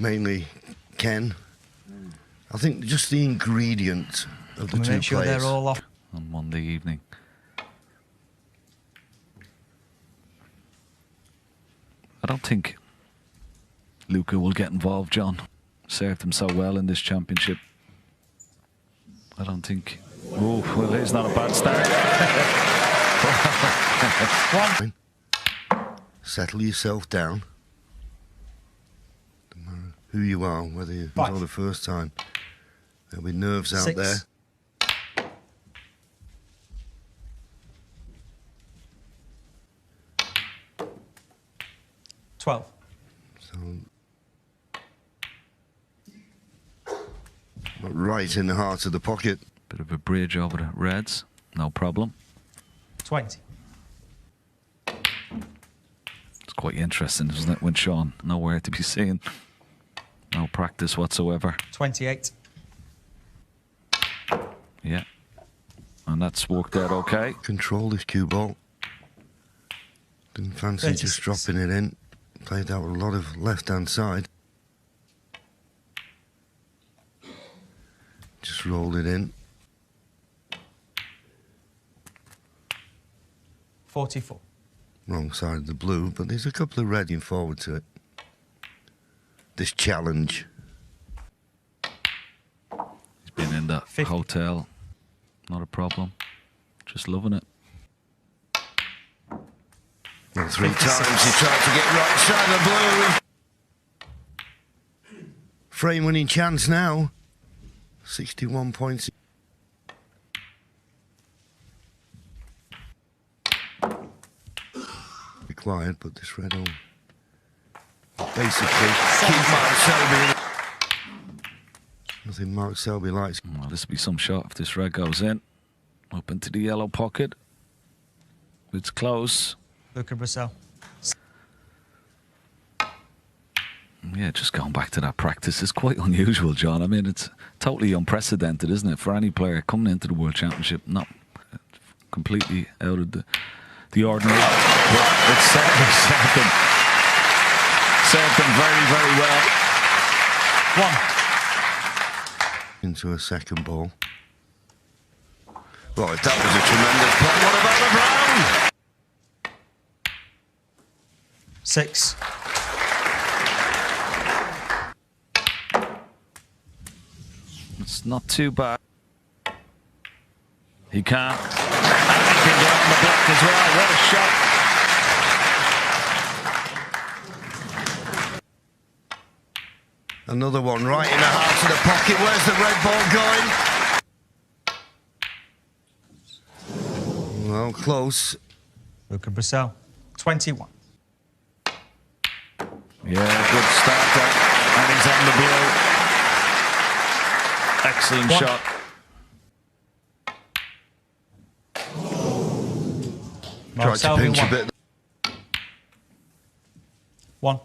mainly Ken. I think just the ingredient of the two make sure players. they're all off. On Monday evening. I don't think Luca will get involved, John. Served him so well in this championship. I don't think... Oh, well, here's not a bad start. Settle yourself down. No matter who you are, whether you know the first time. There'll be nerves out there. 12. So, right in the heart of the pocket. Bit of a bridge over the reds. No problem. 20. It's quite interesting, isn't it, when Sean nowhere to be seen. No practice whatsoever. 28. Yeah. And that's worked out okay. Control this cue ball. Didn't fancy 36. just dropping it in. Played out a lot of left-hand side. Just rolled it in. 44. Wrong side of the blue, but there's a couple of red in forward to it. This challenge. He's been in the 50. hotel. Not a problem. Just loving it. Well, 3 times he tried to get right side of the blue. Frame winning chance now. 61 points. Required, but this red will basically keep Mark Selby. Nothing Mark Selby likes. Well, this will be some shot if this red goes in. Up into the yellow pocket. It's close. Luca Brecel. Yeah, just going back to that practice is quite unusual, John. I mean, it's totally unprecedented, isn't it, for any player coming into the World Championship? Not completely out of the ordinary. But it's served them very, very well. 1. Into a second ball. Right, that was a tremendous play. What about the brown? 6. It's not too bad. He can't. And he can get on the block as well. What a shot. Another one right in the heart of the pocket. Where's the red ball going? Well, close. Luca Brecel. 21. Yeah, good start there. And he's on the blue. Excellent 1. shot. Tried to pinch a bit. 1.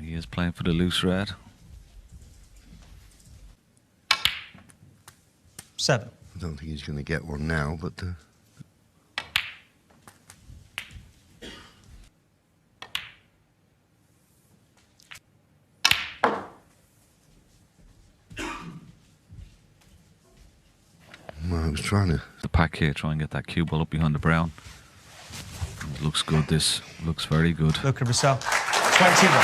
He is playing for the loose red. 7. I don't think he's going to get one now, but... Well, I was trying to... The pack here, try and get that cue ball up behind the brown. It looks good, this. Looks very good. Luca Brecel. 21.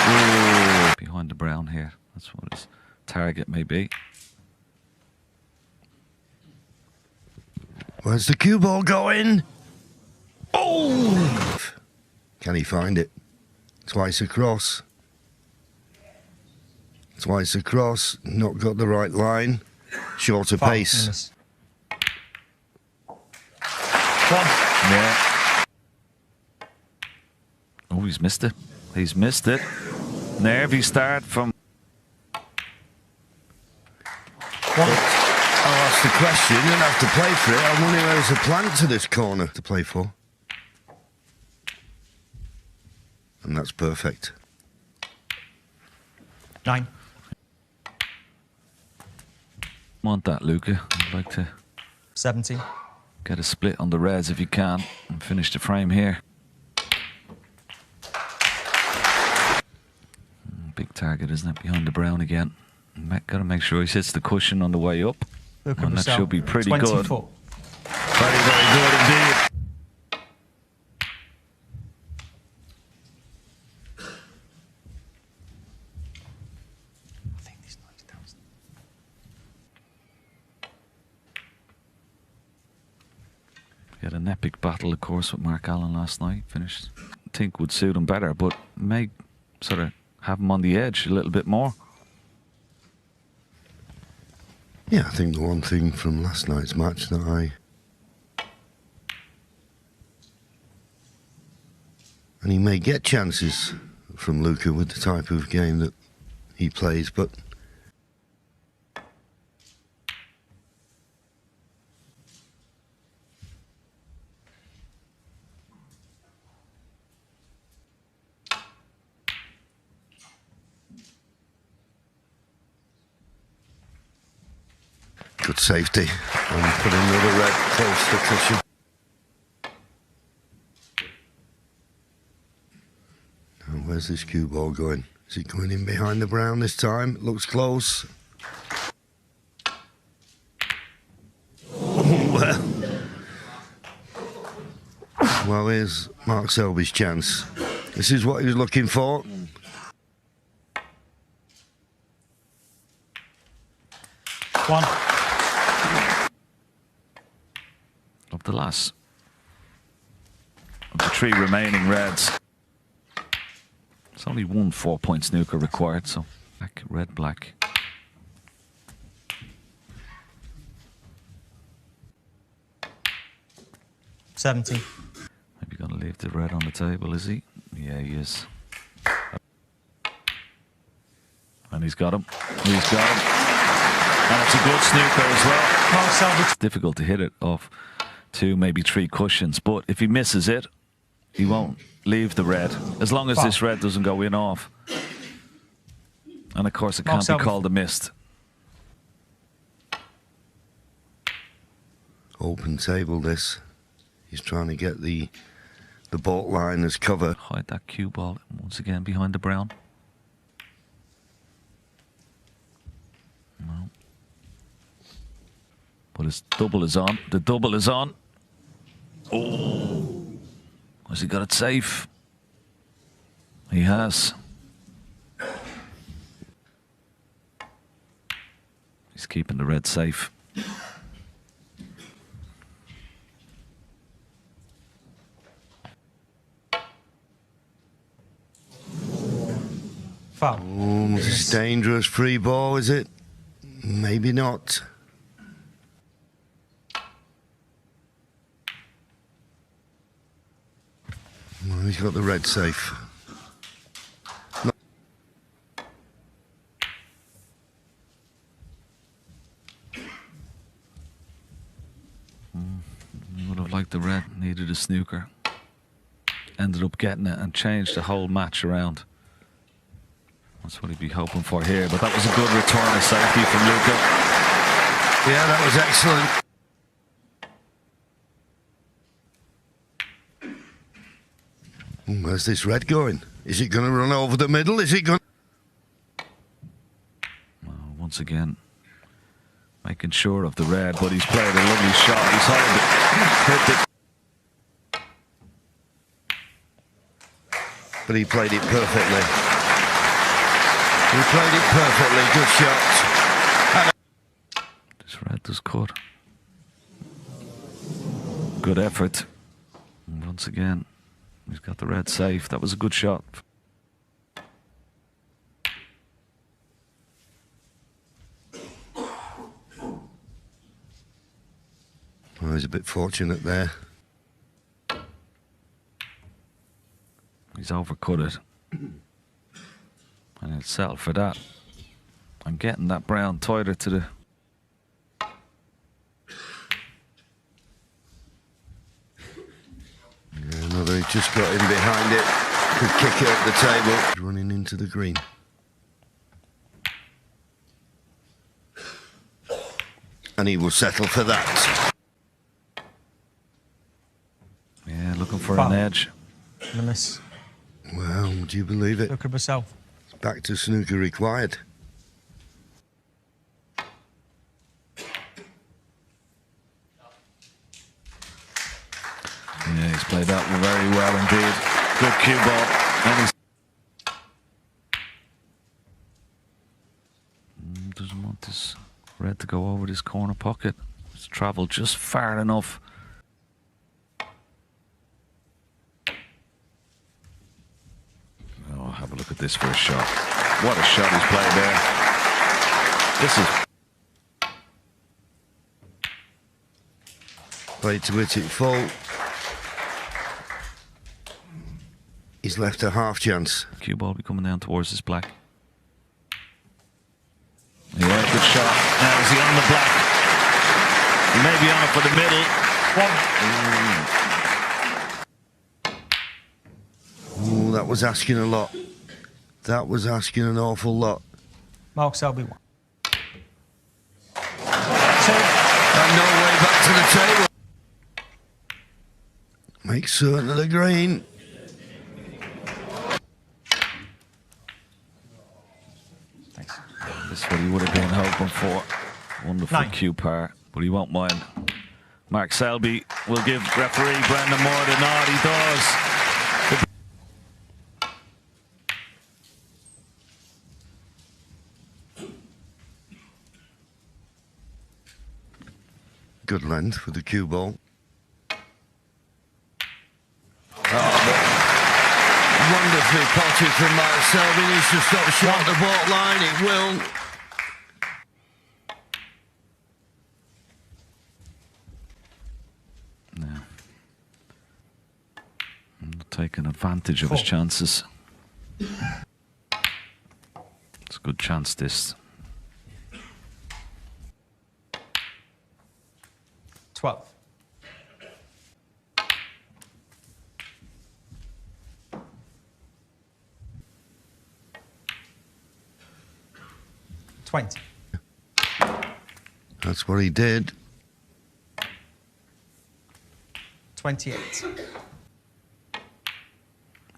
Ooh, behind the brown here. That's what his target may be. Where's the cue ball going? Oh! Can he find it? Twice across. Twice across. Not got the right line. Shorter pace. 1. Yeah. Oh, he's missed it. He's missed it. Nervy start from... I'll ask the question and have to play for it. I'm wondering where there's a plank to this corner to play for. And that's perfect. 9. Want that, Luca. I'd like to 17. get a split on the reds if you can and finish the frame here. target, isn't it? Behind the brown again. Got to make sure he hits the cushion on the way up. Luca And that Brecel, should be pretty 24. good. Very, very good indeed. I think these nice down. He had an epic battle, of course, with Mark Allen last night. Finished, I think, would suit him better, but may sort of have him on the edge a little bit more. Yeah, I think the one thing from last night's match that and he may get chances from Luca with the type of game that he plays, but good safety and put another red close to cushion. Now, where's this cue ball going? Is it going in behind the brown this time? It looks close. Well, here's Mark Selby's chance. This is what he was looking for. One. Of the last of the 3 remaining reds. It's only one 4-point snooker required, so black, red, black. $70. Maybe gonna leave the red on the table, is he? Yeah, he is. And he's got him. He's got him. And it's a good snooker as well. It's difficult to hit it off 2, maybe 3 cushions, but if he misses it, he won't leave the red, as long as this red doesn't go in off. And of course it can't be called a missed. Open table this. He's trying to get the baulk line as cover. Hide that cue ball once again behind the brown. No. But his double is on. The double is on. Oh. Has he got it safe? He has. He's keeping the red safe. Foul. Oh, this is dangerous. Free ball, is it? Maybe not. Well, he's got the red safe. No. He would have liked the red, needed a snooker. Ended up getting it and changed the whole match around. That's what he'd be hoping for here, but that was a good return of safety from Luca. Yeah, that was excellent. Where's this red going? Is it going to run over the middle? Is it going? Well, once again, making sure of the red, but he's played a lovely shot. He's hit it. But he played it perfectly. He played it perfectly. Good shot. This red does cut. Good effort. And once again, he's got the red safe. That was a good shot. Well, he's a bit fortunate there. He's overcut it. And he'll settle for that. And getting that brown tighter to the... Yeah, another, he just got in behind it. Could kick it up the table. Running into the green. And he will settle for that. Yeah, looking for an edge. And a miss. Well, do you believe it? Luca Brecel. Back to snooker required. Yeah, he's played that very well indeed. Good cue ball. And he's doesn't want this red to go over this corner pocket. It's travelled just far enough. Oh, have a look at this first shot. What a shot he's played there. This is... Played to hit it full. He's left a half chance. Cue ball be coming down towards this black. Yeah, good shot. Now is he on the black? He may be on it for the middle. Ooh, that was asking a lot. That was asking an awful lot. Mark Selby 1. 2. And no way back to the table. Make certain of the green. Thanks. This is what he would have been hoping for. Wonderful 9. cue par, but he won't mind. Mark Selby will give referee Brendan Moore the nod. He does. Good length for the cue ball. Wonderfully potted from Mark Selby. Needs to stop short the baulk line. It will. Yeah. Taking advantage of his chances. It's a good chance, this. 12. 20. That's what he did. 28.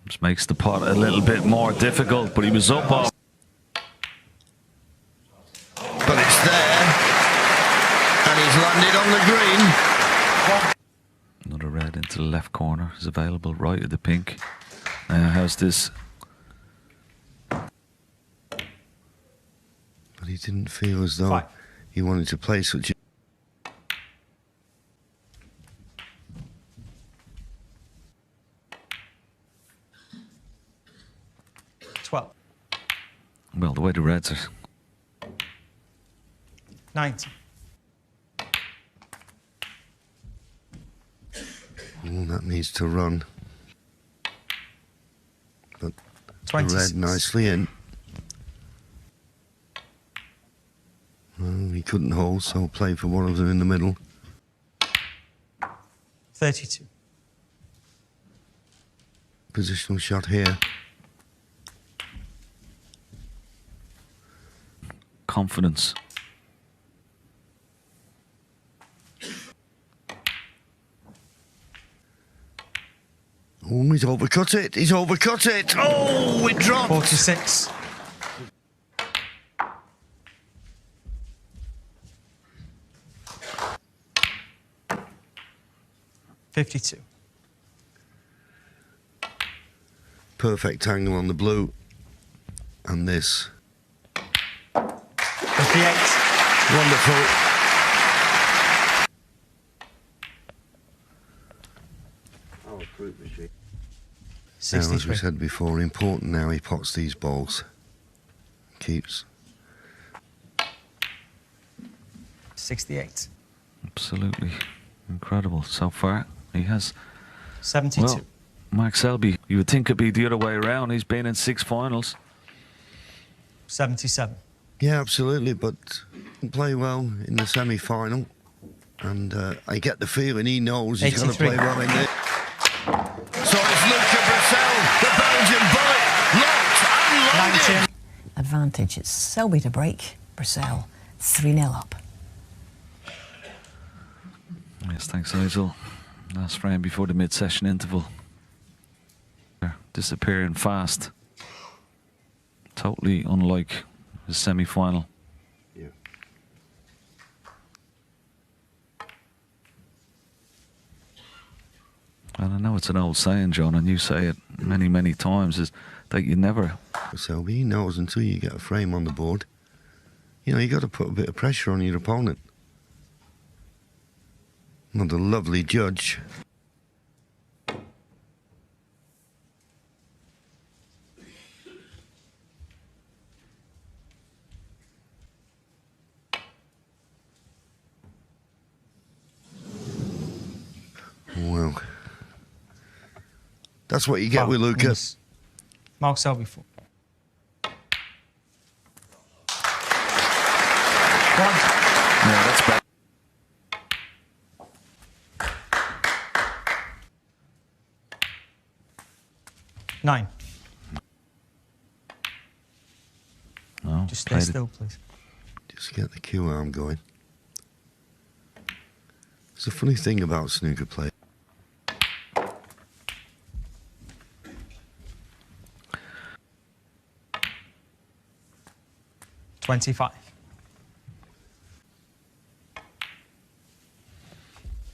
Just makes the pot a little bit more difficult, but he was up off. But it's there. And he's landed on the green. Another red into the left corner is available right at the pink. How's this? But he didn't feel as though 5. he wanted to play such a... 12. Well, the way the reds are. 19. Oh, that needs to run. But 26. the red nicely in. Well, he couldn't hold, so play for one of them in the middle. 32. Positional shot here. Confidence. Oh, he's overcut it. He's overcut it. Oh, it dropped. 46. 52. Perfect angle on the blue. And this. 58. Wonderful. Now, as we 63. said before, important now he pots these balls. Keeps. 68. Absolutely incredible so far. He has. 72. Well, Mark Selby, you would think it'd be the other way around. He's been in 6 finals. 77. Yeah, absolutely, but he play well in the semi-final. And I get the feeling he knows he's going to 83. play well in it. So it's Luca Brecel, the Belgian bullet, locked and loaded. 19. Advantage. It's Selby to break. Brecel 3-0 up. Yes, thanks, Hazel. Last frame before the mid-session interval. Disappearing fast. Totally unlike the semi-final. Yeah. And I know it's an old saying, John, and you say it many, many times, is that you never... Selby, he knows until you get a frame on the board, you know, you got to put a bit of pressure on your opponent. Not a lovely judge. Well, that's what you get with Luca. Yes. Mark Selby for. One. Yeah, that's bad. Nine. No, Just stay played it. still, please. Just get the Q arm going. It's a funny thing about snooker play. $25.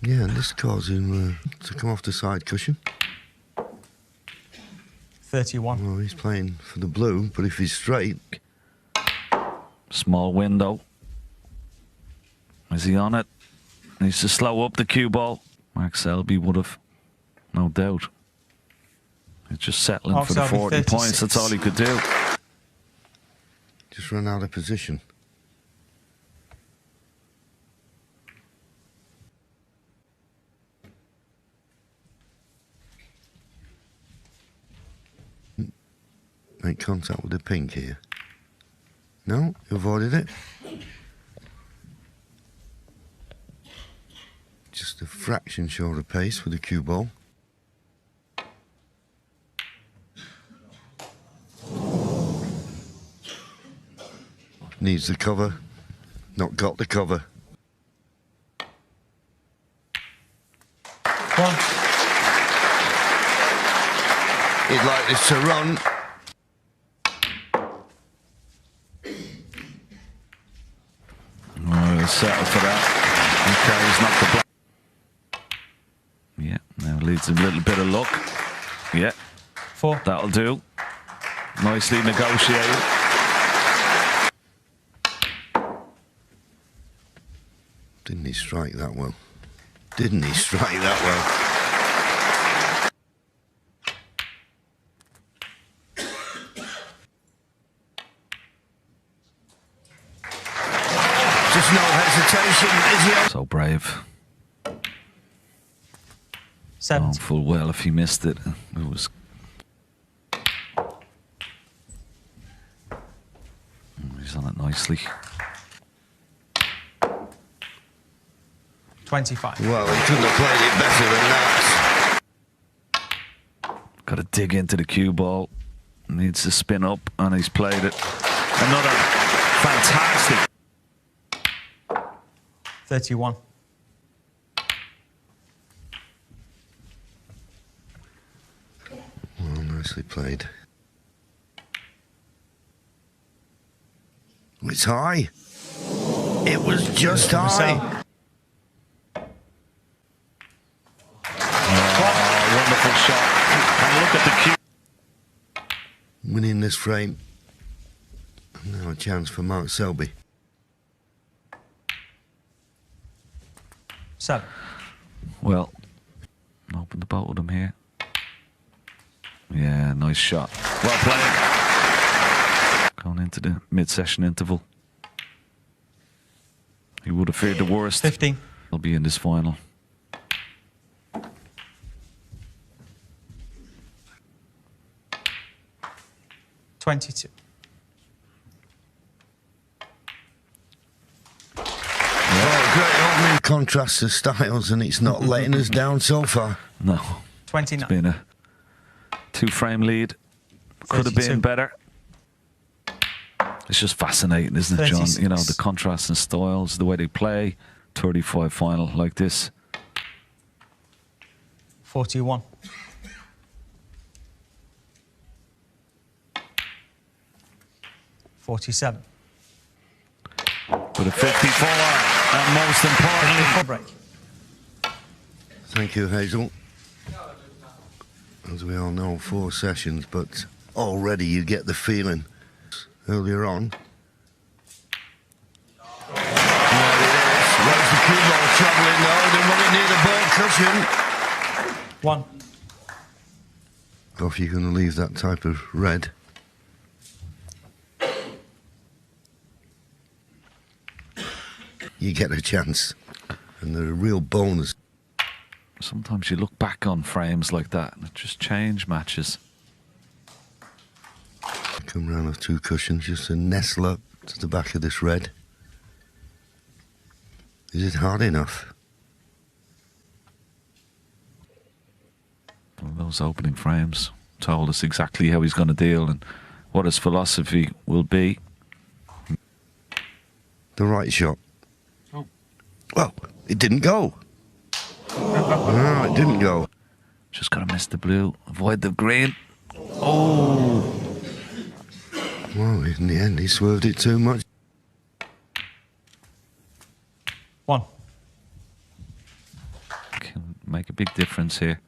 Yeah, and this caused him to come off the side cushion. 31. Well, he's playing for the blue, but if he's straight... Small window. Is he on it? Needs to slow up the cue ball. Mark Selby would have, no doubt. He's just settling Mark for the Selby, 40 points. 36. That's all he could do. Just run out of position. Make contact with the pink here. No, you avoided it. Just a fraction short of pace with the cue ball. Needs the cover. Not got the cover. One. He'd like this to run. Oh, he'll settle for that. Okay, he's not the black. Yeah, now leads a little bit of luck. Yeah, 4. that'll do. Nicely negotiated. Didn't he strike that well? Didn't he strike that well? Just no hesitation, is he? So brave. 70. Knowing full well if he missed it, it was... He's on it nicely. 25. Well, he couldn't have played it better than that. Got to dig into the cue ball. Needs to spin up, and he's played it. Another fantastic... 31. Well, nicely played. It's high. It was just high. Wonderful shot. And look at the cue. Winning this frame. And now a chance for Mark Selby. 7. Well, open the both of them here. Yeah, nice shot. Well played. Going into the mid-session interval. He would have feared the worst. 15. He'll be in this final. $22. Oh, great opening contrast to styles, and it's not letting us down so far. No. 29. It's been a 2-frame lead. Could have 32. been better. It's just fascinating, isn't it, John? 36. You know, the contrast in styles, the way they play. 35 final like this. 41. 47. But a 54, and most importantly, Full break. Thank you, Hazel. As we all know, 4 sessions, but already you get the feeling earlier on. There it is. Where's the cue ball travelling though? Didn't want it near the ball cushion. 1. If you're going to leave that type of red. You get a chance. And they're a real bonus. sometimes you look back on frames like that and it just change matches. Come round with 2 cushions just to nestle up to the back of this red. Is it hard enough? Well, those opening frames told us exactly how he's going to deal and what his philosophy will be. The right shot. Oh. Well, it didn't go. No, it didn't go. Just got to miss the blue, avoid the green. Oh! Well, in the end, he swerved it too much. 1. Can make a big difference here.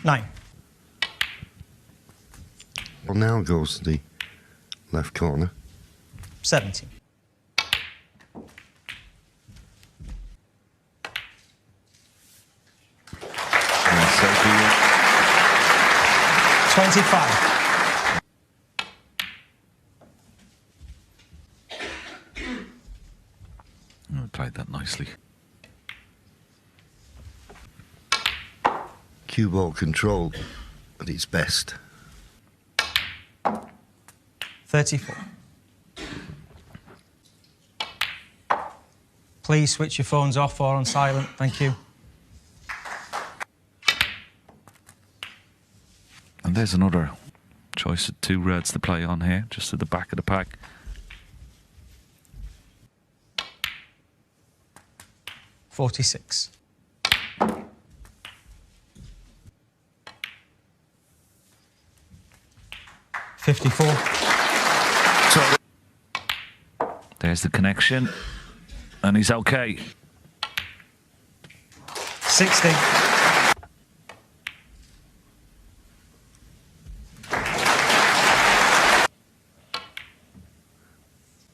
Nine. Well, now goes to the left corner. 17. And Selby, 25. played that nicely. Cue ball control at its best. 34. Please switch your phones off or on silent. Thank you. And there's another choice of 2 reds to play on here, just at the back of the pack. $46. $54. So There's the connection, and he's okay. 60.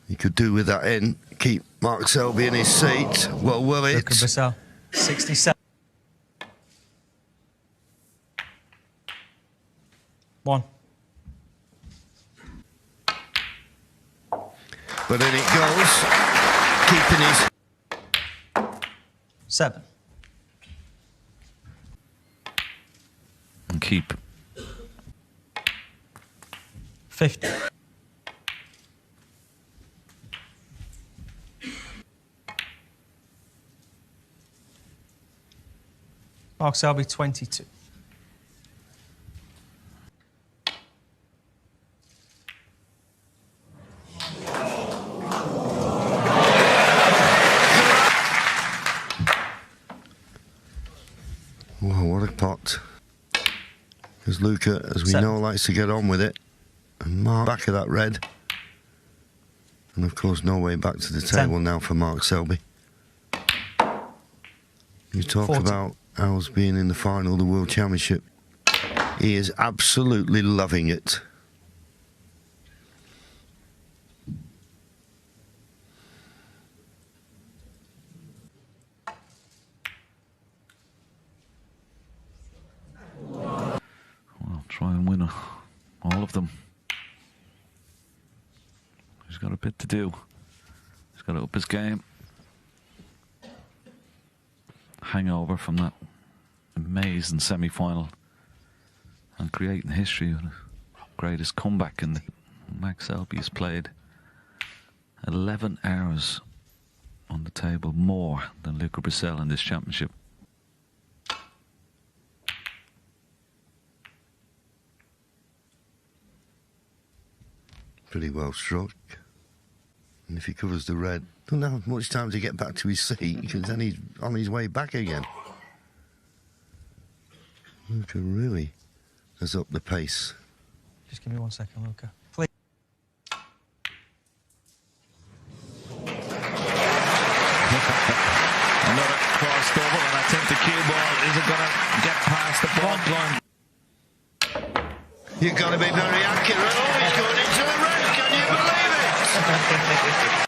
you could do with that in. Keep Mark Selby in his seat. Well, will it? Luca Brecel. 67. 1. But then it goes. Keeping his... 7. And keep. 50. Mark Selby, 22. Whoa, what a pot. Because Luca, as we 7. know, likes to get on with it. And Mark back of that red. And of course, no way back to the 10. table now for Mark Selby. You talk 40. about ours being in the final of the World Championship. He is absolutely loving it. Well, try and win all of them. He's got a bit to do. He's got to up his game. Hangover from that amazing semi-final and creating history with the greatest comeback in the... Max Selby has played 11 hours on the table more than Luca Brecel in this championship. Pretty well struck. And if he covers the red, don't have much time to get back to his seat because then he's on his way back again. Luca really has upped the pace. Just give me 1 second, Luca. Please. Another crossed over, and I think the cue ball isn't going to get past the ball line. You've got to be very accurate. Oh, he's going into the red. Can you believe it?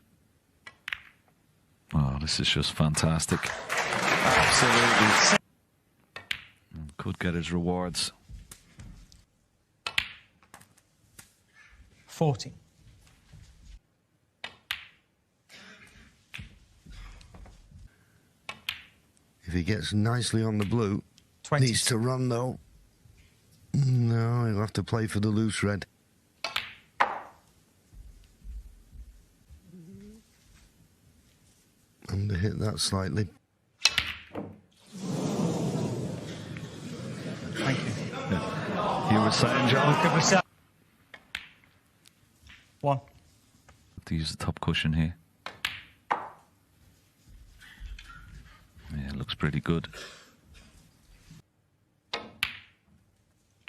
Oh, this is just fantastic. Absolutely. Could get his rewards. 14. If he gets nicely on the blue, 20. needs to run though. No, he'll have to play for the loose red. Under hit that slightly. Thank you. You were saying, John? Luca Brecel. 1. To use the top cushion here. Yeah, it looks pretty good.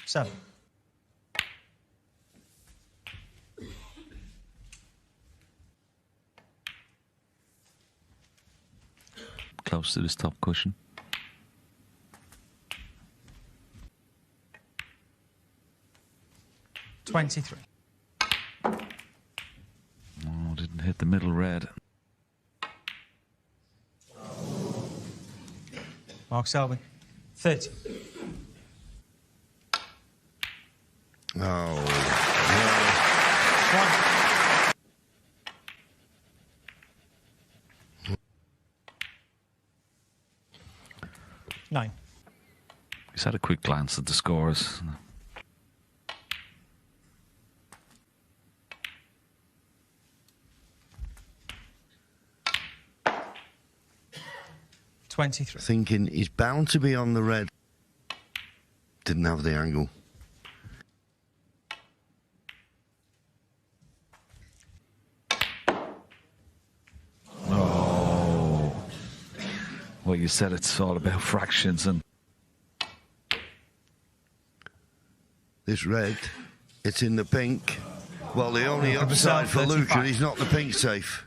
7. Close to this top cushion. 23. Oh, didn't hit the middle red. Mark Selby. 30. Oh, 1. 9. He's had a quick glance at the scores. 23. thinking he's bound to be on the red. Didn't have the angle. Oh. Well, you said it's all about fractions, and This red, it's in the pink. Well, the only Luca upside Brecel, for Luca, 35. he's not the pink safe.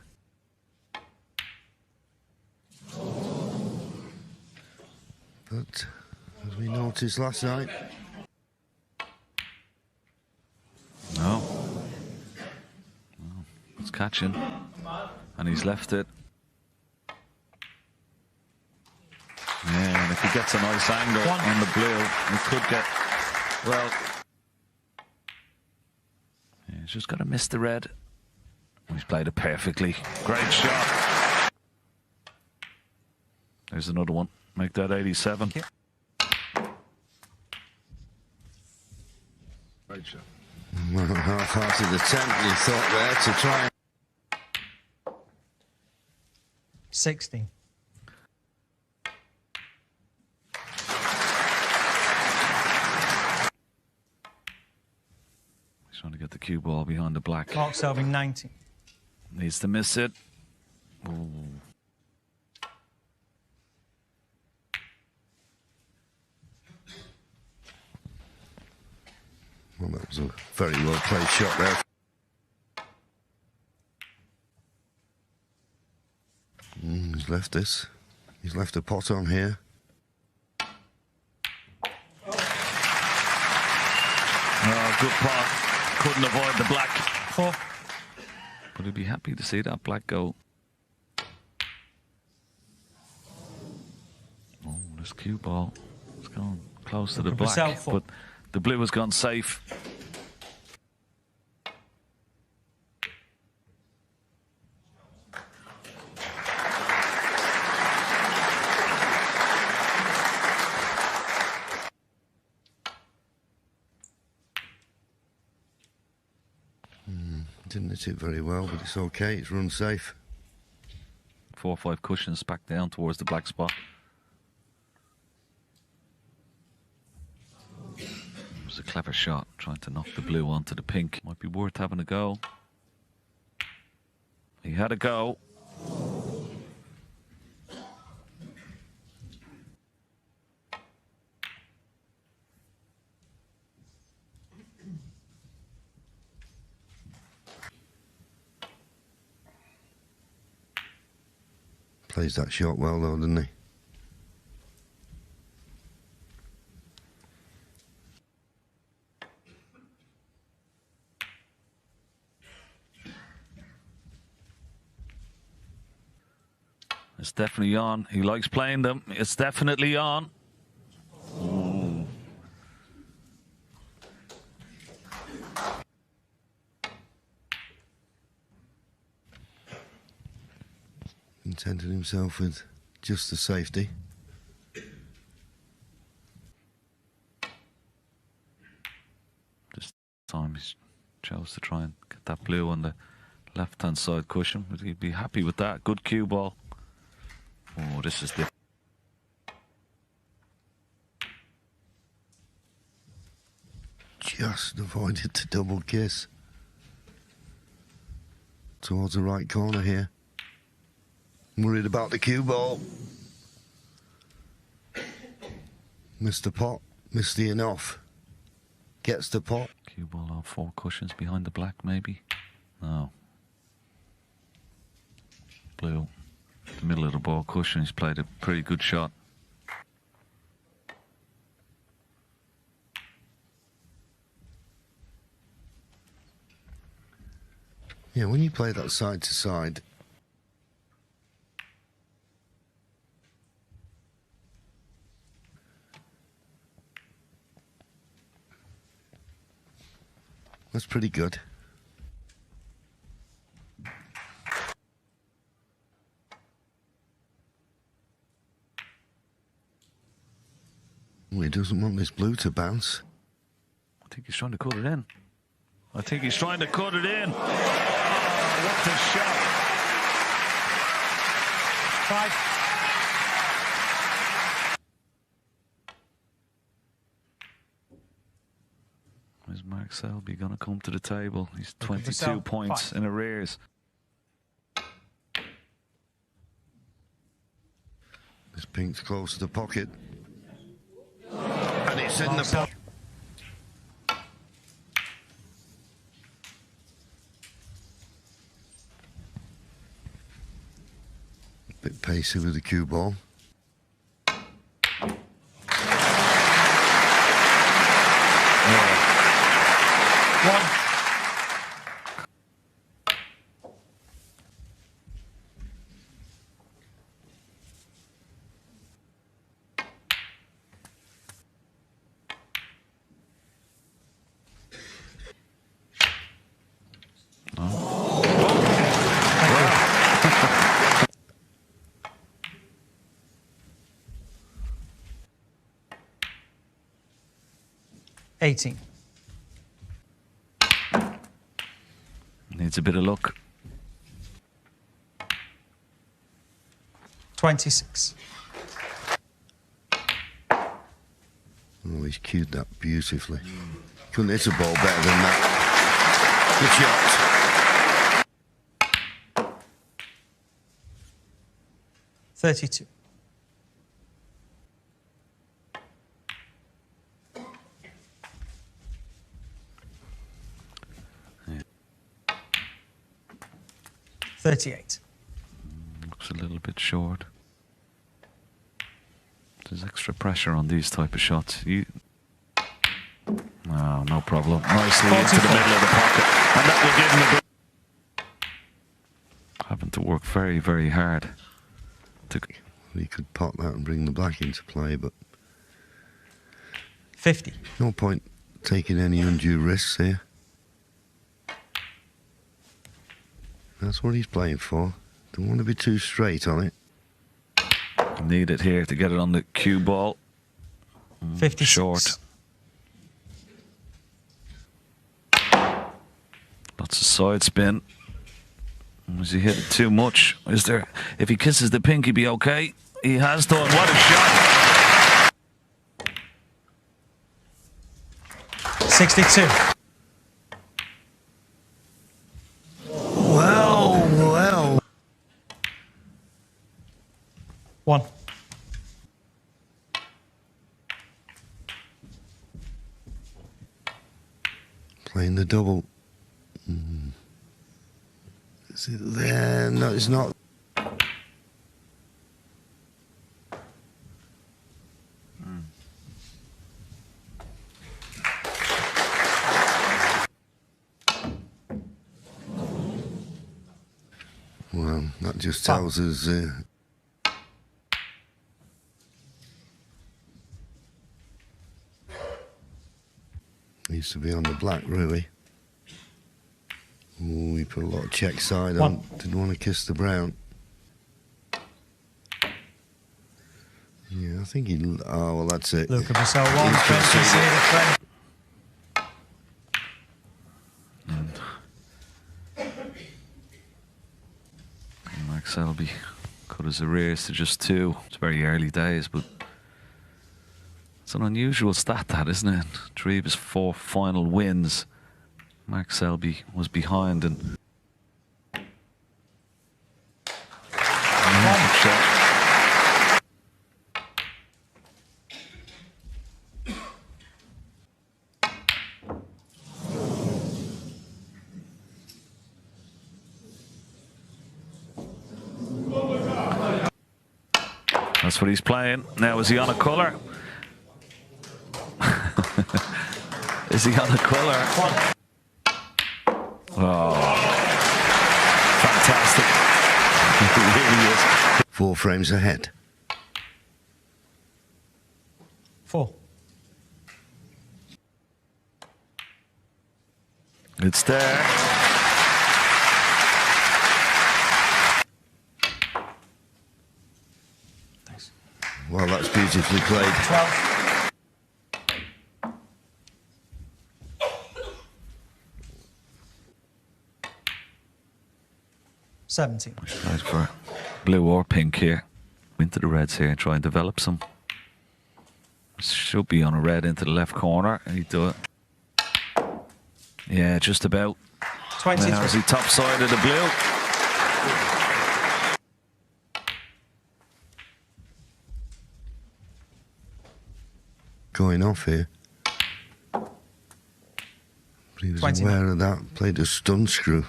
But, as we noticed last night, no. It's catching, and he's left it. Yeah, and if he gets a nice angle 1. on the blue, he could get, well, yeah, he's just got to miss the red. He's played it perfectly. Great shot. There's another one. Make that 87. Thank great shot. Well, half-hearted attempt, he thought there to try and 16. He's trying to get the cue ball behind the black. Mark Selby. 19. Needs to miss it. Ooh. Well, that was a very well played shot there. He's left this. He's left a pot on here. Oh, good pot. Couldn't avoid the black. 4. But he'd be happy to see that black go. Oh, this cue ball. It's gone close to the Luca black. Brecel, 4. But the blue has gone safe. Didn't hit it very well, but it's okay. It's run safe. 4 or 5 cushions back down towards the black spot. It was a clever shot, trying to knock the blue onto the pink. Might be worth having a go. He had a go. Plays that shot well though, doesn't he? It's definitely on. He likes playing them. It's definitely on. Contented himself with just the safety. This time he chose to try and get that blue on the left-hand side cushion, but he'd be happy with that. Good cue ball. Oh, this is the... Just avoided the double kiss. Towards the right corner here. Worried about the cue ball. Missed the pot. Missed the enough. Gets the pot. Cue ball on 4 cushions behind the black, maybe? No. Blue. The middle of the ball cushion. He's played a pretty good shot. Yeah, when you play that side to side, that's pretty good. Well, he doesn't want this blue to bounce. I think he's trying to cut it in. I think he's trying to cut it in. Oh, what a shot. 5. Is Mark Selby going to come to the table? He's Luca 22 Brecel, points 5. in arrears. This pink's close to the pocket. And it's in the pocket. Bit pacey with the cue ball. $18. Needs a bit of luck. 26. Oh, he's cued that beautifully. Couldn't hit a ball better than that. Good shot. 32. Yeah. 38. Looks a little bit short. There's extra pressure on these type of shots. Oh, no problem. Nicely into the middle of the pocket. And that will give him a bit. Having to work very, very hard. He could pot that and bring the black into play, but 50. no point taking any undue risks here. That's what he's playing for. Don't want to be too straight on it. Need it here to get it on the cue ball. 56. Short. Lots of side spin. Has he hit it too much? Is there? If he kisses the pink, he'd be okay. He has done. What a shot! 62. Well. 1. Playing the double. Is it there? No, it's not. Well, that just tells us needs to be on the black, really. Ooh, we put a lot of check side on. Didn't want to kiss the brown. Yeah, I think he. Oh, well, that's it. Luca Brecel 1, He's 20 conceded. the frame. And Mark Selby cut his arrears to just 2. It's very early days, but it's an unusual stat, that, isn't it? 3 of his 4 final wins, Mark Selby was behind, and shot. That's what he's playing. Now, is he on a colour? Is he on a colour? Oh, fantastic. He really is. 4 frames ahead. 4. It's there. Thanks. Well, that's beautifully played. 12. $17. Right for blue or pink here. Into the reds here and try and develop some. Should be on a red into the left corner. And he'd do it. Yeah, just about. 23. Now is he top side of the blue? Going off here. But he was 29. aware of that. Played a stun screw.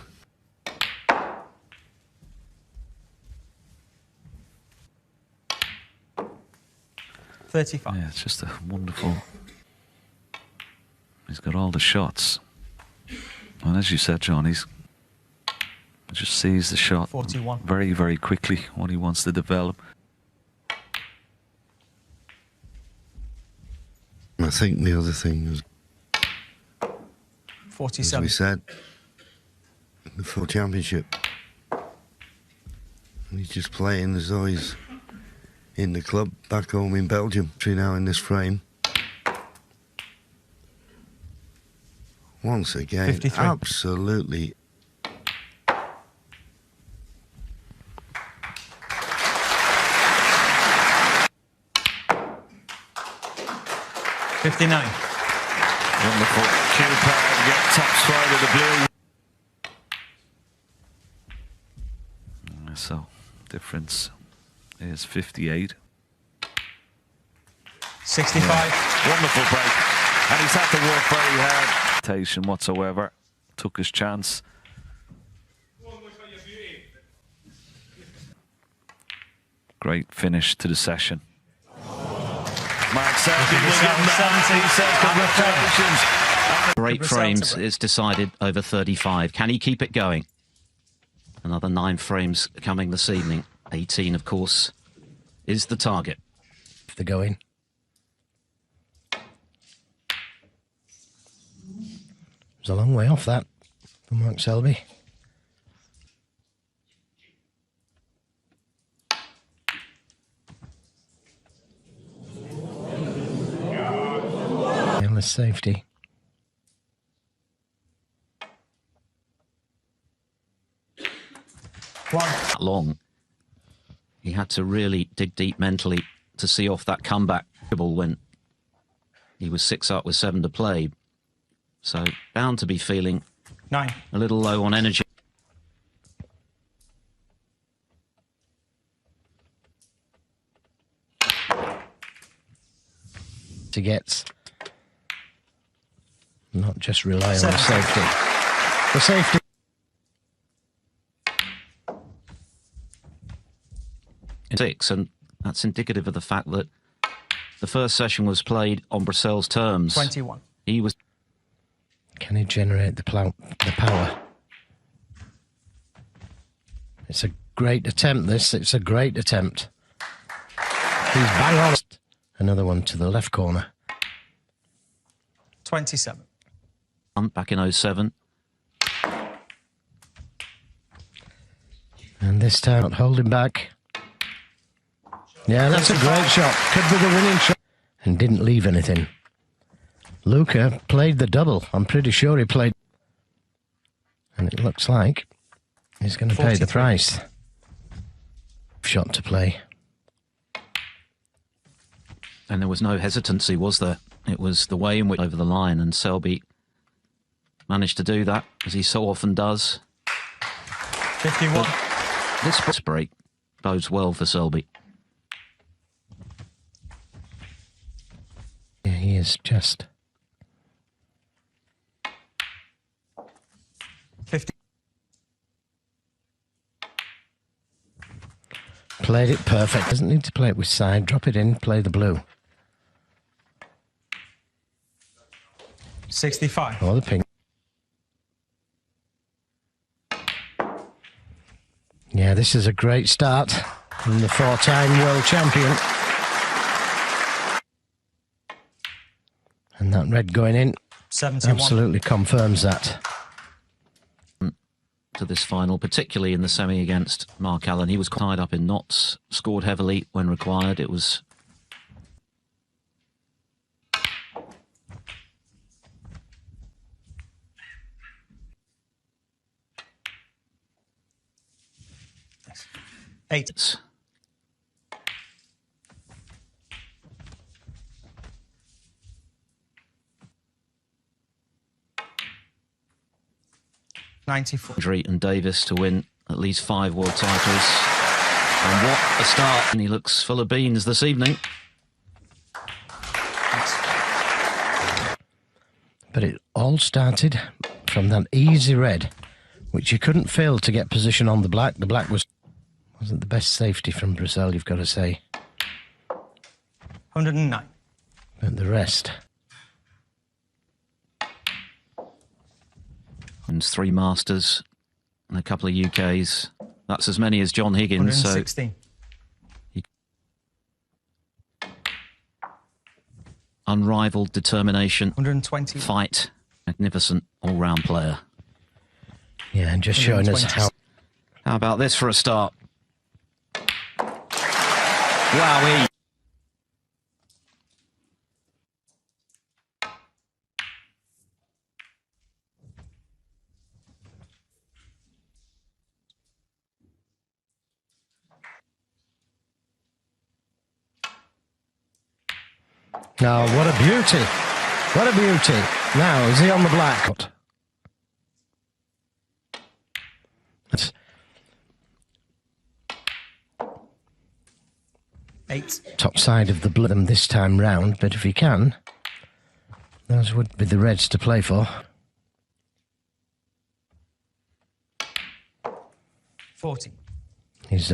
$35. Yeah, it's just a wonderful. He's got all the shots. And as you said, John, he just sees the shot 41. very, very quickly what he wants to develop. I think the other thing was, as 47. we said, the full championship. And he's just playing as though he's in the club back home in Belgium. Now in this frame. Once again, 53. absolutely. $59. Wonderful. Cue power to get top side of the blue. So, difference is 58. 65. Yeah. Wonderful break. And he's had to work very hard. Whatsoever. Took his chance. Great finish to the session. Mark Selby will get that. Great frames is decided over 35. Can he keep it going? Another 9 frames coming this evening. 18, of course, is the target. If they're going. It's a long way off that for Mark Selby. Endless safety. That long. He had to really dig deep mentally to see off that comeback when he was 6 up with 7 to play. So bound to be feeling 9. a little low on energy. To get, not just rely on the 7. safety. The safety. In 6, and that's indicative of the fact that the first session was played on Brecel's terms. 21. He was. Can he generate the power? It's a great attempt, this. It's a great attempt. He's bang on. Another one to the left corner. 27. Back in 07. And this time, not holding back. Yeah, that's a great shot. Could be the winning shot. And didn't leave anything. Luca played the double. I'm pretty sure he played. And it looks like he's going to pay the 43. price. Shot to play. And there was no hesitancy, was there? It was the way in which over the line, and Selby managed to do that, as he so often does. 51. But this break bodes well for Selby. Yeah, he is just... 50. Played it perfect. Doesn't need to play it with side. Drop it in, play the blue. 65. Or the pink. Yeah, this is a great start from the four-time world champion. And that red going in 71. absolutely confirms that. To this final, particularly in the semi against Mark Allen. He was tied up in knots, scored heavily when required. It was... Eight. Andrew and Davis to win at least 5 world titles. And what a start. And he looks full of beans this evening. But it all started from that easy red, which you couldn't fail to get position on the black. The black wasn't the best safety from Brecel, you've got to say. 109. But the rest... And 3 Masters and a couple of UKs. That's as many as John Higgins. 116. So unrivaled determination, 120. fight, magnificent all-round player. Yeah, and just showing us how... How about this for a start? Wowee. Now, what a beauty. What a beauty. Now, is he on the black? That's 8. top side of the blue this time round, but if he can, those would be the reds to play for. 40. He's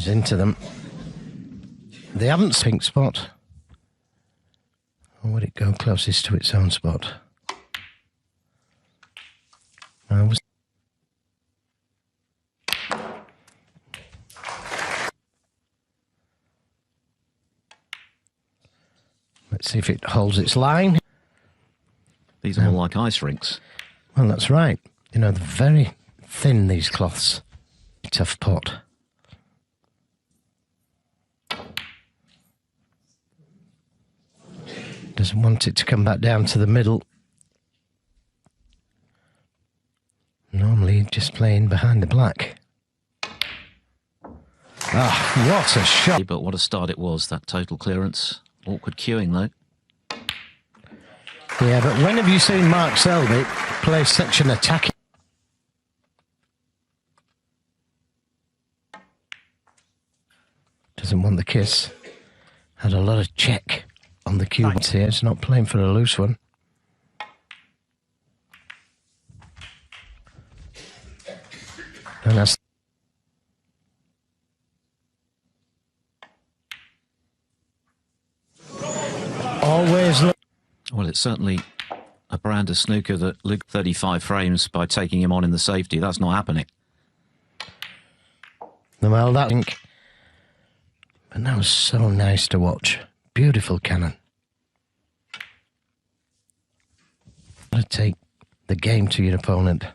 into them. They haven't pink spot. Or would it go closest to its own spot? Let's see if it holds its line. These are more like ice rinks. Well, that's right. You know, they're very thin, these cloths. Tough pot. Doesn't want it to come back down to the middle. Normally just playing behind the black. Ah, what a shot. But what a start it was, that total clearance. Awkward queuing, though. Yeah, but when have you seen Mark Selby play such an attacking... Doesn't want the kiss. Had a lot of check on the cue here. It's not playing for a loose one. And that's... Always look... Well, it's certainly a brand of snooker that Luca 35 frames by taking him on in the safety. That's not happening. Well, that think, but that was so nice to watch. Beautiful cannon. To take the game to your opponent,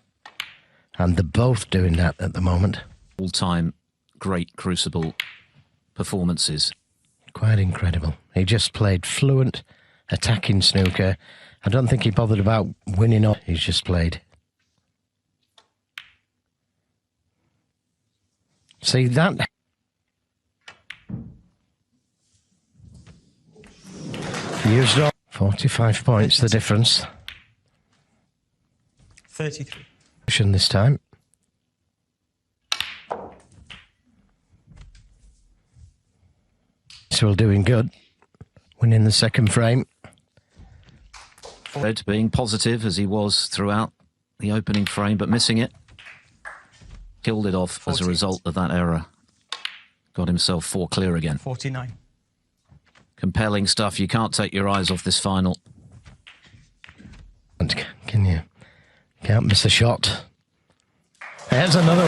and they're both doing that at the moment. All-time great Crucible performances. Quite incredible. He just played fluent, attacking snooker. I don't think he bothered about winning or he's just played. See that? Used up 45 points, the difference. 33. This time. Still doing good. Winning the second frame. Fred being positive as he was throughout the opening frame, but missing it. Killed it off 48. as a result of that error. Got himself 4 clear again. 49. Compelling stuff. You can't take your eyes off this final. And can you? Can't miss a shot. There's another.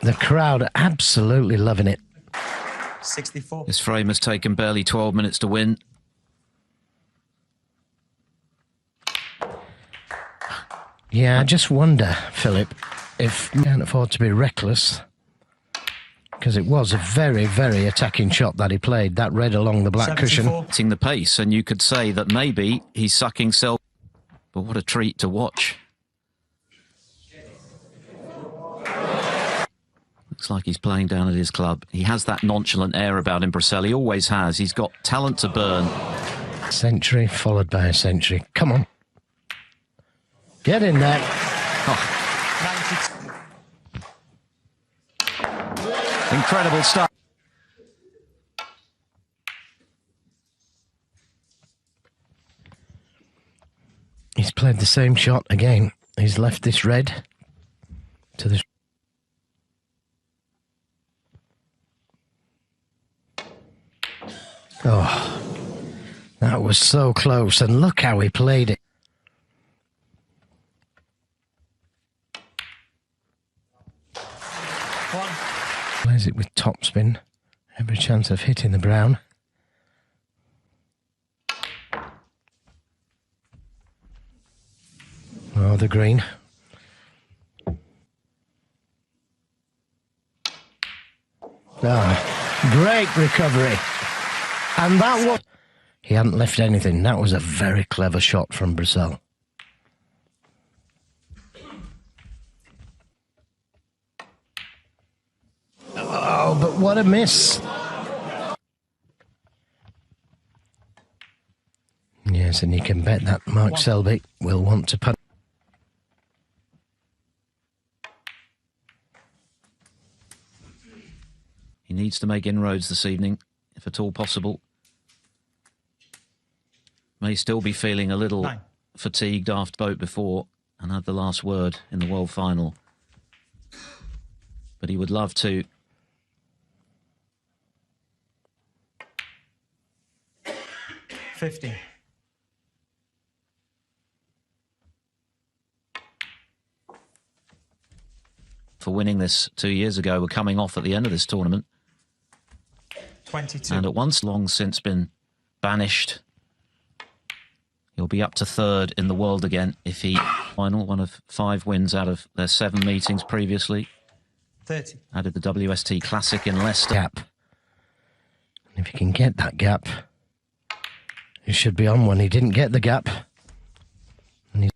The crowd are absolutely loving it. 64. This frame has taken barely 12 minutes to win. Yeah, I just wonder, Philip, if you can't afford to be reckless, because it was a very, very attacking shot that he played, that red along the black 74. cushion. The pace, and you could say that maybe he's sucking Selby. But what a treat to watch. Looks like he's playing down at his club. He has that nonchalant air about him, Brecel. He always has. He's got talent to burn. Century followed by a century. Come on. Get in there. Oh, 92. incredible stuff. He's played the same shot again. He's left this red to this. Oh, that was so close. And look how he played it. Plays it with topspin. Every chance of hitting the brown. Oh, the green. Ah, great recovery. And that was... He hadn't left anything. That was a very clever shot from Brecel. Oh, but what a miss. Yes, and you can bet that Mark Selby will want to put. He needs to make inroads this evening, if at all possible. May still be feeling a little fatigued after boat before and had the last word in the world final. But he would love to. $50. For winning this 2 years ago, we're coming off at the end of this tournament. 22. And at once long since been banished. He'll be up to third in the world again if he final, one of 5 wins out of their 7 meetings previously. 30. Added the WST Classic in Leicester. Gap. And if you can get that gap, he should be on one. He didn't get the gap. And he's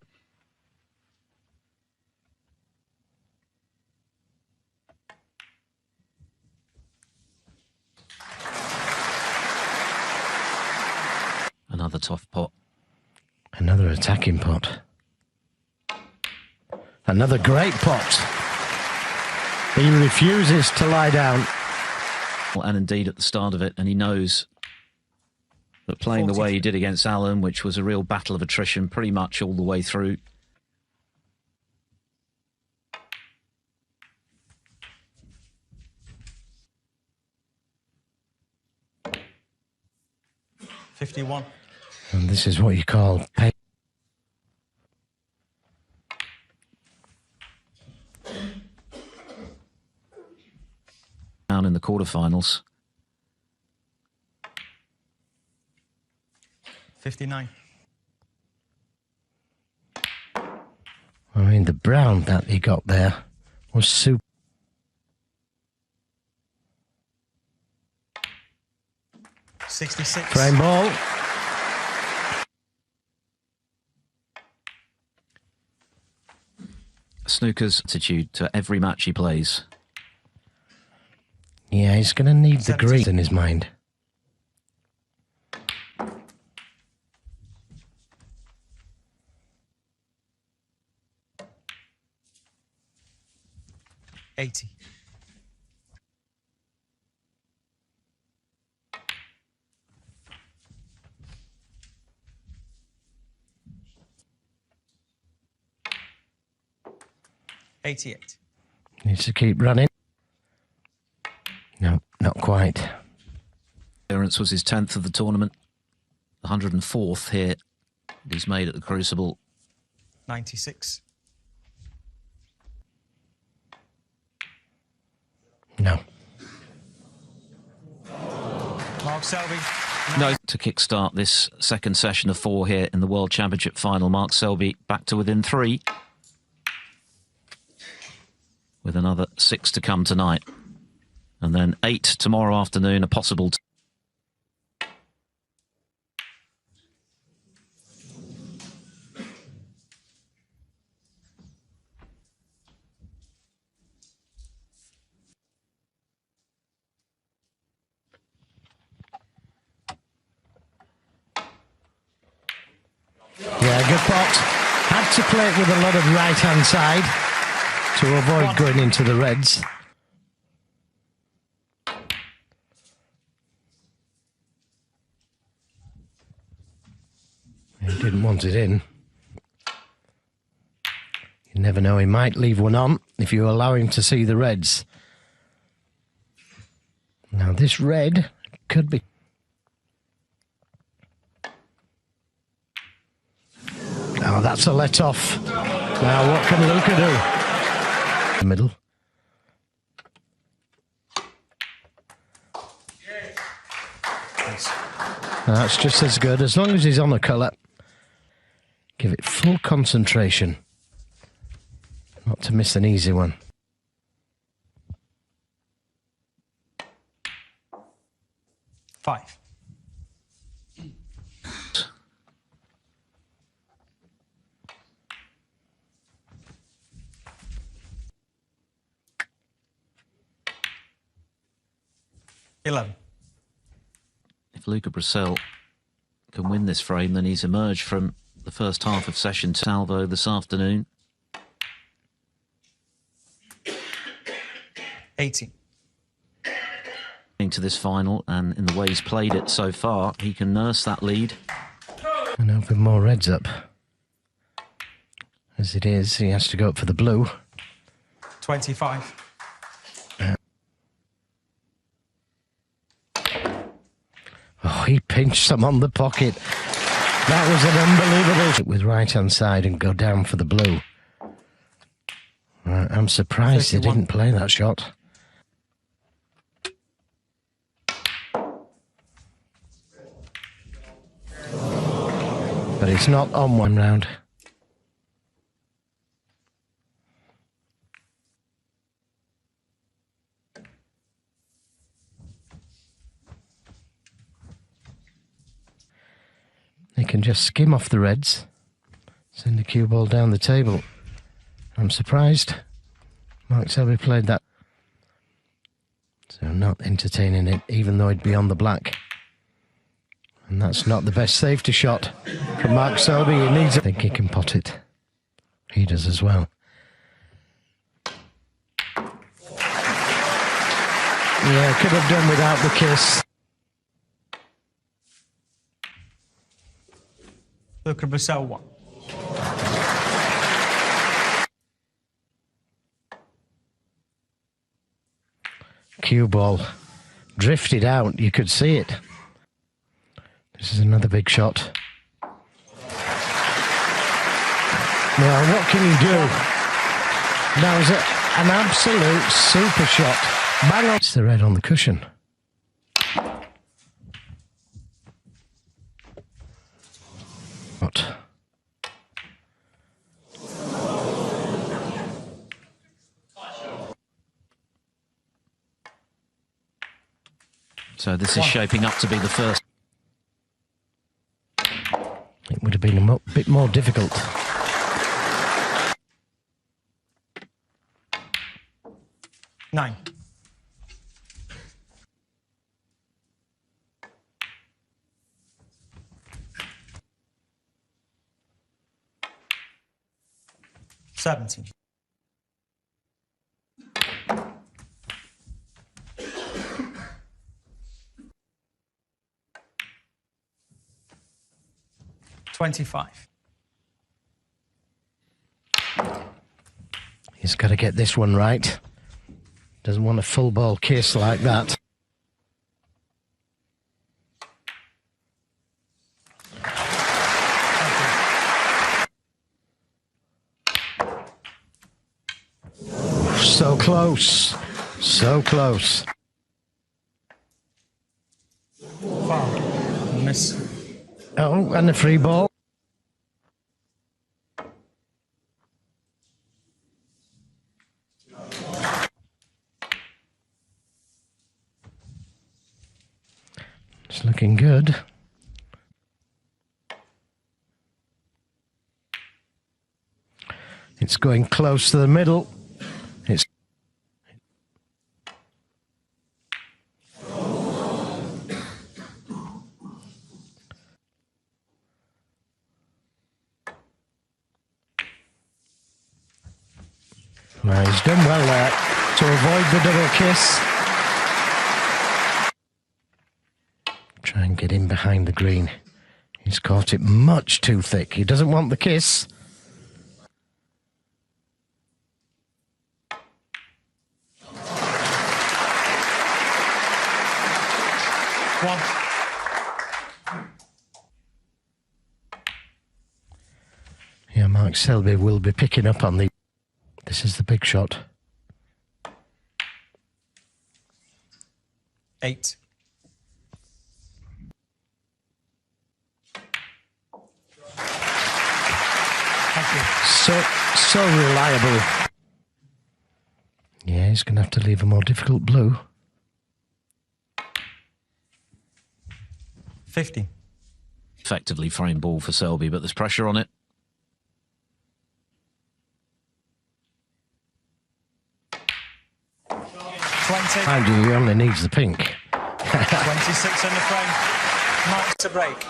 Another tough pot. another attacking pot. Another great pot. He refuses to lie down. And indeed at the start of it, and he knows that playing the way he did against Allen, which was a real battle of attrition pretty much all the way through. $51. And this is what you call pay. Down in the quarterfinals. 59. I mean, the brown that he got there was super. 66. Frame ball. Snooker's attitude to every match he plays. Yeah, he's going to need the 70. green in his mind. $80. $88. Needs to keep running. No, not quite. Clearance was his 10th of the tournament. 104th here. He's made at the Crucible. 96. No. Mark Selby. No. To kickstart this second session of 4 here in the World Championship final, Mark Selby back to within 3. With another 6 to come tonight. And then 8 tomorrow afternoon, a possible... Yeah, good pot. Had to play it with a lot of right-hand side to avoid going into the reds. He didn't want it in. You never know, he might leave one on if you allow him to see the reds. Now this red could be... Oh, that's a let-off. Now what can Luca do? The middle. That's just as good, as long as he's on the colour. Give it full concentration. Not to miss an easy one. $5. $11. If Luca Brecel can win this frame, then he's emerged from the first half of session salvo this afternoon. 18. Into this final, and in the way he's played it so far, he can nurse that lead. And open more reds up. As it is, he has to go up for the blue. 25. Oh, he pinched some on the pocket. That was an unbelievable... With right-hand side and go down for the blue. I'm surprised 31. he didn't play that shot. But it's not on one round. They can just skim off the reds, send the cue ball down the table. I'm surprised Mark Selby played that. So not entertaining it, even though he'd be on the black. And that's not the best safety shot from Mark Selby. He needs it. I think he can pot it. He does as well. Yeah, could have done without the kiss. Luca Brecel 1. Cue ball drifted out. You could see it. This is another big shot. Now, what can you do? That was an absolute super shot. Bang on. It's the red on the cushion. What? So this is shaping up to be the first. It would have been a bit more difficult. Nine. Seventeen. $25. He's got to get this one right. Doesn't want a full ball kiss like that. So close. So close. Foul. Miss. Oh, and the free ball. It's looking good. It's going close to the middle. It's well, he's done well there to avoid the double kiss. Try and get in behind the green. He's caught it much too thick. He doesn't want the kiss. One. Yeah, Mark Selby will be picking up on the... This is the big shot. 8. Thank you. So reliable. Yeah, he's going to have to leave a more difficult blue. 50. Effectively frame ball for Selby, but there's pressure on it. 20. Mind you, he only needs the pink. 26 in the frame. Marks to break.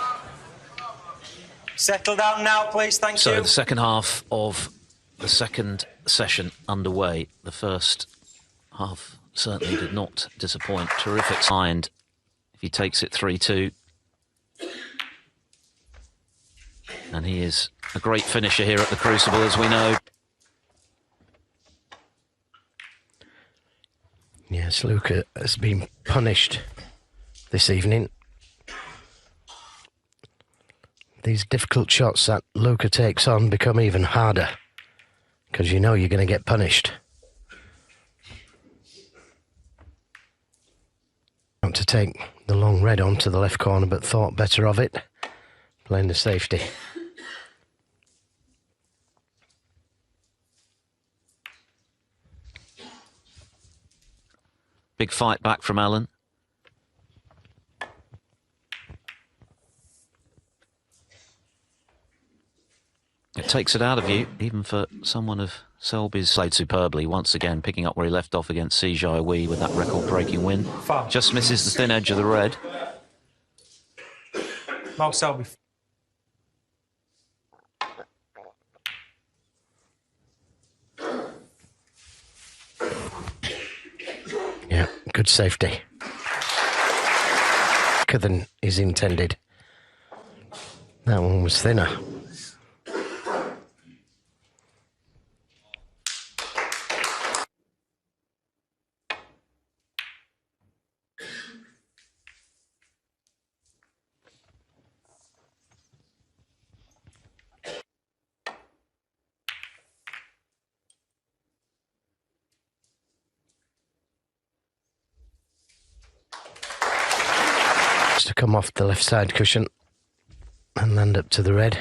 Settle down now, please. Thank So you. the second half of the second session underway. The first half certainly did not disappoint. Terrific find if he takes it 3-2. And he is a great finisher here at the Crucible, as we know. Yes, Luca has been punished this evening. These difficult shots that Luca takes on become even harder because you know you're going to get punished. Want to take the long red on to the left corner, but thought better of it, playing the safety. Big fight back from Allen. It takes it out of you, even for someone of Selby's. Played superbly, once again, picking up where he left off against Si Wei with that record-breaking win. Foul. Just misses the thin edge of the red. Mark Selby. Yeah, good safety. Quicker than is intended. That one was thinner. to come off the left side cushion and land up to the red.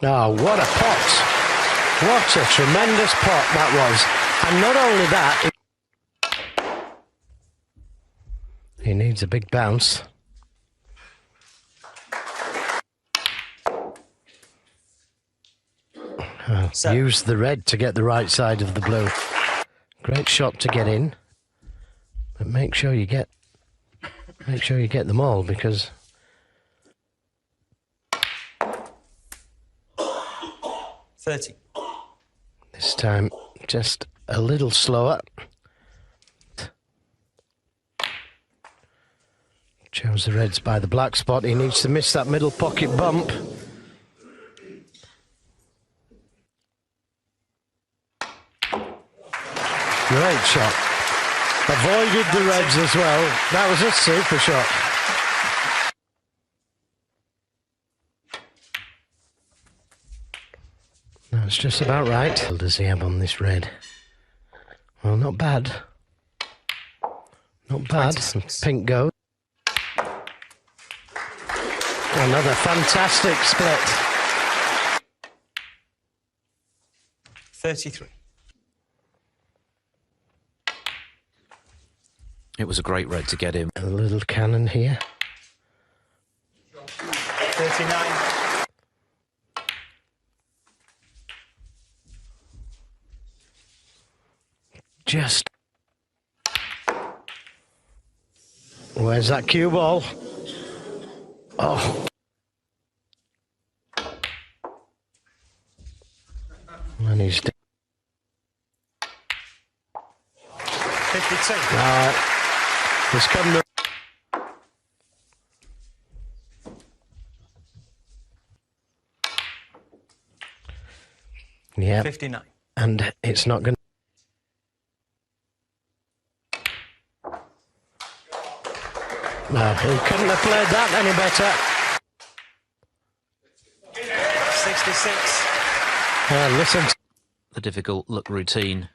Oh, what a pot! What a tremendous pot that was. And not only that, he needs a big bounce. Use the red to get the right side of the blue. Great shot to get in, but make sure you get them all, because 30. this time just a little slower. Chose the reds by the black spot. He needs to miss that middle pocket bump. Great shot. Avoided the reds as well. That was a super shot. That's just about right. What does he have on this red? Well, not bad. Not bad. 26. Pink goes. Another fantastic split. 33. It was a great red to get him. A little cannon here. 39. Just. Where's that cue ball? Oh. And he's 52. he's come. Yeah. 59. And it's not going to. No, he couldn't have played that any better. 66. Listen. The difficult look routine.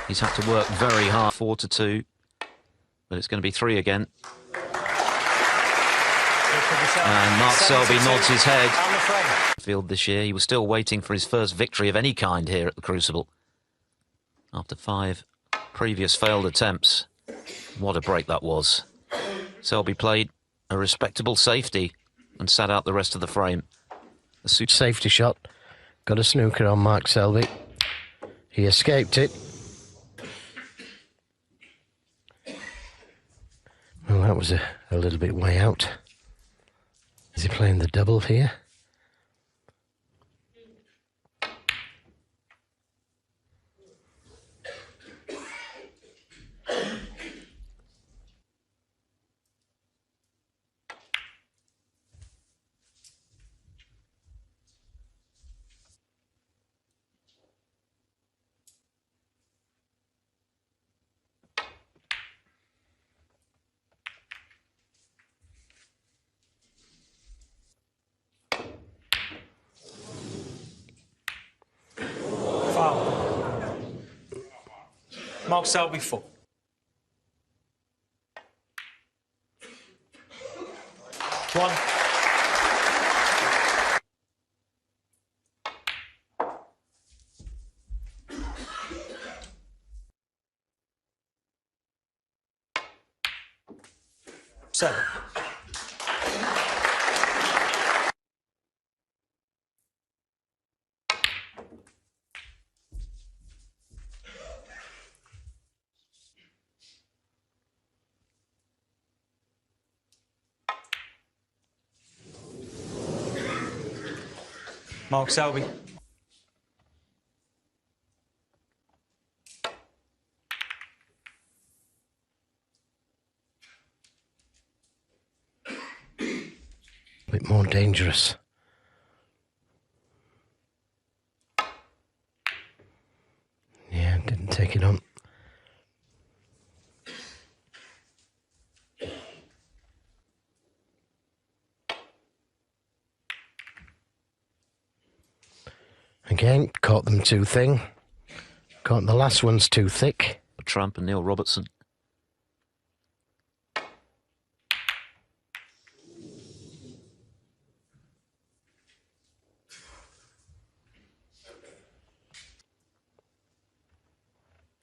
He's had to work very hard. 4-2, but it's going to be 3 again. And Mark Selby nods his head. Field this year, he was still waiting for his first victory of any kind here at the Crucible. After 5 previous failed attempts. What a break that was. Selby played a respectable safety and sat out the rest of the frame. A Safety shot. Got a snooker on Mark Selby. He escaped it. Well, that was a little bit way out. Is he playing the double here? Mark Selby 4. One. Seven. Mark Selby. A bit more dangerous. Yeah, didn't take it on. Again, caught them too thin. Caught the last ones too thick. Trump and Neil Robertson.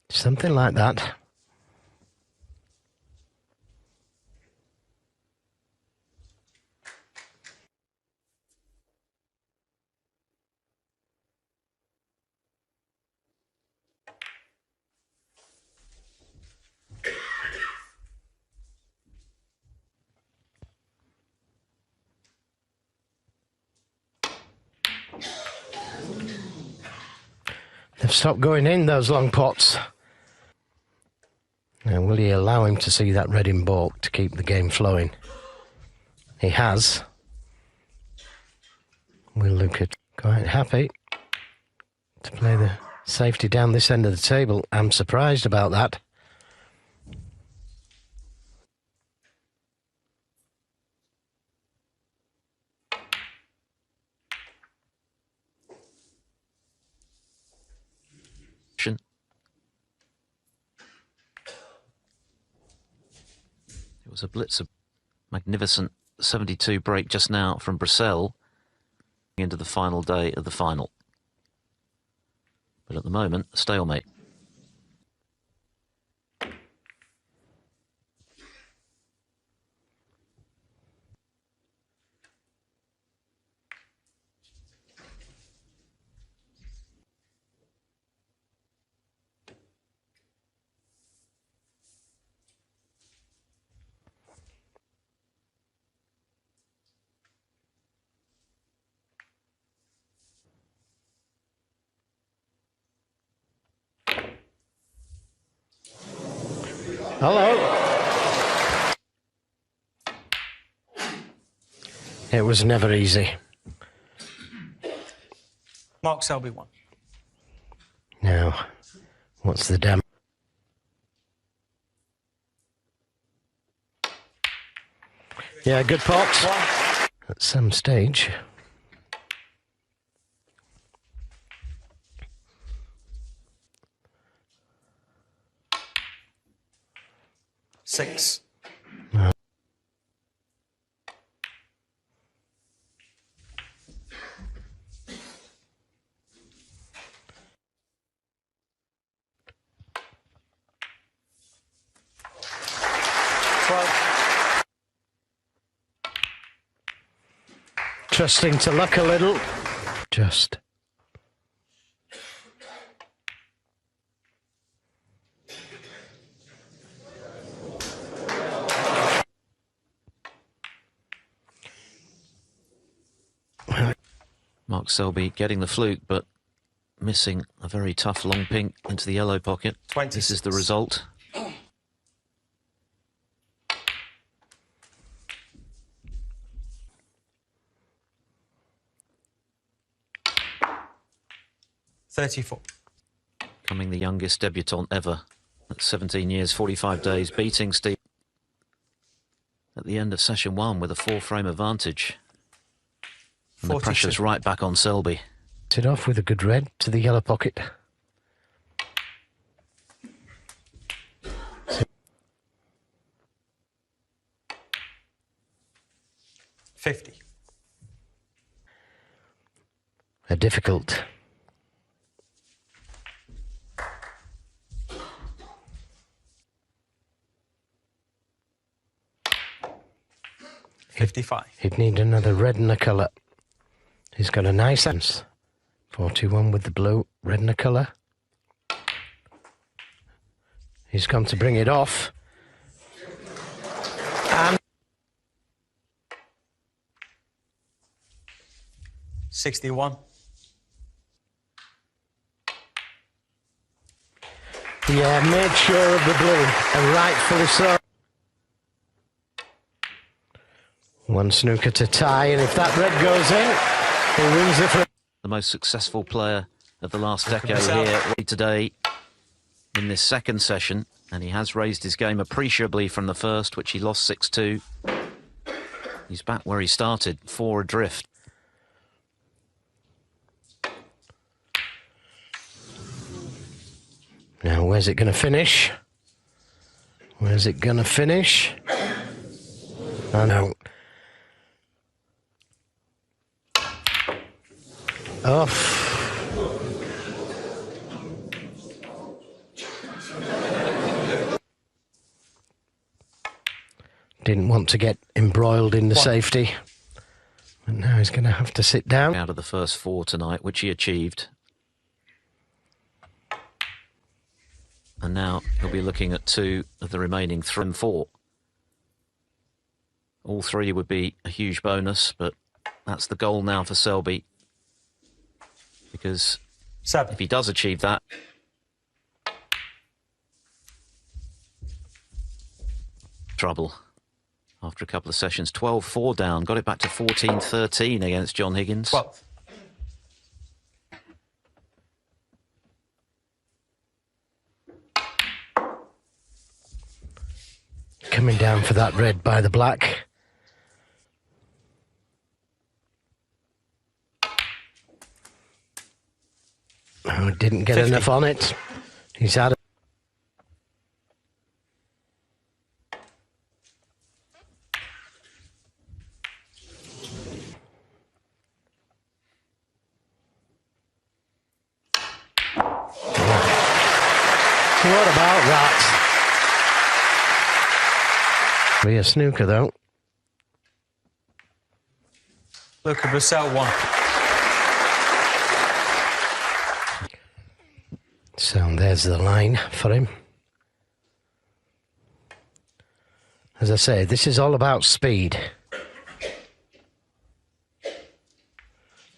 Something like that. They've stopped going in, those long pots. Now, will he allow him to see that red in baulk to keep the game flowing? He has. Will Luca quite happy to play the safety down this end of the table? I'm surprised about that. It was a blitz, a magnificent 72 break just now from Brecel into the final day of the final. But at the moment, a stalemate. Hello. It was never easy. Mark Selby won. Now, what's the damage? Yeah, good pot. At some stage. Six. Trusting to luck a little. Just. Mark Selby getting the fluke, but missing a very tough long pink into the yellow pocket. 26. This is the result. $34. Becoming the youngest debutant ever at 17 years, 45 days, beating Steve at the end of session one with a 4-frame advantage. And the 42. pressure's right back on Selby. It off with a good red to the yellow pocket. $50. A difficult. $55. He'd need another red and a colour. He's got a nice sense. 41 with the blue, red and a colour. He's come to bring it off. And 61. yeah, made sure of the blue, and rightfully so. One snooker to tie, and if that red goes in, he wins the free. The most successful player of the last decade here today in this second session, and he has raised his game appreciably from the first, which he lost 6-2. He's back where he started, 4 adrift. Now, where's it going to finish? Where's it going to finish? I know. Off. Didn't want to get embroiled in the safety. But now he's going to have to sit down. Out of the first 4 tonight, which he achieved. And now he'll be looking at 2 of the remaining 3 and 4. All 3 would be a huge bonus, but that's the goal now for Selby. Because if he does achieve that, trouble. After a couple of sessions, 12-4 down, got it back to 14-13 against John Higgins. 12. Coming down for that red by the black. Oh, didn't get 50. enough on it. He's had it. What about that? Be a snooker, though. Luca, Brecel 1. So there's the line for him. As I say, this is all about speed.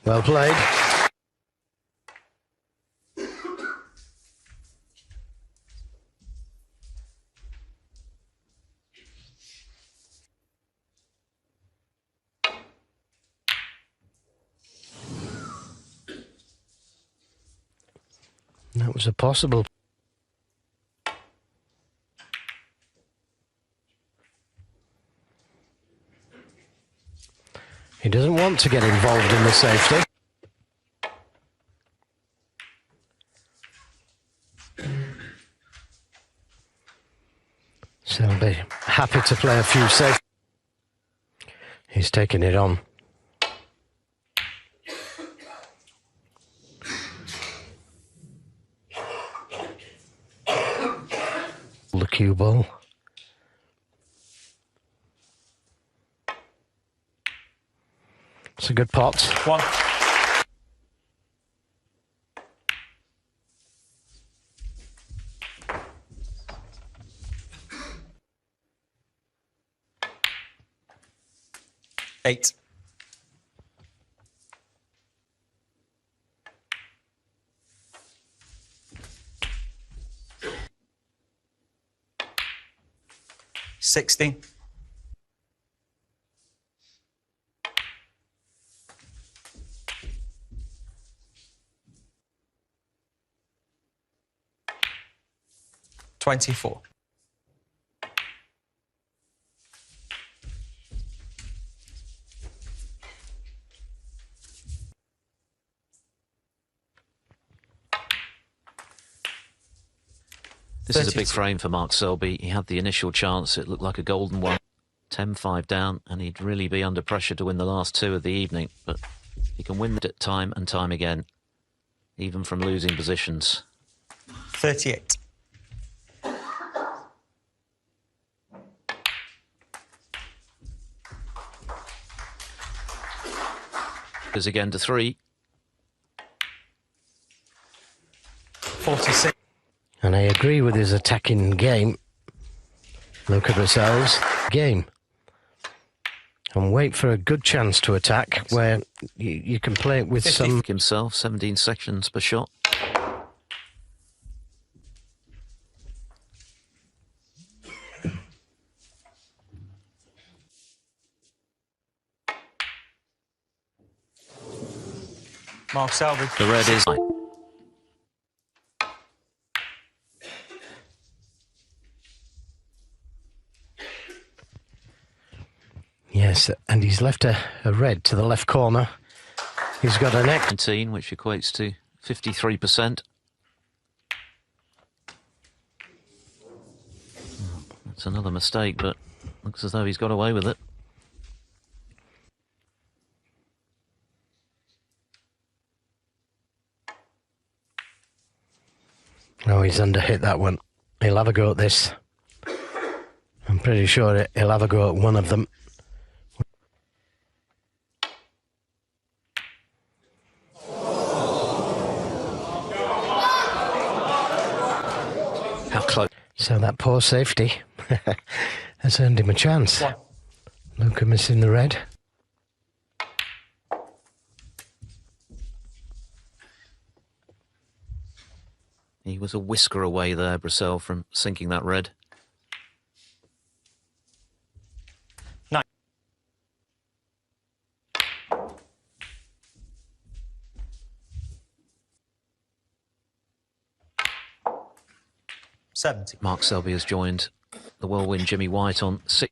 Well played. That was a possible. He doesn't want to get involved in the safety. Selby happy to play a few safe. He's taking it on. The cue ball. It's a good pot. 1. Eight. $16. $24. This is a big frame for Mark Selby. He had the initial chance. It looked like a golden one. 10-5 down, and he'd really be under pressure to win the last 2 of the evening. But he can win it time and time again, even from losing positions. 38. Goes again to 3. 46. And I agree with his attacking game. Luca Brecel's game. And wait for a good chance to attack where you can play it with 50. some... Himself, 17 sections per shot. Mark Selby. The red is... Yes, and he's left a red to the left corner. He's got an X. 19, which equates to 53%. It's another mistake, but looks as though he's got away with it. Oh, he's underhit that one. He'll have a go at this. I'm pretty sure he'll have a go at one of them. How close. So that poor safety has earned him a chance. Luca missing the red. He was a whisker away there, Brecel, from sinking that red. Nine. $70. Mark Selby has joined the whirlwind Jimmy White on 6.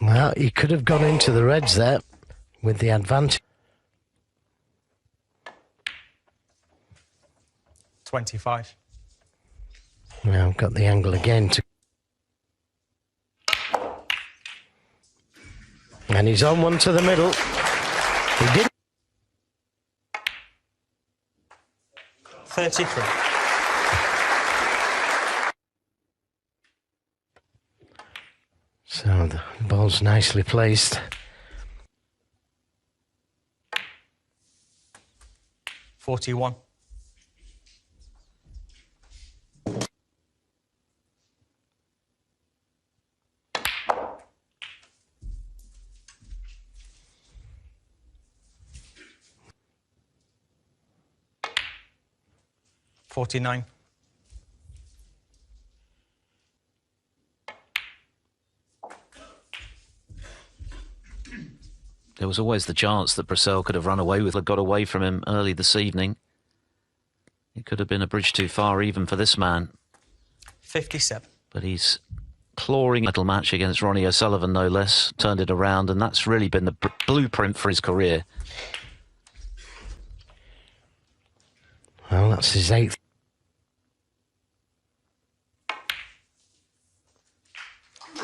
Well, he could have gone into the reds there with the advantage. 25. Now got the angle again to. And he's on one to the middle. He didn't. 33. So the ball's nicely placed. 41. $49. There was always the chance that Brecel could have run away with, got away from him early this evening. It could have been a bridge too far even for this man. 57. But he's clawing a little match against Ronnie O'Sullivan, no less, turned it around, and that's really been the blueprint for his career. Well, that's his 8th.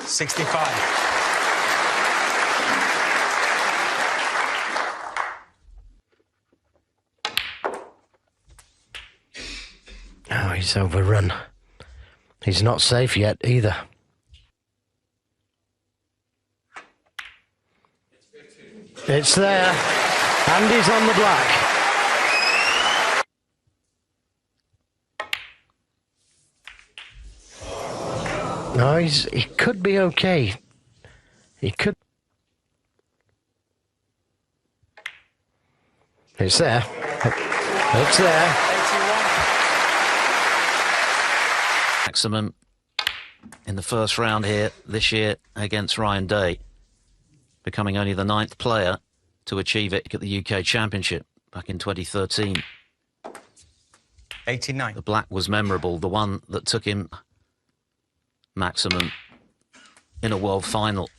$65. Oh, he's overrun. He's not safe yet either. It's there. And he's on the black. No, he could be okay. He could. It's there. It's there. 81. Maximum in the first round here this year against Ryan Day, becoming only the 9th player to achieve it at the UK Championship back in 2013. 89. The black was memorable, the one that took him maximum in a world final.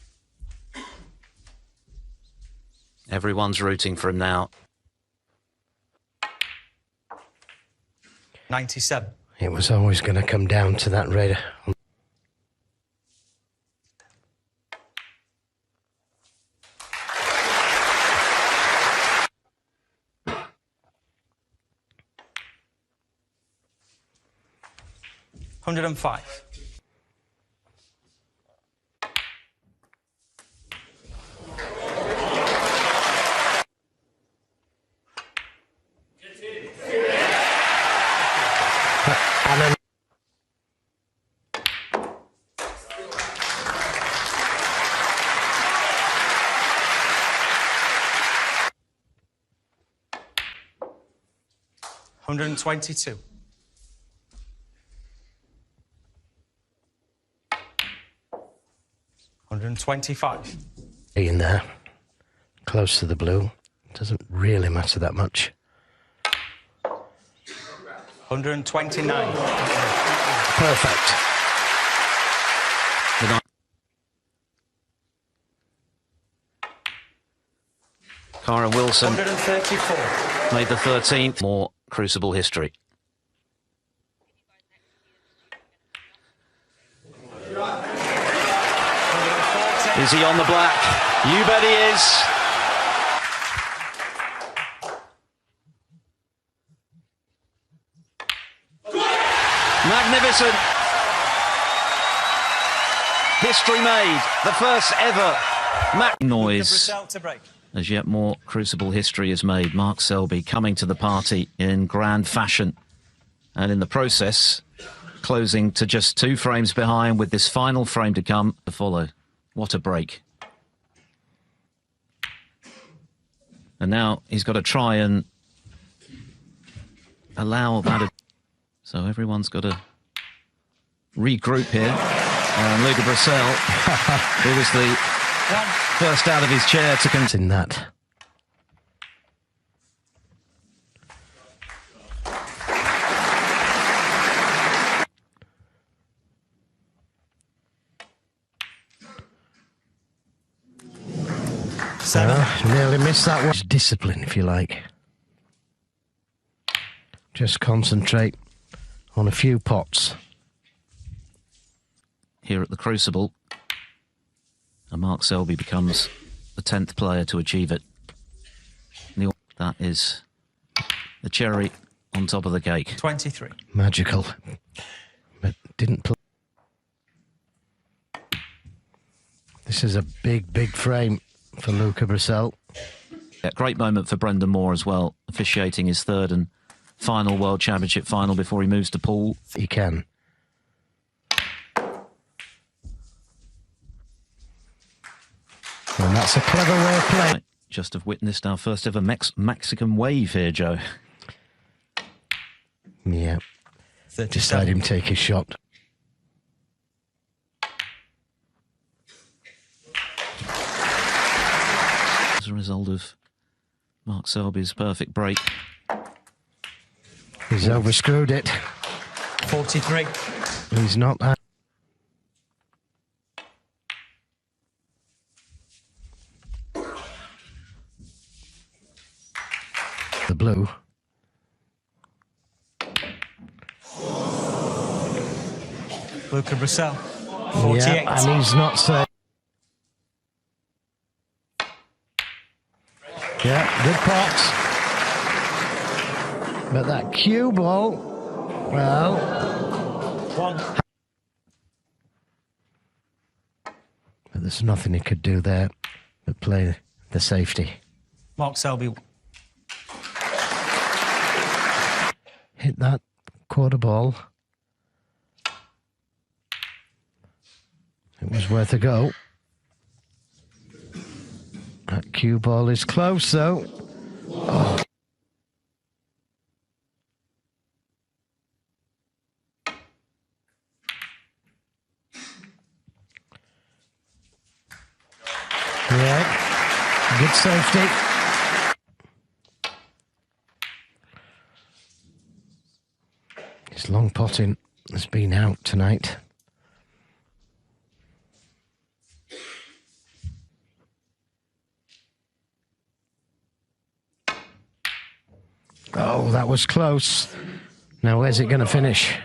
Everyone's rooting for him now. 97. It was always going to come down to that red. $105. And then $122. $125. in there, close to the blue. Doesn't really matter that much. 129. Perfect. Kyron Wilson 134. made the 13th. More Crucible history. Is he on the black? You bet he is. Magnificent. History made. The first ever noise. Brecel to break. As yet more Crucible history is made. Mark Selby coming to the party in grand fashion. And in the process, closing to just 2 frames behind with this final frame to come to follow. What a break. And now he's got to try and allow that. So everyone's got to regroup here. And Luca Brecel, who was the first out of his chair to In that. Nearly missed that one. Discipline, if you like. Just concentrate on a few pots. Here at the Crucible, and Mark Selby becomes the 10th player to achieve it. That is the cherry on top of the cake. 23. Magical. But didn't play. This is a big, big frame for Luca Brecel. Yeah, great moment for Brendan Moore as well, officiating his 3rd and final World Championship final before he moves to pool. He can. And that's a clever way of playing. Just have witnessed our first ever Mexican wave here, Joe. Yeah. 37. Just let him take his shot. As a result of Mark Selby's perfect break. He's overscrewed it. 43. He's not that. The blue. Luca Brecel. 48. Yeah, and he's not safe. Yeah, good pots. But that cue ball, well... 1. But there's nothing he could do there but play the safety. Mark Selby. Hit that quarter ball. It was worth a go. That cue ball is close, though. Oh. Yeah, good safety. His long potting has been out tonight. Oh, that was close. Now, where's it going to finish?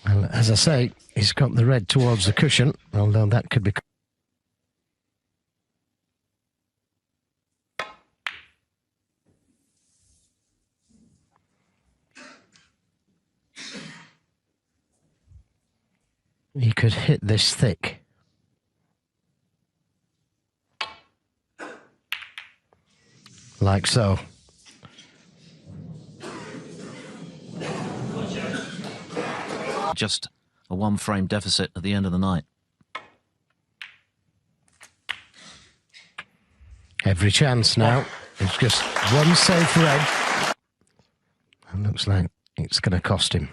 Well, as I say, he's got the red towards the cushion, although that could be... He could hit this thick. Like so. Just a 1-frame deficit at the end of the night. Every chance now. It's just one safe red. It looks like it's going to cost him.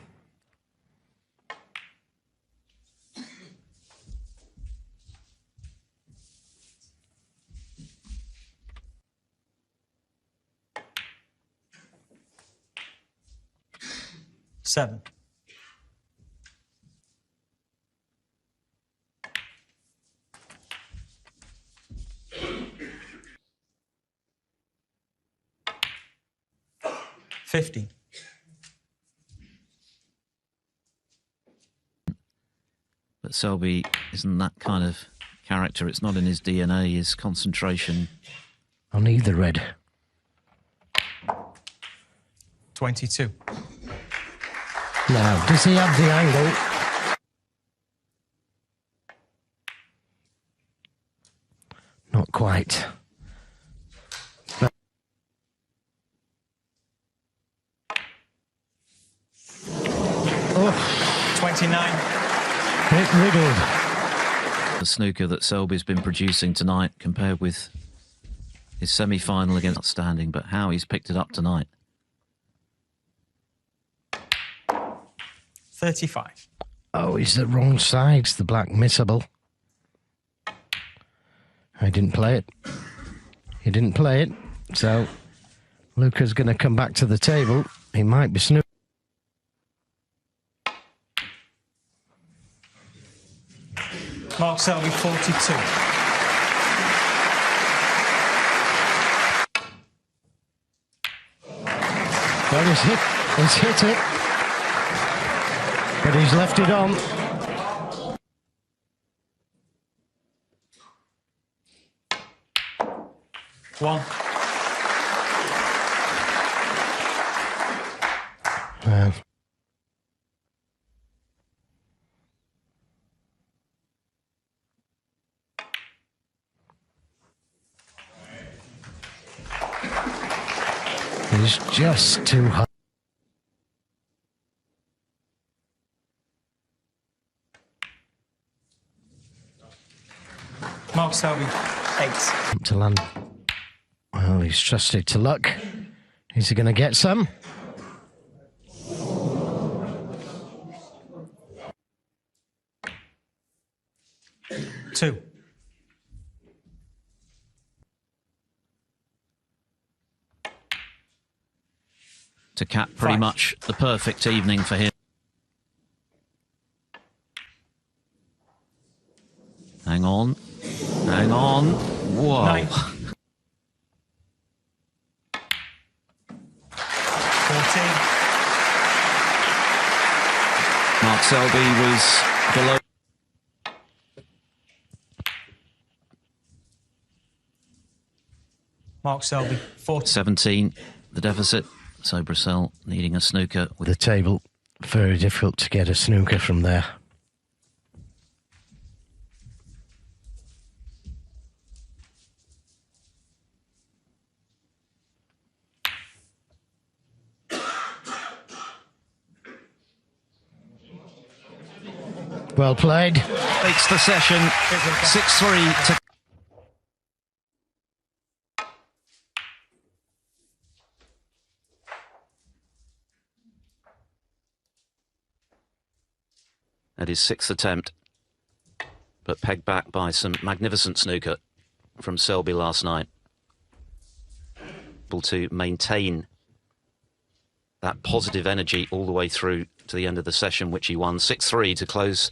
Seven. 15. But Selby isn't that kind of character. It's not in his DNA, his concentration. On either red. 22. Now, does he have the angle? Not quite. Oh, 29. bit riddled. The snooker that Selby's been producing tonight compared with his semi-final against outstanding, but how he's picked it up tonight. 35. Oh, he's the wrong sides, the black missable. I didn't play it. He didn't play it, so Luca's going to come back to the table. He might be snooker. Mark Selby, 42. Well, he's hit it, but he's left it on. One. He's just too high. Mark Selby, 8. To land. Well, he's trusted to luck. Is he going to get some? Two. To cap pretty 5. much the perfect evening for him. Hang on. Hang on. Whoa. 9. 14. Mark Selby was below. Mark Selby, 40. 17, the deficit. So Brecel needing a snooker with The table, very difficult to get a snooker from there. Well played. takes the session 6-3 to. At his 6th attempt, but pegged back by some magnificent snooker from Selby last night. Able to maintain that positive energy all the way through to the end of the session, which he won 6-3 to close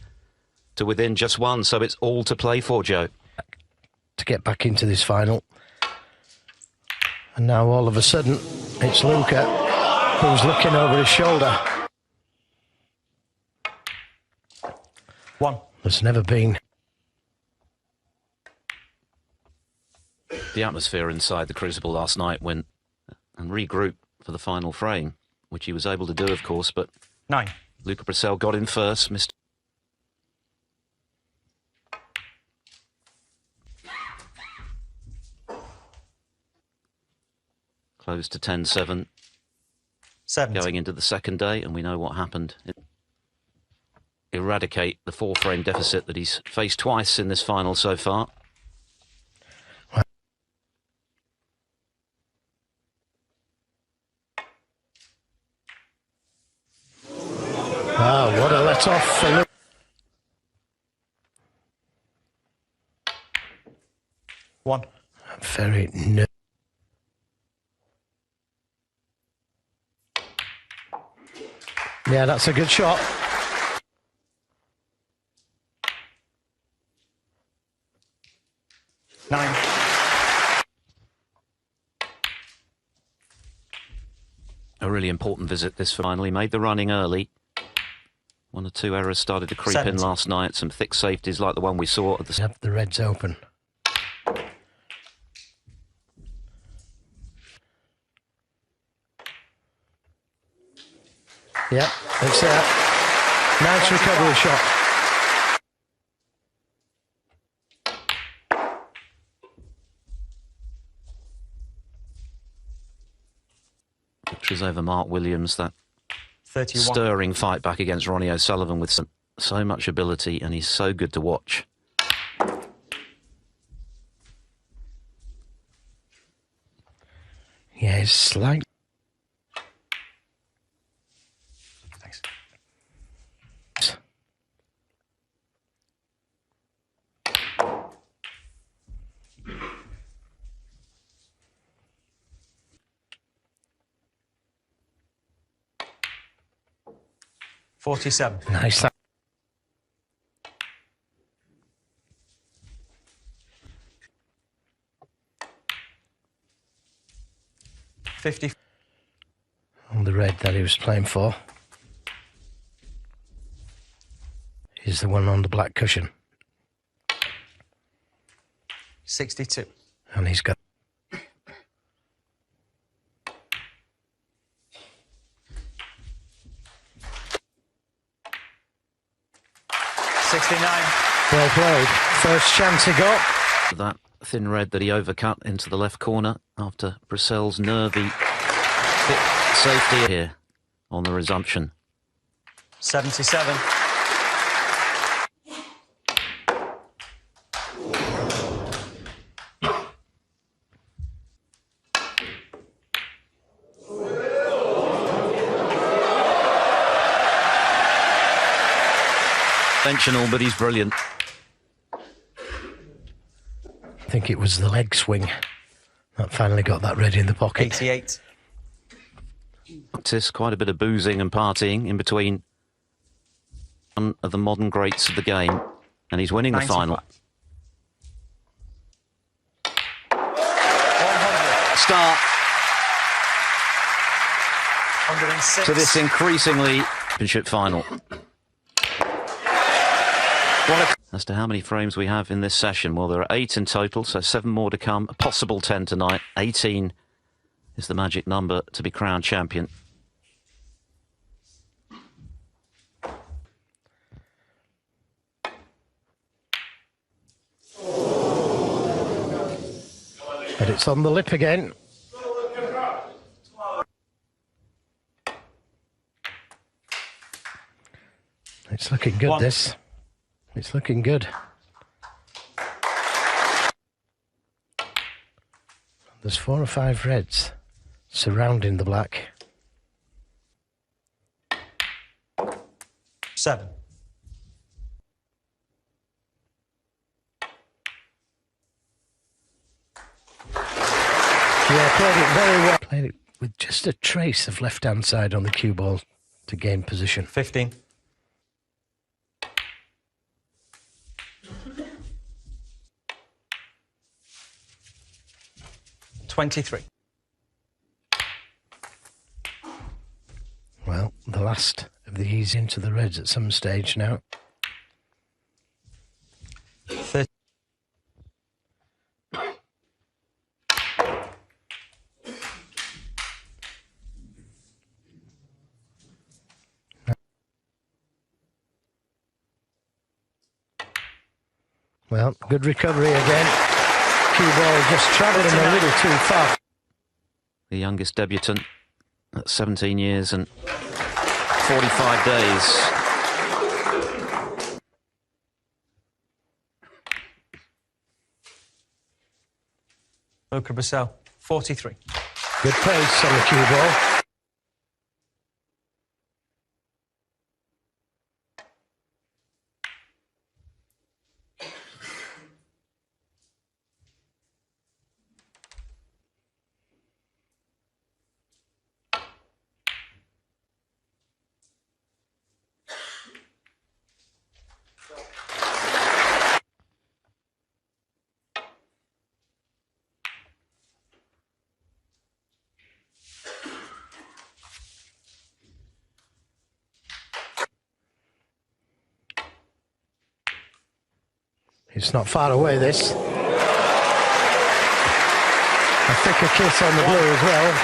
to within just one. So it's all to play for, Joe. To get back into this final. And now all of a sudden, it's Luca who's looking over his shoulder. 1. There's never been. The atmosphere inside the Crucible last night went and regrouped for the final frame, which he was able to do, of course, but 9. Luca Brecel got in first, missed. Close to 10-7 7. going into the second day, and we know what happened. Eradicate the 4-frame deficit that he's faced twice in this final so far. Wow, what a let-off for Luca. 1. Very nervous. Yeah, that's a good shot. 9. A really important visit this finally. Made the running early. 1 or 2 errors started to creep 70. in last night. Some thick safeties like the one we saw at the... Yep, the Reds open. Yep, it's there. Nice recovery shot. Pictures over Mark Williams, that 31. stirring fight back against Ronnie O'Sullivan with so much ability, and he's so good to watch. Yeah, it's slight. Thanks. 47. Nice. 50. On the red that he was playing for is the one on the black cushion. 62. And he's got... 69. Well played. First chance he got. That thin red that he overcut into the left corner after Brecel's nervy safety here on the resumption. 77. Conventional, but he's brilliant. I think it was the leg swing that finally got that red in the pocket. 88. Practice, quite a bit of boozing and partying in between. One of the modern greats of the game, and he's winning the 95. final. 100. Start 106. to this increasingly championship final. As to how many frames we have in this session, well, there are 8 in total, so 7 more to come. A possible 10 tonight. 18 is the magic number to be crowned champion. But it's on the lip again. It's looking good, One. this. It's looking good. There's 4 or 5 reds surrounding the black. 7. Yeah, played it very well. Played it with just a trace of left-hand side on the cue ball to gain position. 15. 23. Well, the last of these into the reds at some stage now. 30. Well, good recovery again. Cue ball just travelling a little too far. The youngest debutant at 17 years and 45 days. Luca Brecel, 43. Good pace on the cue ball. It's not far away, this. A thicker kiss on the blue as well.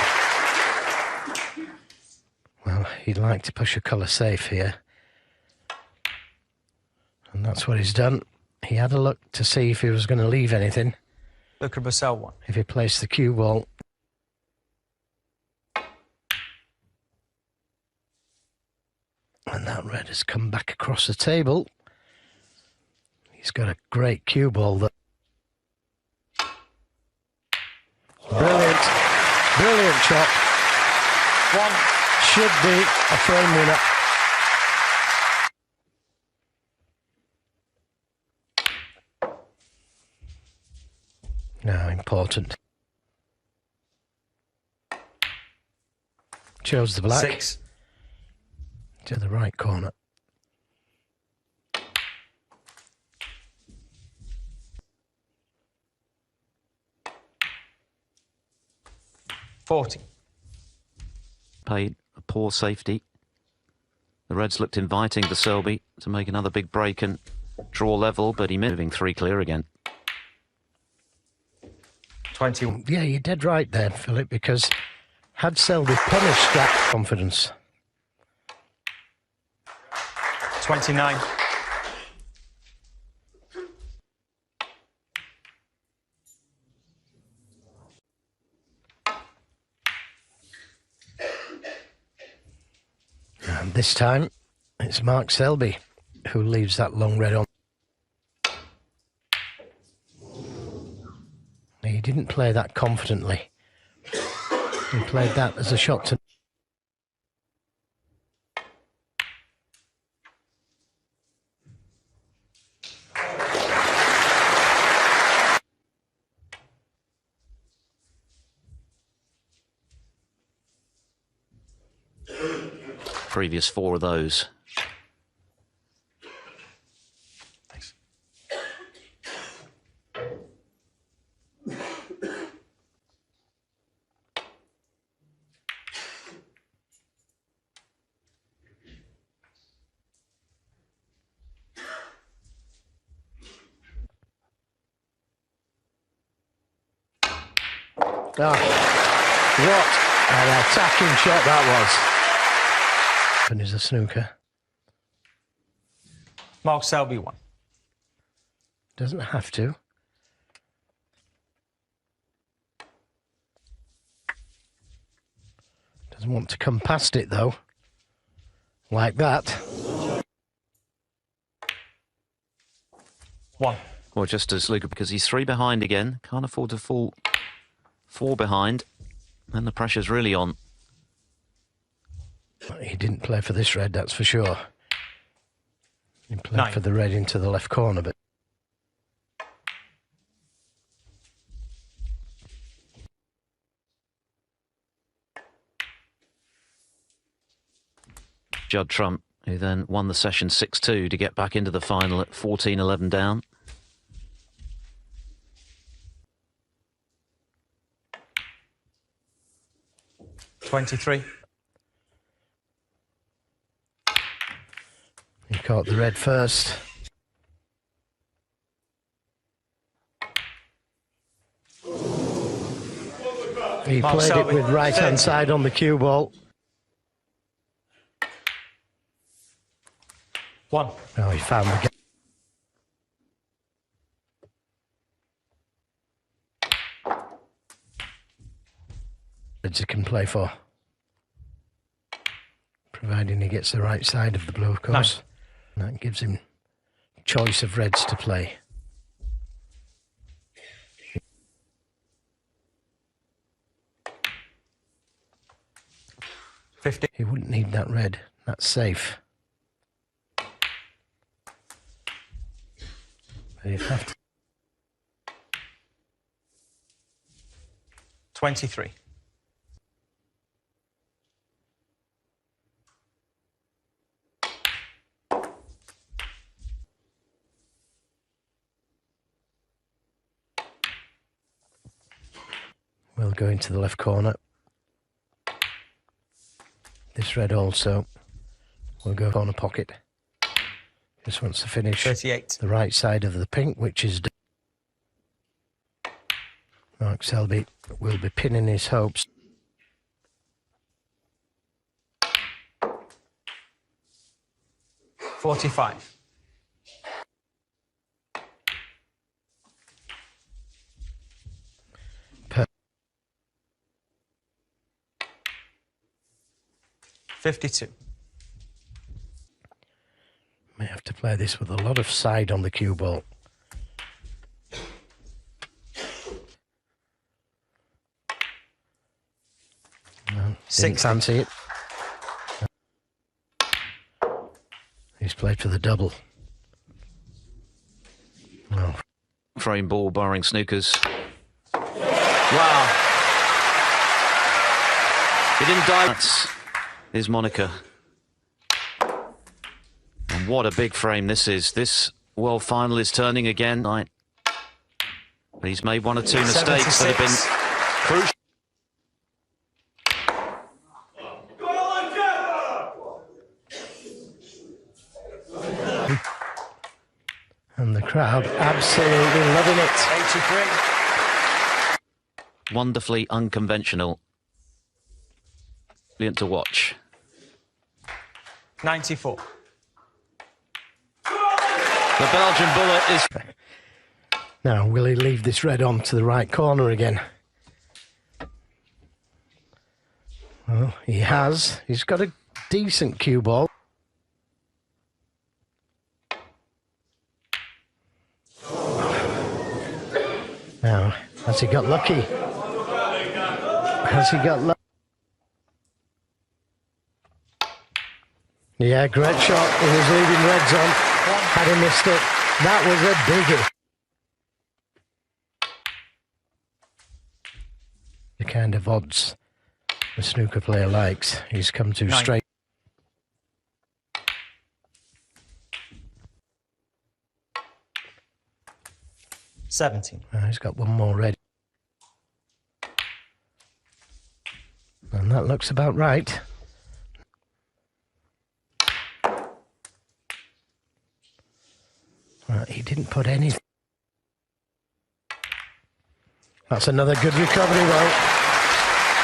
Well, he'd like to push a colour safe here. And that's what he's done. He had a look to see if he was going to leave anything. Luca Brecel 1. If he placed the cue ball. And that red has come back across the table. He's got a great cue ball. Brilliant. Brilliant chop. 1. Should be a frame winner. Now important. Chose the black. 6. To the right corner. $40. Paid a poor safety. The Reds looked inviting for Selby to make another big break and draw level, but he moving 3 clear again. 20. Yeah, you're dead right there, Philip, because had Selby punished that confidence. 29. And this time, it's Mark Selby who leaves that long red on. He didn't play that confidently. He played that as a shot to... Previous 4 of those. Thanks. Oh, what an attacking shot that was. And is a snooker. Mark Selby 1. Doesn't have to. Doesn't want to come past it though. Like that. 1. Or just as Luca, because he's 3 behind again. Can't afford to fall 4 behind. And the pressure's really on. He didn't play for this red, that's for sure. He played 9. for the red into the left corner, but... Judd Trump, who then won the session 6-2 to get back into the final at 14-11 down. $23. He caught the red first. He Mark played it Selby, with right-hand 30. side on the cue ball. 1. Oh, he found the... Reds he can play for. Providing he gets the right side of the blue, of course. And that gives him choice of reds to play. $50. He wouldn't need that red. That's safe. But he'd have to... 23. We'll go into the left corner. This red also will go corner pocket. Just wants to finish 38. the right side of the pink, which is... Mark Selby will be pinning his hopes. $45. $52. May have to play this with a lot of side on the cue ball. No, didn't fancy it. He's played for the double. Well, Frame ball barring snookers. Wow. He didn't die. That's his moniker. And what a big frame this is. This world final is turning again. But he's made one or two mistakes that have been crucial. and the crowd absolutely loving it. 83. Wonderfully unconventional. Brilliant to watch. 94. The Belgian bullet is... Now, will he leave this red on to the right corner again? Well, he has. He's got a decent cue ball. Now, has he got lucky? Has he got lucky? Yeah, great shot. He was leaving reds on. Had he missed it, that was a biggie. The kind of odds the snooker player likes. He's come to straight. 17. He's got one more ready. And that looks about right. Well, he didn't put any. That's another good recovery, though.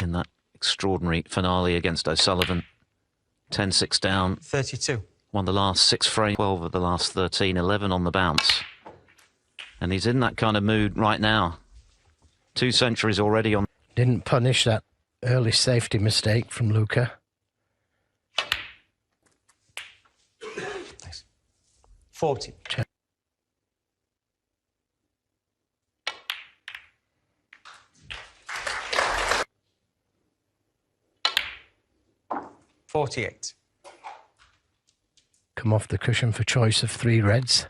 In that extraordinary finale against O'Sullivan. 10-6 down. 32. Won the last 6 frames, 12 of the last 13, 11 on the bounce. And he's in that kind of mood right now. 2 centuries already on. Didn't punish that early safety mistake from Luca. Nice. 40. Check. $48. Come off the cushion for choice of 3 reds.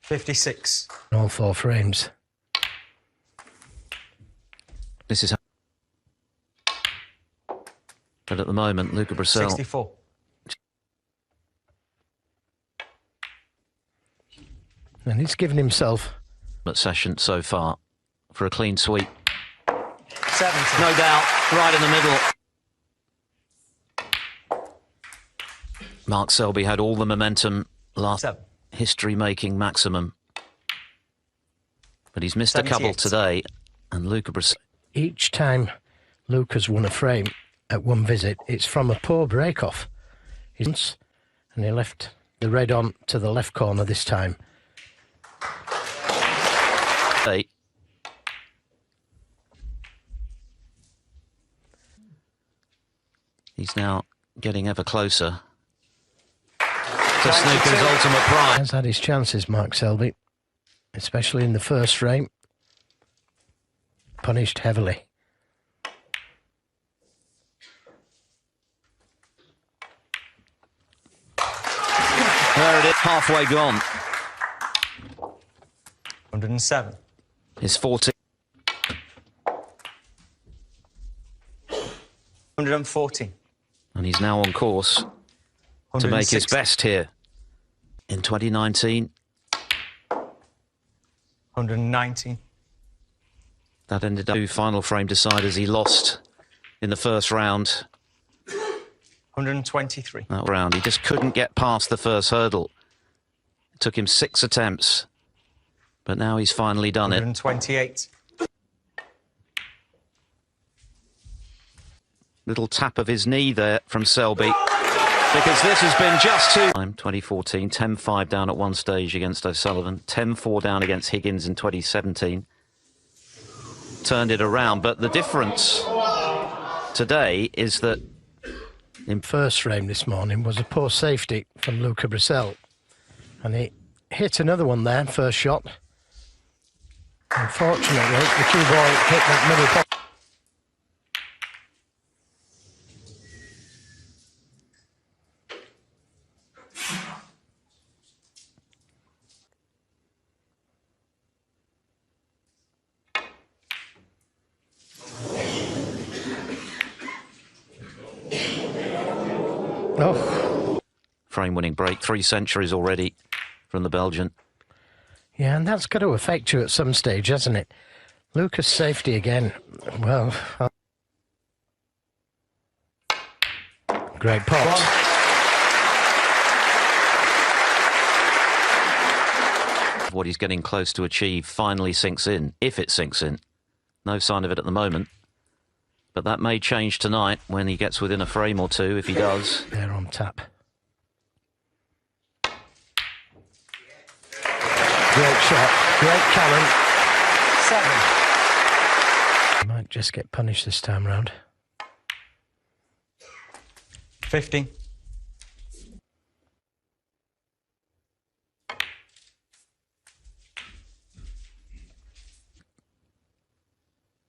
$56. All 4 frames. This is how. But at the moment, Luca Brecel. 64. And he's given himself Session so far for a clean sweep. 70. No doubt, right in the middle. Mark Selby had all the momentum last 7. history-making maximum. But he's missed a couple 78. today, and Luca Brecel. each time Luca's won a frame at one visit, it's from a poor break-off. And he left the red on to the left corner this time. He's now getting ever closer to snooker's ultimate pride. Has had his chances, Mark Selby, especially in the first frame. Punished heavily. There it is, halfway gone. 107. His 40. 140. And he's now on course to make his 160. best here in 2019. 190. That ended up 2 final frame deciders. He lost in the first round. 123. That round, he just couldn't get past the first hurdle. It took him 6 attempts, but now he's finally done it. 128. Little tap of his knee there from Selby, because this has been just too... 2014, 10-5 down at one stage against O'Sullivan, 10-4 down against Higgins in 2017. Turned it around, but the difference today is that... In first frame this morning was a poor safety from Luca Brecel. And he hit another one there, first shot. Unfortunately, the cue ball hit that middle pocket. Oh. Frame-winning break, 3 centuries already from the Belgian. Yeah, and that's got to affect you at some stage, hasn't it? Luca's safety again. Well, great pot. What he's getting close to achieve finally sinks in, if it sinks in. No sign of it at the moment. But that may change tonight when he gets within a frame or two, if he does. They're on tap. Great shot, great cannon. 7. Might just get punished this time round. 50.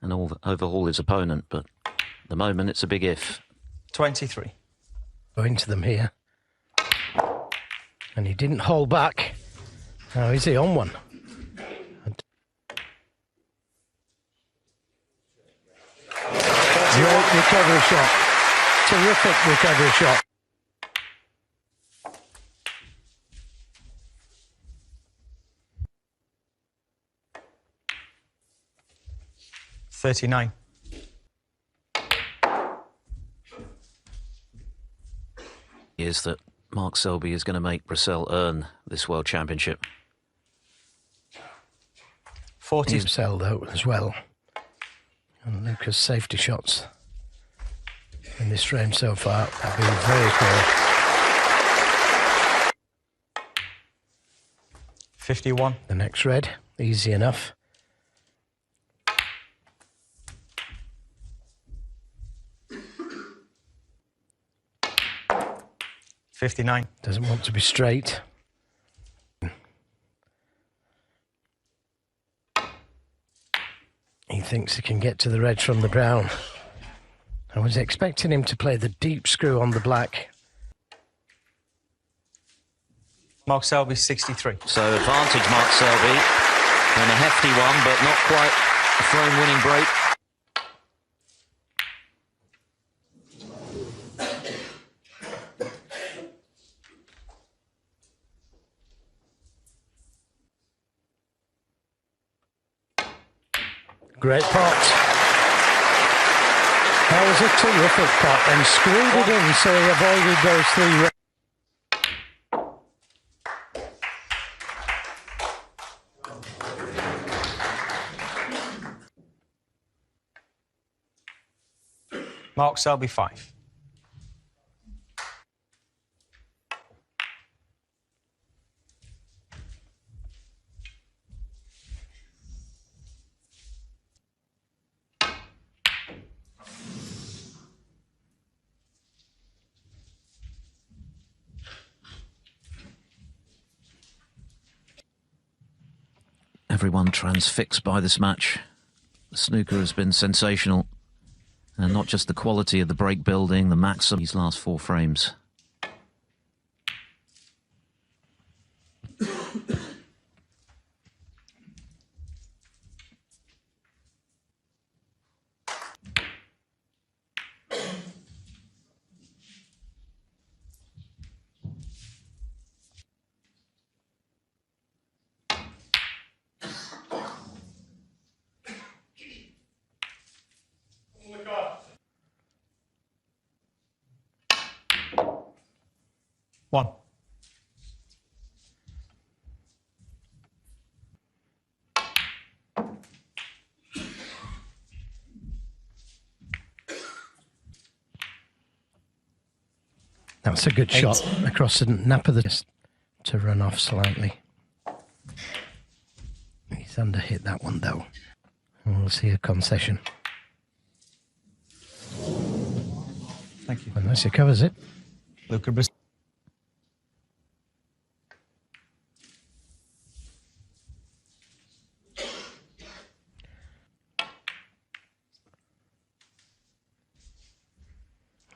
And overhaul his opponent, but at the moment it's a big if. 23. Go into them here. And he didn't hold back. Now is he on one? Great recovery shot. Terrific recovery shot. $39. Is that Mark Selby is going to make Brecel earn this World Championship. 40. He's held out as well. And Luca's safety shots in this frame so far have been very poor. 51. The next red, easy enough. $59. Doesn't want to be straight. He thinks he can get to the red from the brown. I was expecting him to play the deep screw on the black. Mark Selby, 63. So advantage Mark Selby, and a hefty one, but not quite a frame-winning break. Great pot. That was a terrific pot and screwed it in so he avoided those 3 reds. Mark Selby, 5. Everyone transfixed by this match. The snooker has been sensational. And not just the quality of the break building, the maximum these last 4 frames. 1. That's a good 8. shot across the nap of the wrist to run off slightly. He's under hit that one though. And we'll see a concession. Thank you. Unless he covers it. Luca Brecel.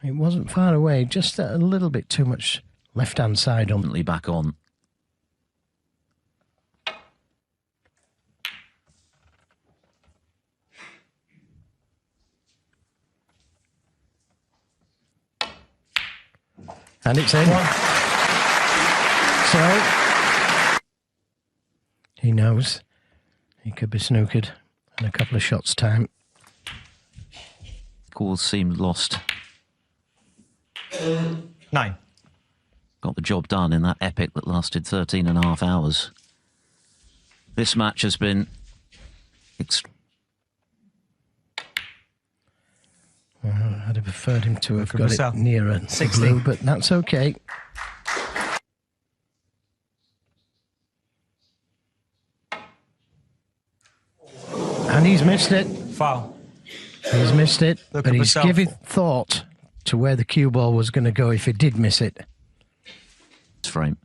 It wasn't far away, just a little bit too much left-hand side on. Back on. And it's in. So, he knows he could be snookered in a couple of shots' time. Calls seemed lost. 9. Got the job done in that epic that lasted 13 and a half hours. This match has been I'd have preferred him to have Luca got Brecel. it nearer 60. blue, but that's okay. And he's missed it. Foul. He's missed it, Luca but he's Brecel. given thought to where the cue ball was going to go if he did miss it. frame.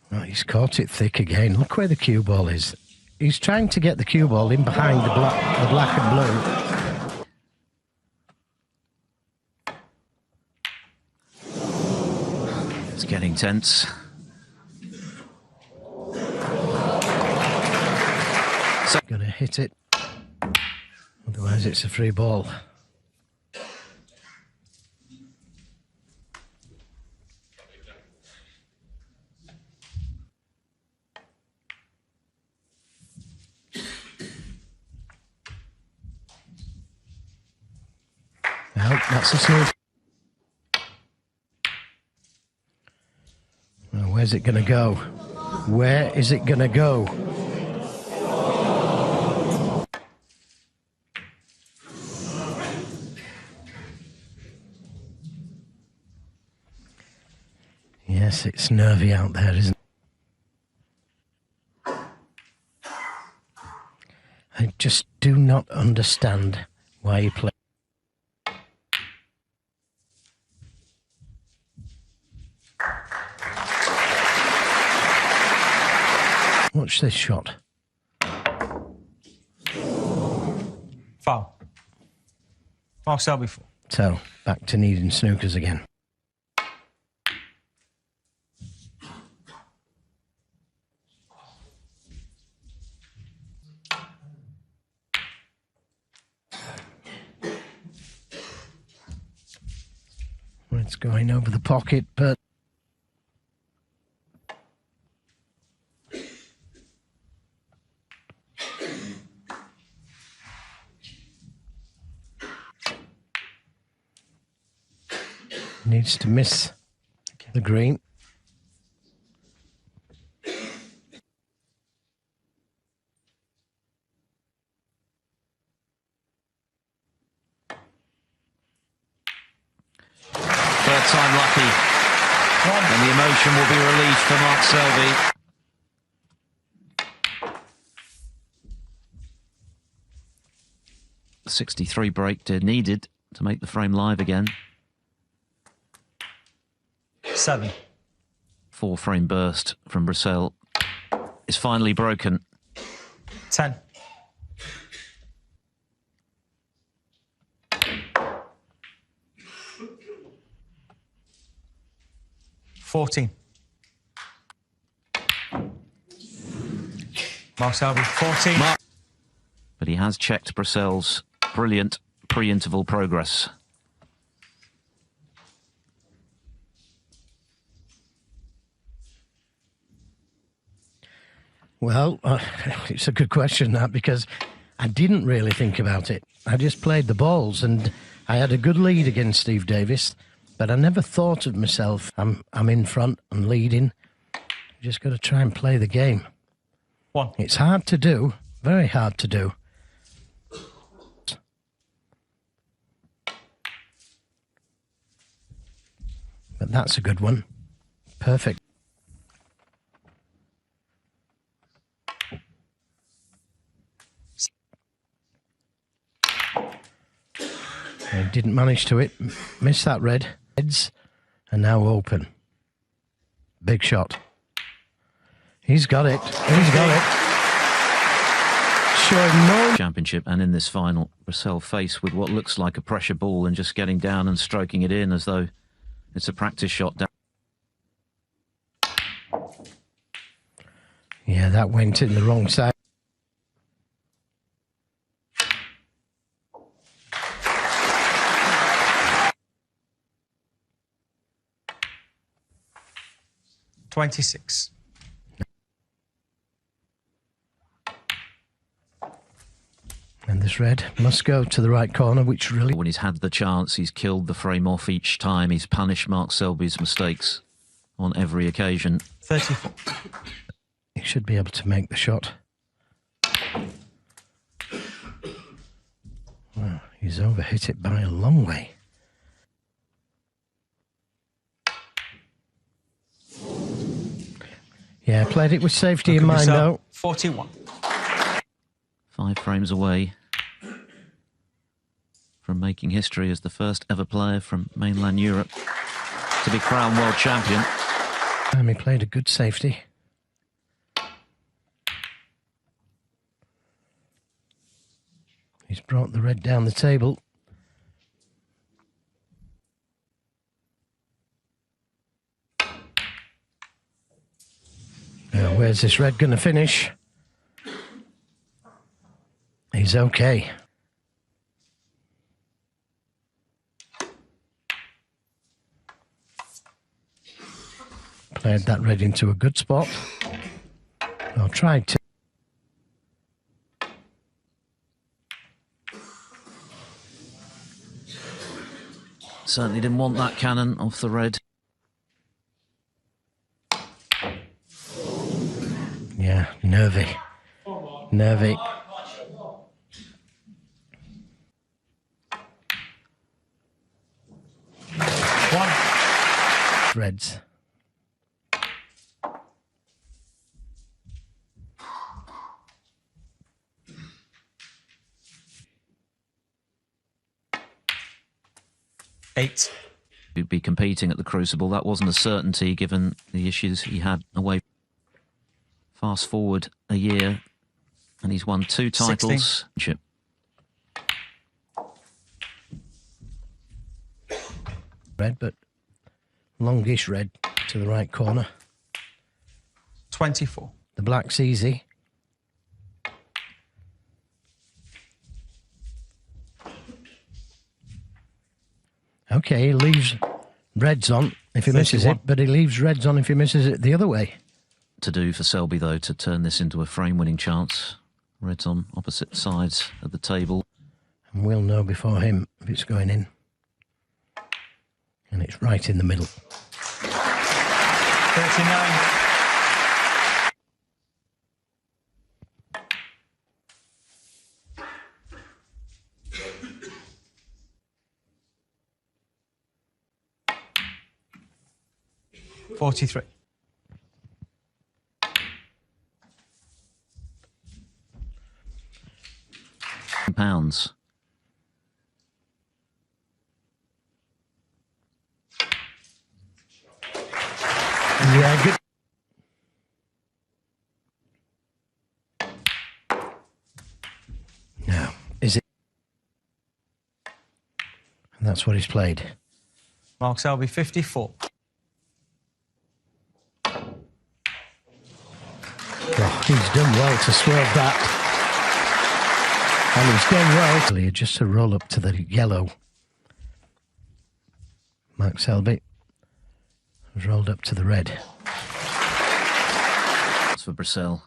Well, he's caught it thick again. Look where the cue ball is. He's trying to get the cue ball in behind the black and blue. It's getting tense. Gonna hit it. Otherwise it's a free ball. No, that's a snooze. Well, where's it gonna go? Where is it gonna go? Yes, it's nervy out there, isn't it? I just do not understand why you play. Watch this shot. Foul. Mark Selby 4. So, back to needing snookers again. Well, it's going over the pocket, but needs to miss the green. Third time lucky. And the emotion will be released for Mark Selby. The 63 break needed to make the frame live again. 7. 4-frame burst from Brecel is finally broken. 10. $14. Mark Selby 14. But he has checked Brecel's brilliant pre-interval progress. Well, it's a good question, that, because I didn't really think about it. I just played the balls, and I had a good lead against Steve Davis, but I never thought of myself, I'm in front and leading. Just got to try and play the game. 1. It's hard to do, very hard to do. But that's a good one. Perfect. I didn't manage to hit. Missed that red. Heads are now open. Big shot. He's got it. He's got it. Showing no... Championship, and in this final, Brecel faced with what looks like a pressure ball and just getting down and stroking it in as though it's a practice shot down. Yeah, that went in the wrong side. $26. And this red must go to the right corner, which really... When he's had the chance, he's killed the frame off each time. He's punished Mark Selby's mistakes on every occasion. 34. He should be able to make the shot. Well, he's overhit it by a long way. Yeah, played it with safety in mind, though. 41. 5 frames away from making history as the first ever player from mainland Europe to be crowned world champion. And he played a good safety. He's brought the red down the table. Now, where's this red going to finish? He's okay. Played that red into a good spot. Or tried to. Certainly didn't want that cannon off the red. Yeah, nervy. Nervy. Reds. $8. He'd be competing at the Crucible. That wasn't a certainty given the issues he had away. Fast forward a year, and he's won 2 titles. 16. Red, but longish red to the right corner. 24. The black's easy. Okay, he leaves reds on if he misses 31. it, but he leaves reds on if he misses it the other way. To do for Selby, though, to turn this into a frame-winning chance. Reds on opposite sides of the table. And we'll know before him if it's going in. And it's right in the middle. 39. $43. Pounds. Yeah, good. Now, is it? And that's what he's played. Mark Selby, 54. Oh, he's done well to swerve that. And he's done well. Just to roll up to the yellow. Mark Selby has rolled up to the red. That's for Brecel.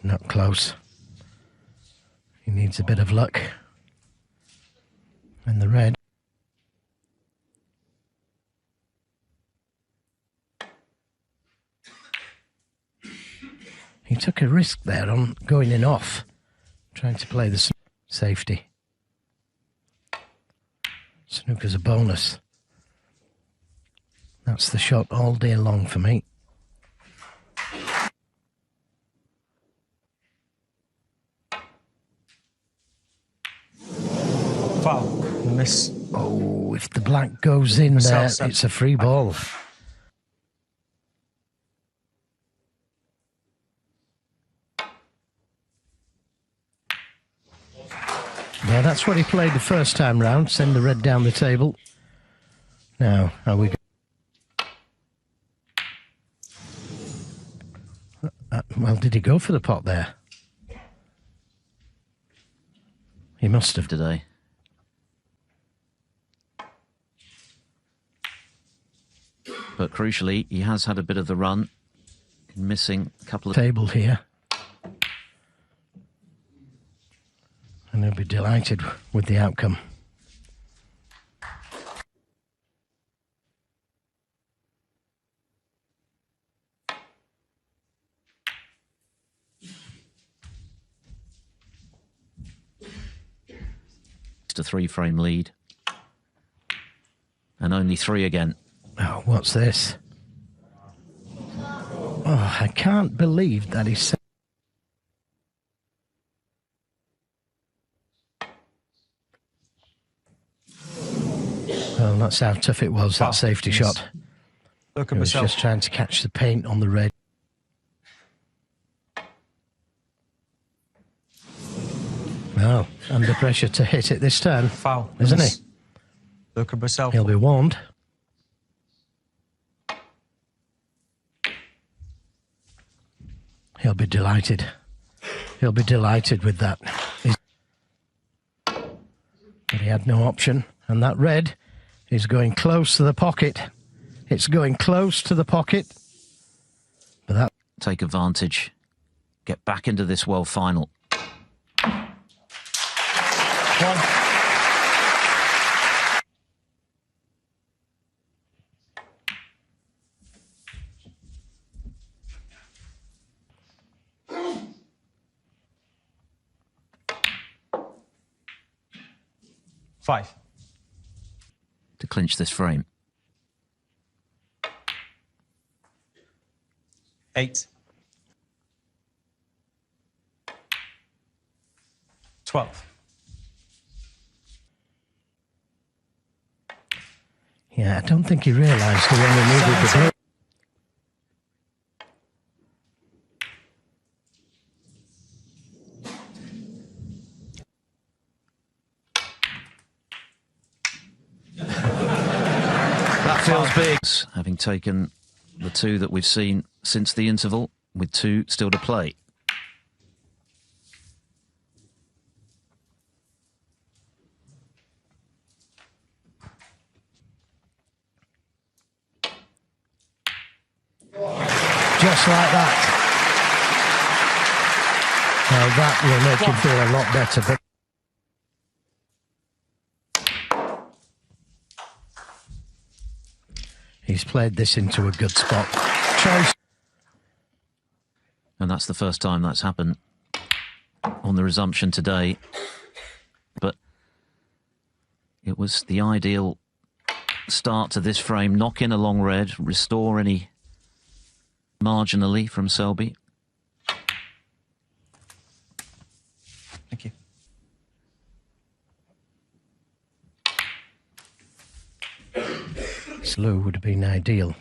Not close. He needs a bit of luck. And the red. He took a risk there on going in off, trying to play the safety. Snooker's a bonus. That's the shot all day long for me. Foul. Miss. Oh, if the black goes in there, it's a free ball. Yeah, that's what he played the first time round. Send the red down the table. Now, are we... well, did he go for the pot there? He must have. Today. But crucially, he has had a bit of the run. Missing a couple of... Table here. And he'll be delighted with the outcome. It's a 3-frame lead. And only 3 again. Oh, what's this? Oh, I can't believe that he's... Well, that's how tough it was, that safety shot. Luca He was Brecel. just trying to catch the paint on the red. Well, under pressure to hit it this time, Foul. isn't Miss. he? Luca Brecel. He'll be warned. He'll be delighted. He'll be delighted with that. But he had no option. And that red is going close to the pocket. It's going close to the pocket. But that... Take advantage. Get back into this world final. 1. Five. To clinch this frame. 8. 12. Yeah, I don't think he realised he only needed the blue. That feels big. Having taken the 2 that we've seen since the interval, with 2 still to play. Just like that. Now that will make him feel a lot better. But he's played this into a good spot. Choice. And that's the first time that's happened on the resumption today. But it was the ideal start to this frame. Knock in a long red, restore any marginally from Selby. Thank you. Slow would have been ideal.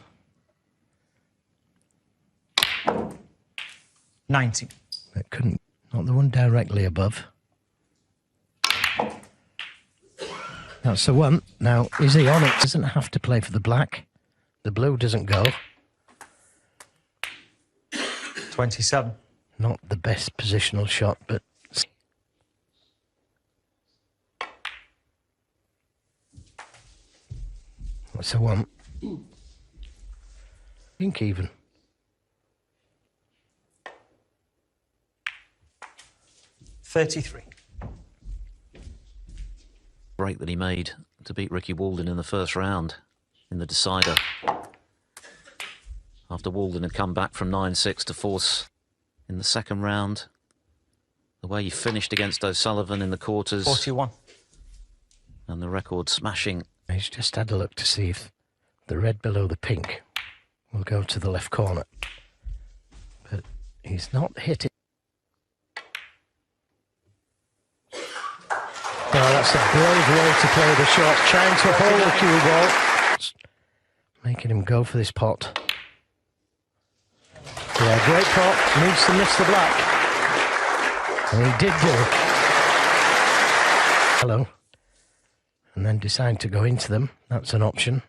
19. But couldn't. Not the one directly above. That's the one. Now, is he on it? Doesn't have to play for the black. The blue doesn't go. 27. Not the best positional shot, but... That's the one. Pink even. 33. break that he made to beat Ricky Walden in the first round in the decider. After Walden had come back from 9-6 to force in the second round. The way he finished against O'Sullivan in the quarters. 41. And the record smashing. He's just had a look to see if the red below the pink will go to the left corner. But he's not hit it. No, that's a brave way to play the shot. Trying to hold the cue ball. Making him go for this pot. Yeah, great pot. Needs to miss the black. And he did do it. Hello. And then decide to go into them. That's an option.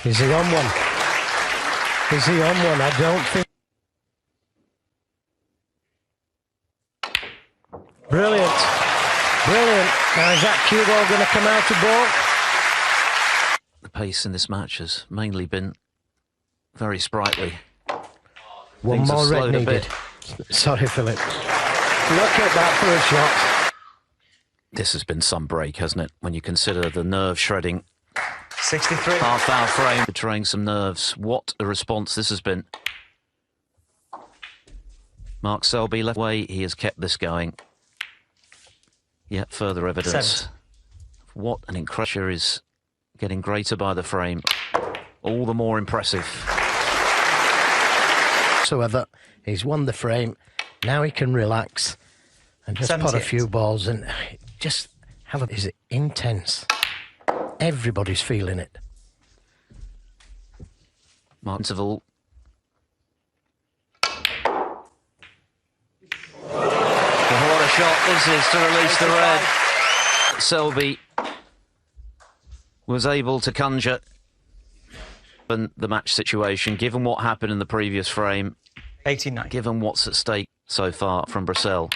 Is he on one? Is he on one? I don't think. Brilliant. Brilliant. Now is that cue ball going to come out of ball? The pace in this match has mainly been very sprightly. One Things more have red slowed a needed. bit. Sorry, Philip. Look at that for a shot. This has been some break, hasn't it? When you consider the nerve shredding 63. half-hour frame, betraying some nerves. What a response this has been. Mark Selby left way. He has kept this going. Yet further evidence. 7. What an pressure is getting greater by the frame. All the more impressive. Whatsoever, he's won the frame. Now he can relax and just put a 78. few balls and just have a. Is it intense? Everybody's feeling it. Mark Interval. What a shot this is to release the red. Selby was able to conjure the match situation, given what happened in the previous frame, 89. given what's at stake so far from Brecel.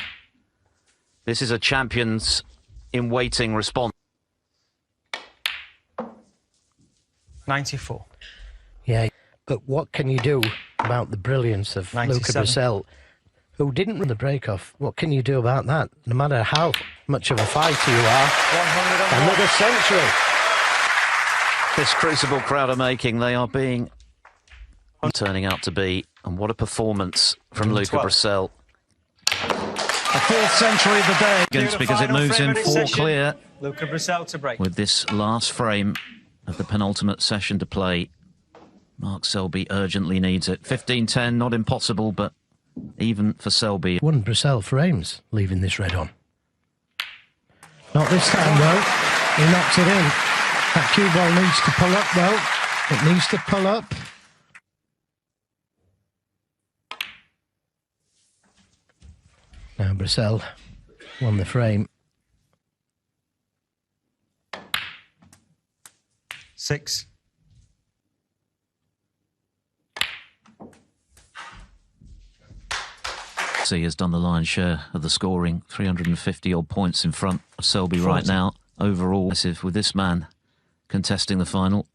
This is a champions in waiting response. 94. Yeah, but what can you do about the brilliance of Luca 97. Brecel, who didn't run the break off? What can you do about that? No matter how much of a fighter you are, 101. another century. This crucible crowd are making, they are being turning out to be, and what a performance from Luca 12. Brecel. The 4th century of the day. Because it moves in 4 clear Luca Brecel to break. with this last frame of the penultimate session to play. Mark Selby urgently needs it. 15-10, not impossible, but even for Selby. One Brecel frames leaving this red on. Not this time though. He knocked it in. That cue ball needs to pull up though. It needs to pull up. Now Brecel won the frame. 6. He has done the lion's share of the scoring, 350 odd points in front of Selby right now. Overall, with this man contesting the final.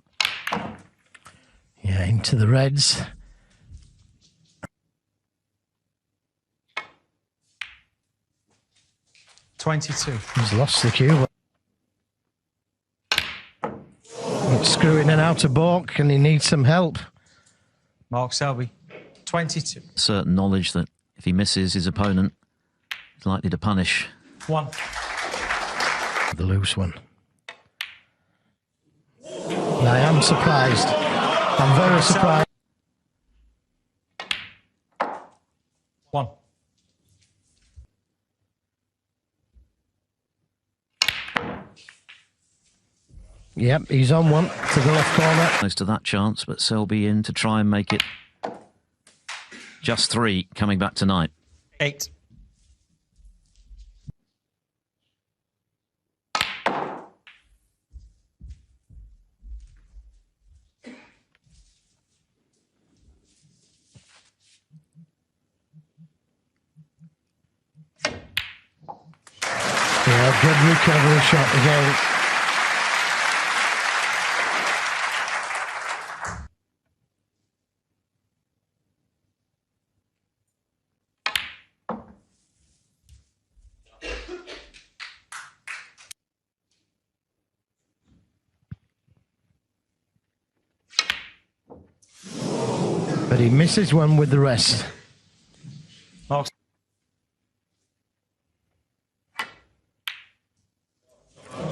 Yeah, into the reds. He's lost the cue. It's screwing an outer balk and he needs some help. Mark Selby, 22. Certain knowledge that if he misses his opponent, he's likely to punish. 1. The loose one. I am surprised. I'm very surprised. 1. Yep, he's on one to the left corner. Close to that chance, but Selby in to try and make it just 3 coming back tonight. 8. Yeah, good recovery shot again. but he misses one with the rest. Mark.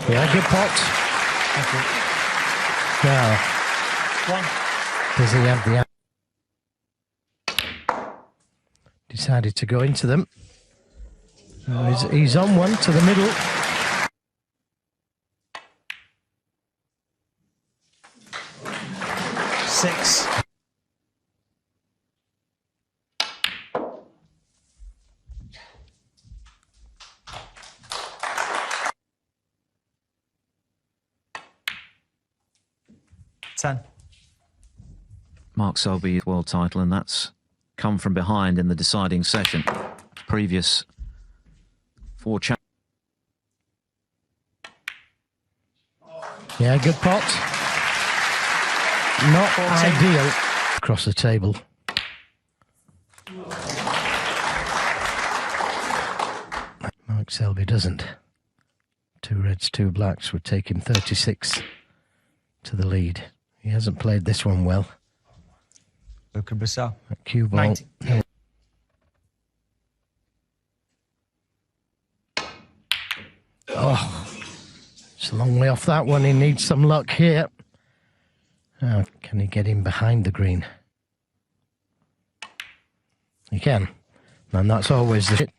Yeah, good pot. Now, One. does he have the... Decided to go into them. Oh, he's on one to the middle. Six. Ten. Mark Selby world title, and that's come from behind in the deciding session. Previous 4 champions. Yeah, good pot. Not 14. ideal. Across the table. Mark Selby doesn't. 2 reds, 2 blacks would take him 36 to the lead. He hasn't played this one well. Luca Brecel. That cue ball. 90. Oh, it's a long way off that one. He needs some luck here. Now, can he get him behind the green? He can. And that's always the shit.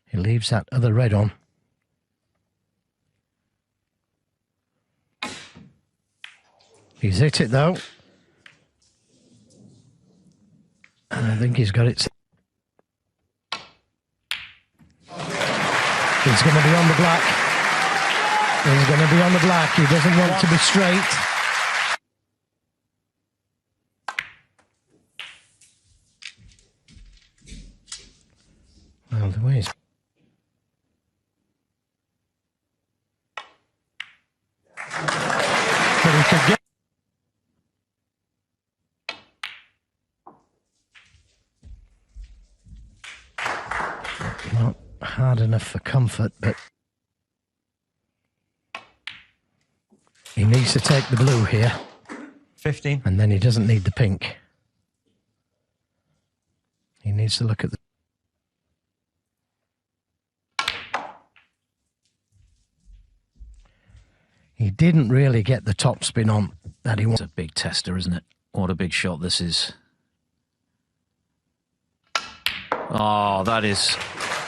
He leaves that other red on. He's hit it though. And I think he's got it. He's going to be on the black. He's going to be on the black. He doesn't want to be straight. Well, the way but he could get. Not hard enough for comfort, but he needs to take the blue here. 15. And then he doesn't need the pink. He needs to look at the... He didn't really get the top spin on that he It's wanted. a big tester, isn't it? What a big shot this is. Oh, that is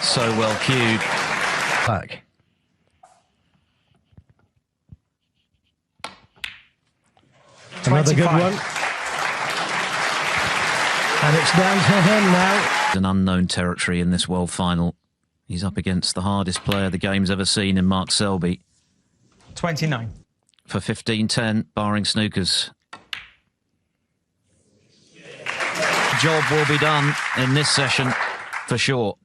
so well cued. Back. Another good 25. one. And it's down to him now. An unknown territory in this world final. He's up against the hardest player the game's ever seen in Mark Selby. 29. For 15-10, barring snookers. Job will be done in this session for sure.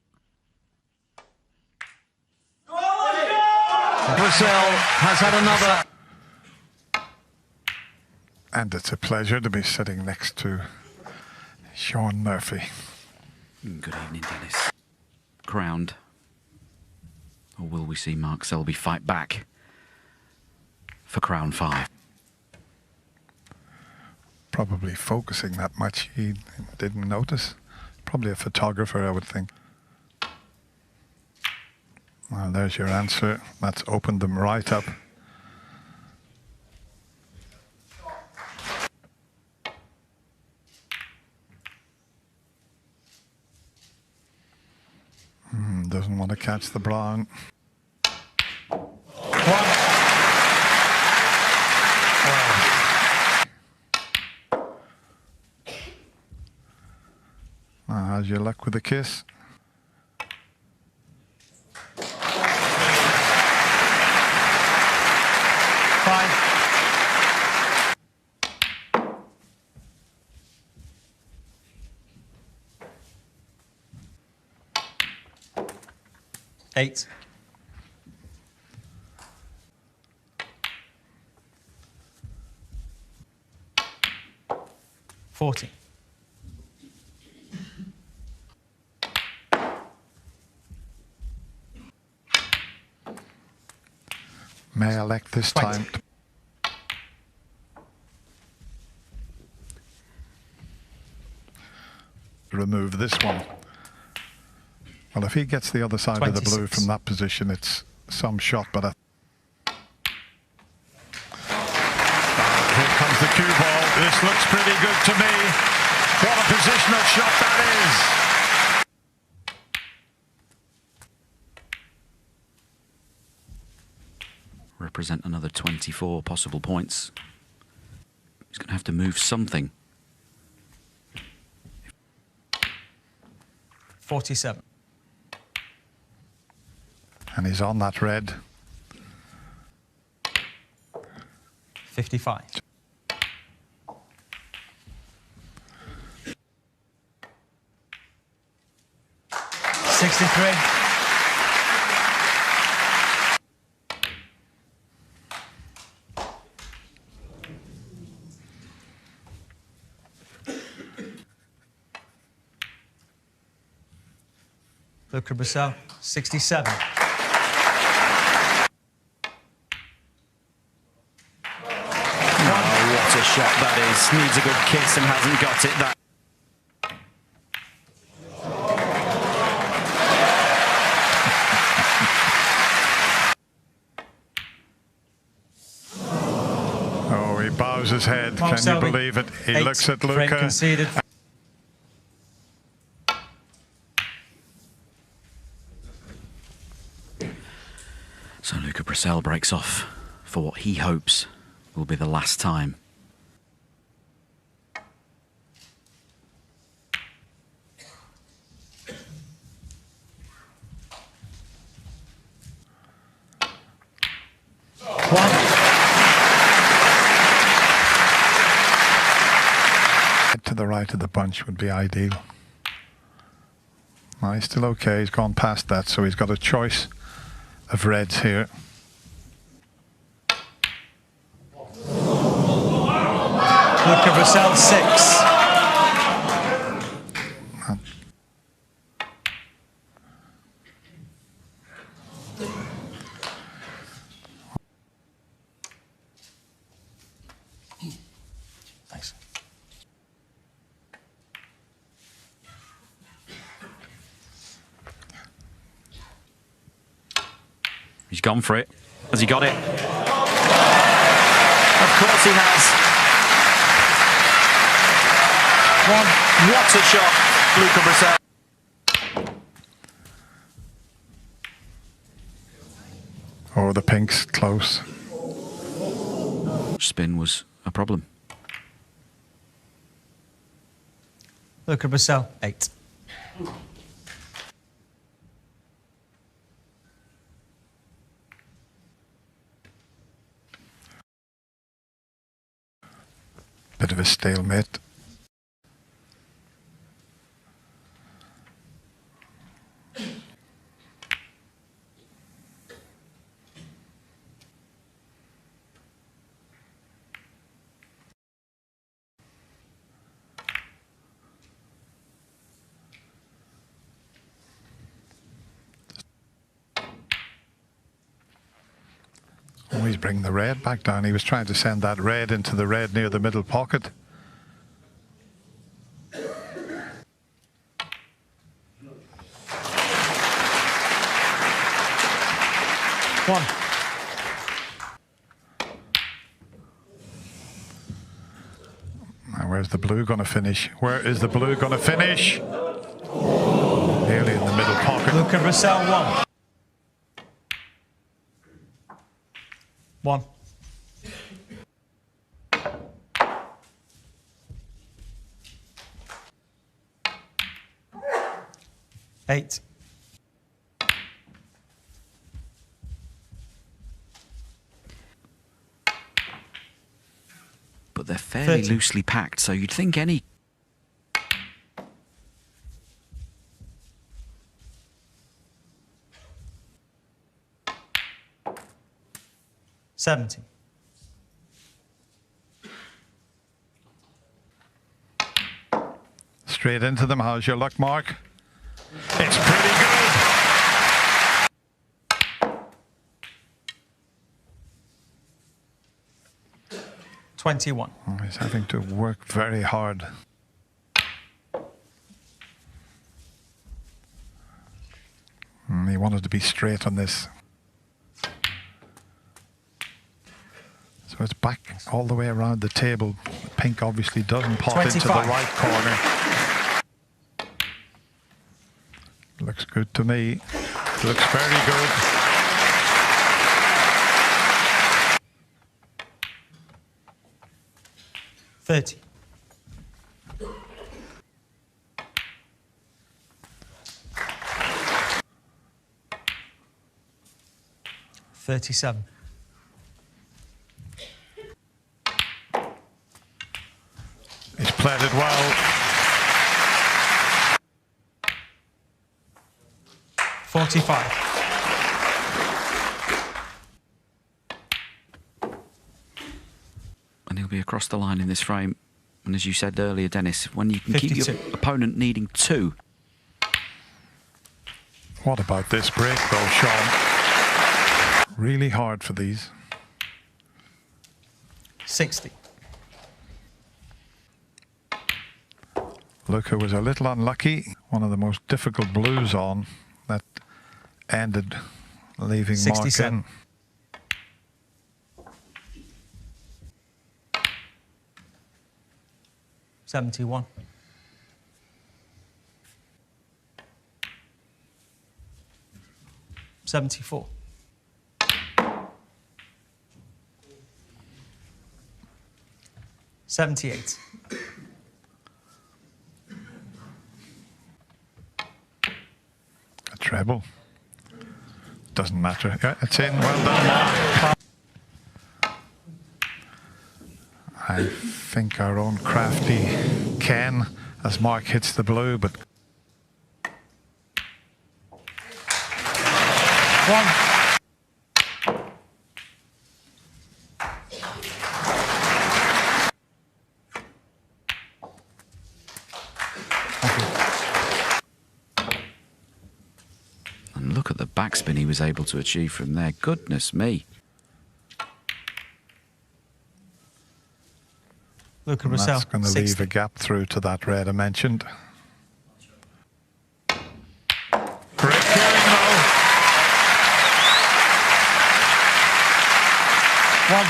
Brecel has had another. And it's a pleasure to be sitting next to Sean Murphy. Good evening, Dennis. Crowned. Or will we see Mark Selby fight back for Crown 5? Probably focusing that much he didn't notice. Probably a photographer, I would think. Well, there's your answer. That's opened them right up. Doesn't want to catch the brown. How's your luck with the kiss? Eight. $40. May I elect this time? remove this one. Well, if he gets the other side of the blue 26. from that position, it's some shot, but here comes the cue ball. This looks pretty good to me. What a positional shot that is. Represent another 24 possible points. He's going to have to move something. 47. And he's on that red. 55. Luca Brecel, 67. What a shot that is. Needs a good kiss and hasn't got it. That. Oh, he bows his head. Mark Can Selby, you believe it? He 8. looks at Frame Luca. conceded. So Luca Brecel breaks off for what he hopes will be the last time. To the right of the bunch would be ideal. No, he's still okay. He's gone past that, so he's got a choice of reds here. Luca Brecel, 6. Thanks. He's gone for it. Has he got it? Of course he has. What a shot, Luca Brecel. Oh, the pink's close. Spin was a problem. Luca Brecel, 8. Bit of a stalemate. Always bring the red back down. He was trying to send that red into the red near the middle pocket. One. Now, where's the blue going to finish? Where is the blue going to finish? Nearly in the middle pocket. Luca Brecel, 1. 1. Eight. But they're fairly 30. loosely packed, so you'd think any... $70. Straight into them. How's your luck, Mark? It's pretty good. 21. Oh, he's having to work very hard. he wanted to be straight on this. So it's back all the way around the table. Pink obviously doesn't pop 25. into the right corner. Looks good to me. Looks very good. $30. $37. He's played it well. $45. And he'll be across the line in this frame. And as you said earlier, Dennis, when you can keep 52. your opponent needing 2. What about this break though, Sean? Really hard for these. 60. Luca was a little unlucky. One of the most difficult blues on that ended leaving Mark 67. in. $71. $74. $78. A treble. Doesn't matter. Yeah, it's in. Well done, Mark. I think our own crafty Ken as Mark hits the blue, but 1. And look at the backspin he was able to achieve from there. Goodness me. Luca that's Brecel. going to 60. leave a gap through to that red I mentioned. Great clearing though. 1.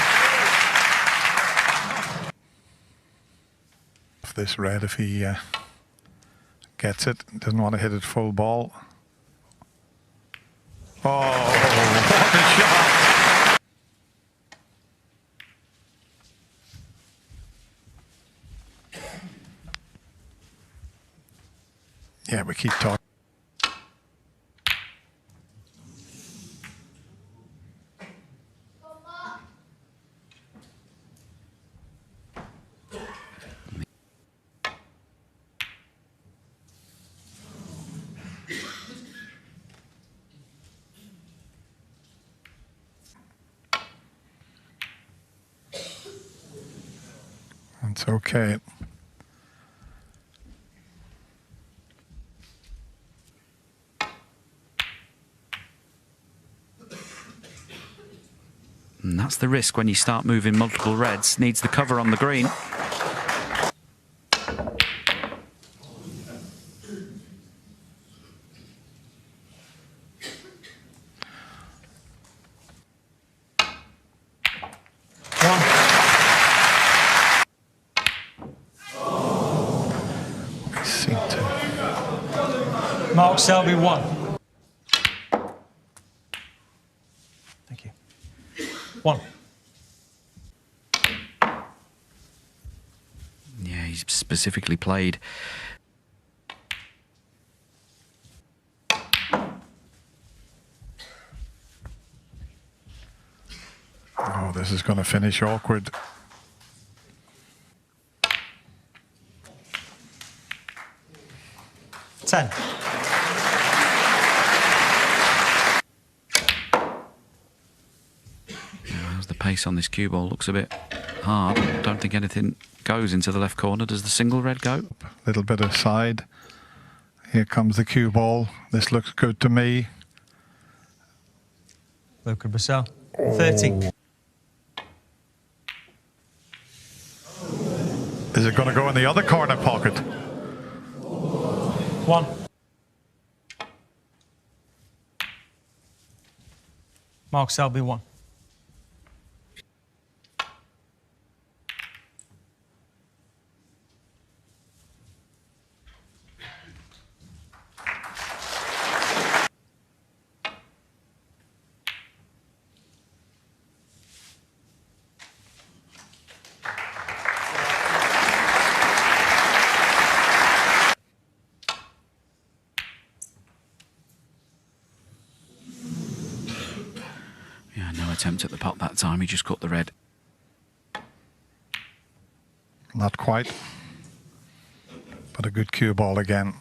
This red, if he gets it, doesn't want to hit it full ball. Oh, what a shot! Yeah, we keep talking. It's okay. And that's the risk when you start moving multiple reds. Needs the cover on the green. Mark Selby 1. Thank you. 1. Yeah, he's specifically played. Oh, this is going to finish awkward. $10. How's the pace on this cue ball? Looks a bit hard. Don't think anything goes into the left corner. Does the single red go? Little bit of side. Here comes the cue ball. This looks good to me. Luca Brecel 30. Is it going to go in the other corner pocket? 1. Mark Selby 1. Yeah, no attempt at the pot that time. He just caught the red. Not quite. But a good cue ball again.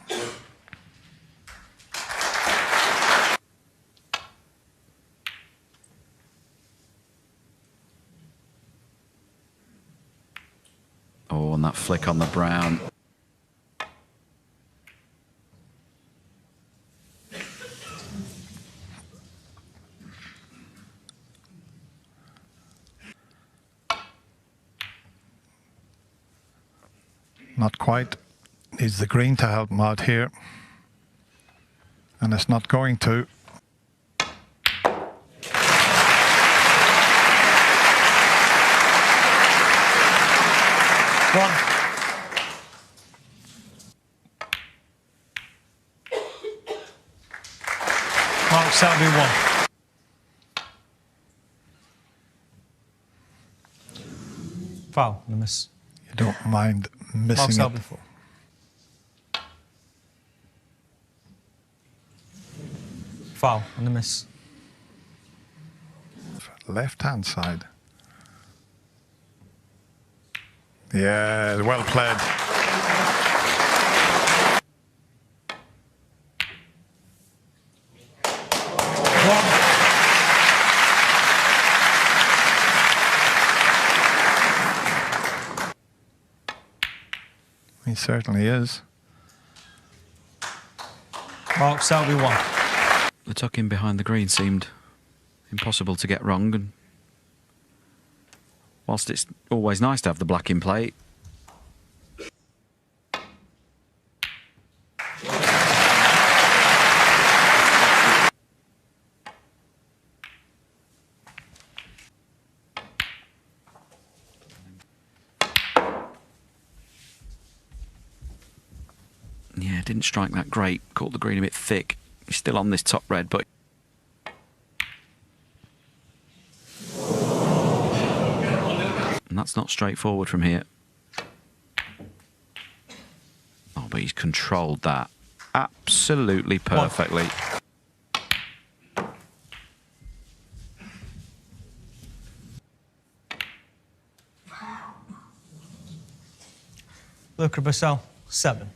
Oh, and that flick on the brown. Not quite. Needs the green to help him out here. And it's not going to. One. Mark Selby 1. Foul and a miss. You don't mind Mark missing Selby it. 4. Foul and a miss. Left-hand side. Yeah, well played. He certainly is. Mark Selby 1. The tuck in behind the green seemed impossible to get wrong, and whilst it's always nice to have the black in play, yeah, didn't strike that great. Caught the green a bit thick. He's still on this top red, but and that's not straightforward from here. Oh, but he's controlled that absolutely perfectly. Luca Brecel 7.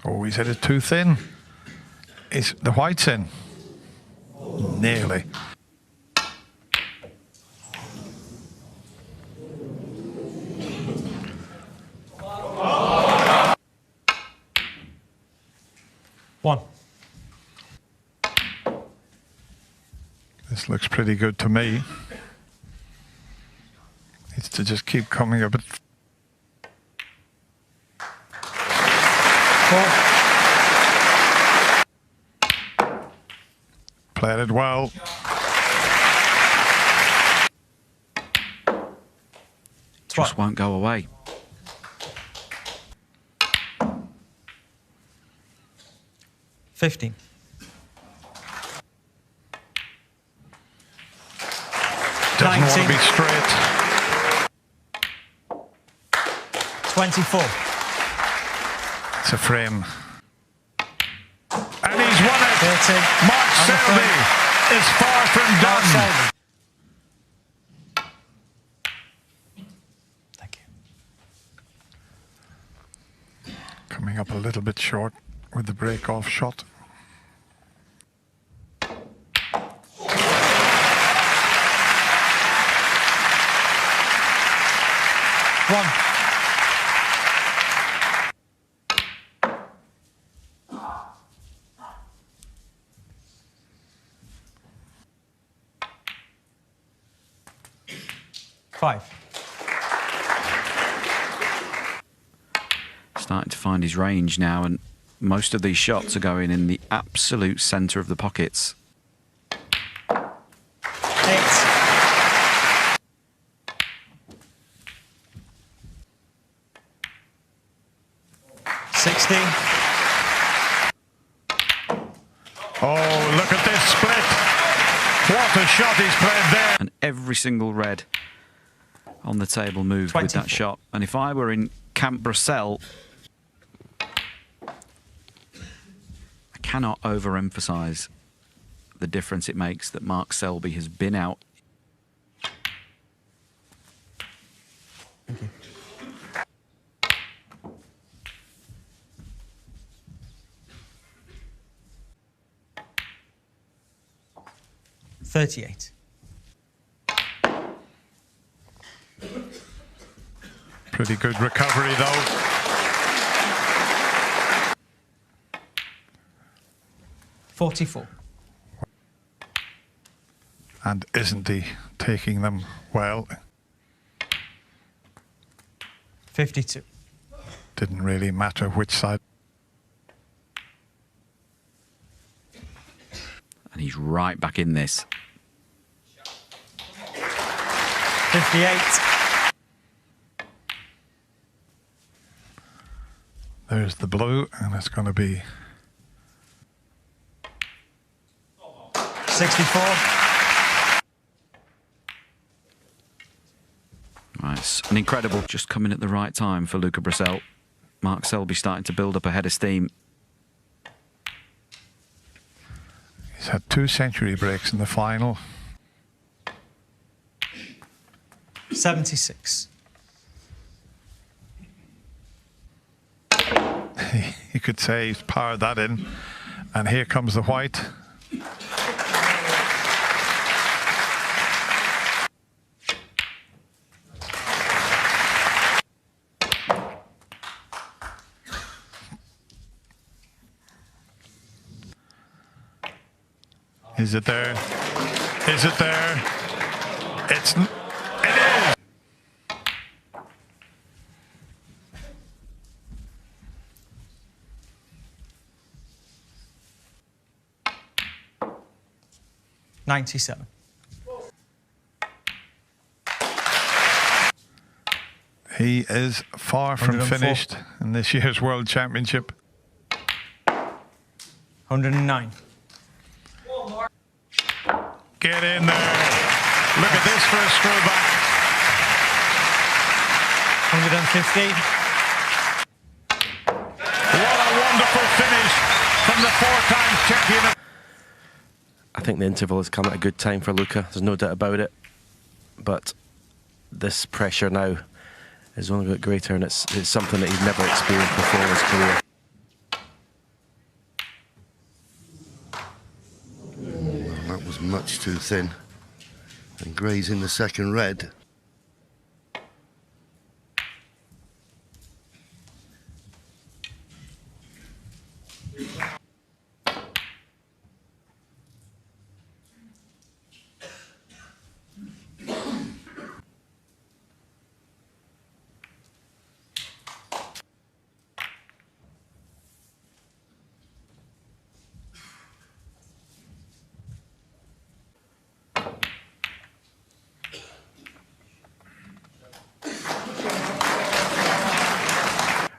Oh, he's hit it too thin. Is the white's in? Nearly. One. This looks pretty good to me. It's to just keep coming a bit. 4. Played it well. Just won't go away. $15. Doesn't want to be straight. 24. It's a frame. And he's won it. 13. Mark Selby is far from Mark done. Selby. Thank you. Coming up a little bit short with the break-off shot. One. 5. Starting to find his range now, and most of these shots are going in the absolute centre of the pockets. 8. 60. Oh, look at this split. What a shot he's played there. And every single red on the table moved 24. with that shot. And if I were in Camp Brecel, I cannot overemphasise the difference it makes that Mark Selby has been out. Thank you. $38. Pretty good recovery, though. $44. And isn't he taking them well? 52. Didn't really matter which side. And he's right back in this. 58. There's the blue, and it's going to be 64. Right, it's an incredible, just coming at the right time for Luca Brecel. Mark Selby starting to build up a head of steam. He's had 2 century breaks in the final. 76. You could say he's powered that in. And here comes the white. Is it there? Is it there? It is. 97. He is far from 104. finished in this year's World Championship. 109. Get in there. Look at this for a screw back. 150. What a wonderful finish from the 4-time champion. I think the interval has come at a good time for Luca, there's no doubt about it. But this pressure now is only a bit greater, and it's something that he's never experienced before in his career. That was much too thin. And grazing the second red.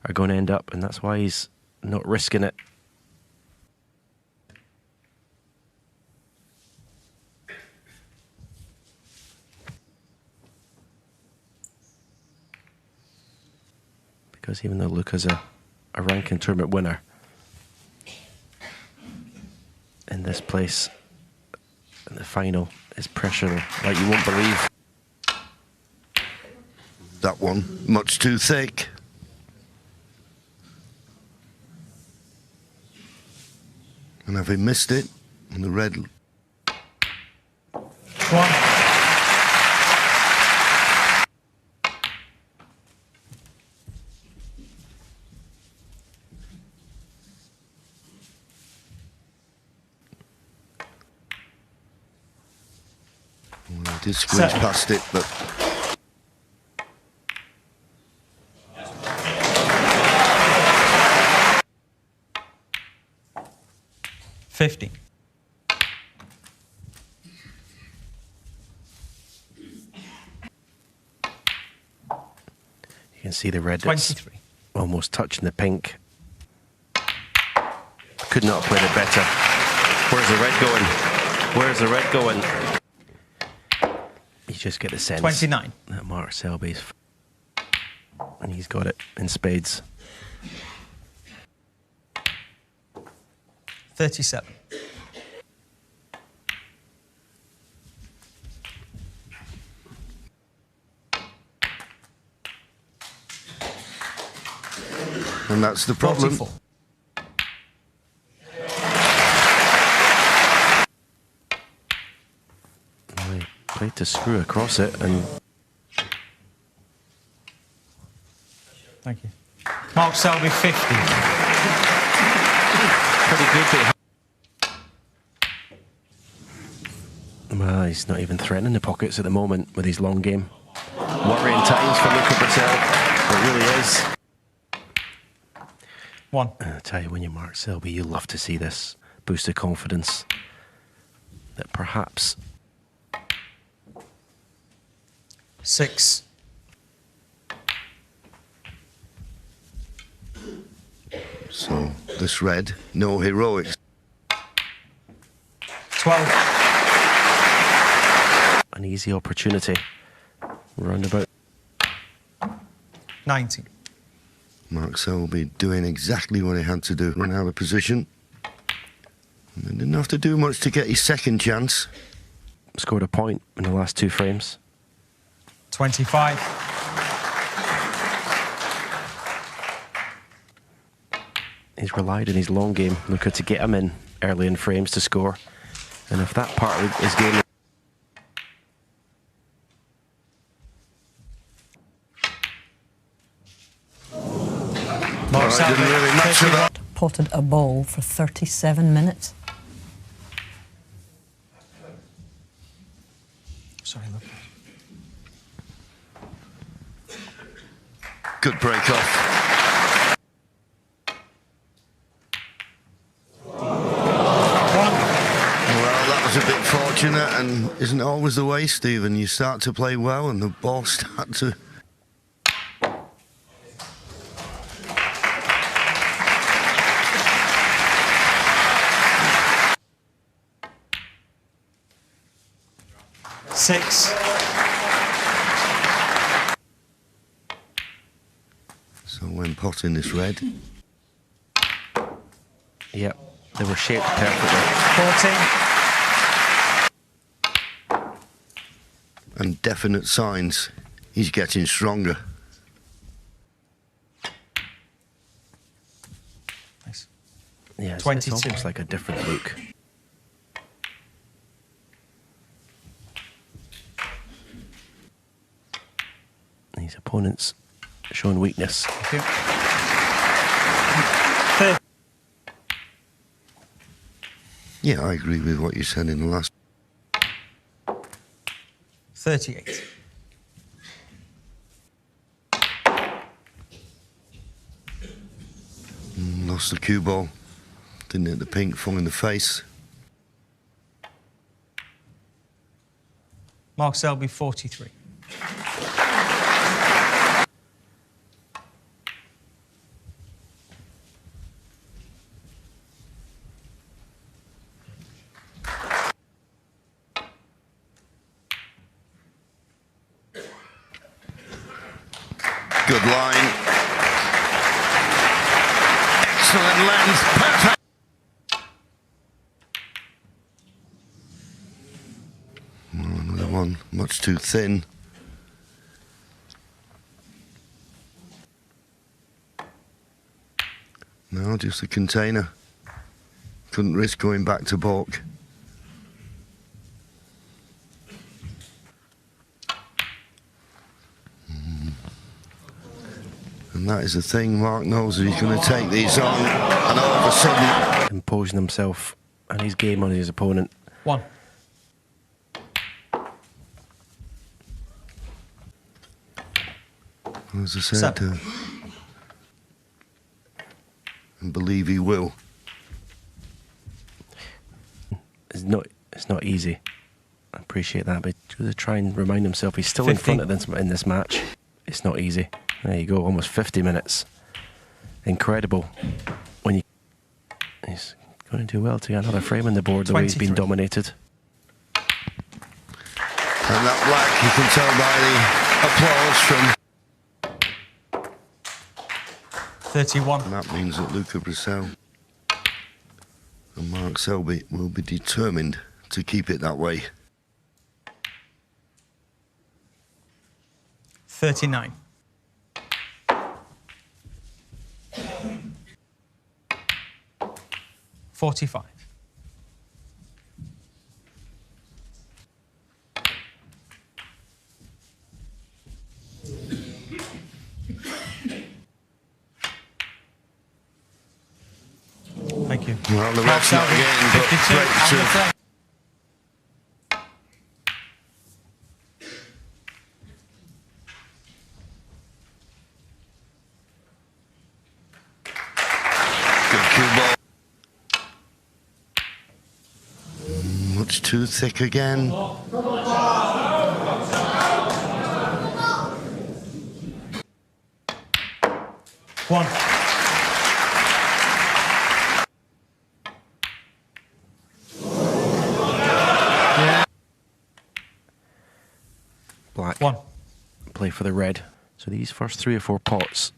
Are going to end up, and that's why he's not risking it. Because even though Luca's a ranking tournament winner, in this place, in the final, is pressure like you won't believe. That one, much too thick. And having missed it, and the red. 1. Well, I did squeeze past it, but 50. You can see the red. 23. Almost touching the pink. Could not have played it better. Where's the red going? Where's the red going? You just get the sense 29. that Mark Selby's, and he's got it in spades. 37. And that's the problem. 44. Well, he played to screw across it, and Thank you. Mark Selby, 50. pretty good. Well, he's not even threatening the pockets at the moment with his long game. Worrying times for Luca Brecel. It really is. 1. I tell you, when you're Mark Selby, you love to see this boost of confidence that perhaps 6. So this red, no heroics. 12. an easy opportunity. Roundabout. 19. Mark Selby doing exactly what he had to do. Run out of position. And he didn't have to do much to get his second chance. Scored a point in the last 2 frames. 25. He's relied on his long game, Luca, to get him in early in frames to score. And if that part of his game... Mark Selby, didn't really match with that. Potted a ball for 37 minutes. Sorry, Luca. Good break off. Well, that was a bit fortunate, and isn't it always the way, Stephen? You start to play well and the ball starts to... Six. So when potting this red, Yep, they were shaped perfectly. 14. and definite signs he's getting stronger. Nice. Yeah, it's 22. almost like a different look. His opponents showing weakness. Thank you. 30. Yeah, I agree with what you said in the last. 38. Lost the cue ball. Didn't hit the pink, full in the face. Mark Selby, 43. Good line. Excellent length. Perfect. Another one, much too thin. No, just a container. Couldn't risk going back to balk. And that is the thing, Mark knows that he's going to take these on, and all of a sudden... Imposing himself and his game on his opponent. 1. As I said, and believe he will. It's not easy. I appreciate that, but to try and remind himself he's still in front of this in this match. It's not easy. There you go, almost 50 minutes. Incredible. He's going to do well to get another frame on the board the way he's been dominated. And that black, you can tell by the applause from 31. And that means that Luca Brecel and Mark Selby will be determined to keep it that way. 39. $45. Thank you. Well, the ref's not getting, but 52. breakthrough. Good cue ball. Much too thick again. One. Black. One. Play for the red. So these first 3 or 4 pots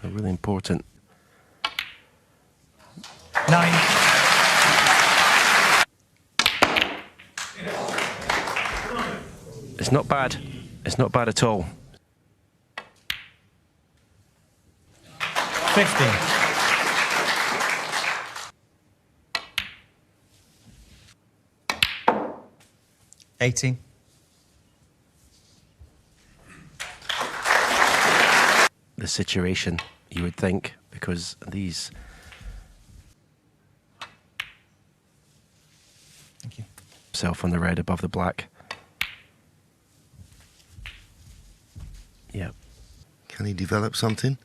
are really important. 9. It's not bad. It's not bad at all. 15. $18. The situation, you would think, because these Thank you. self on the red above the black. Yeah. Can he develop something?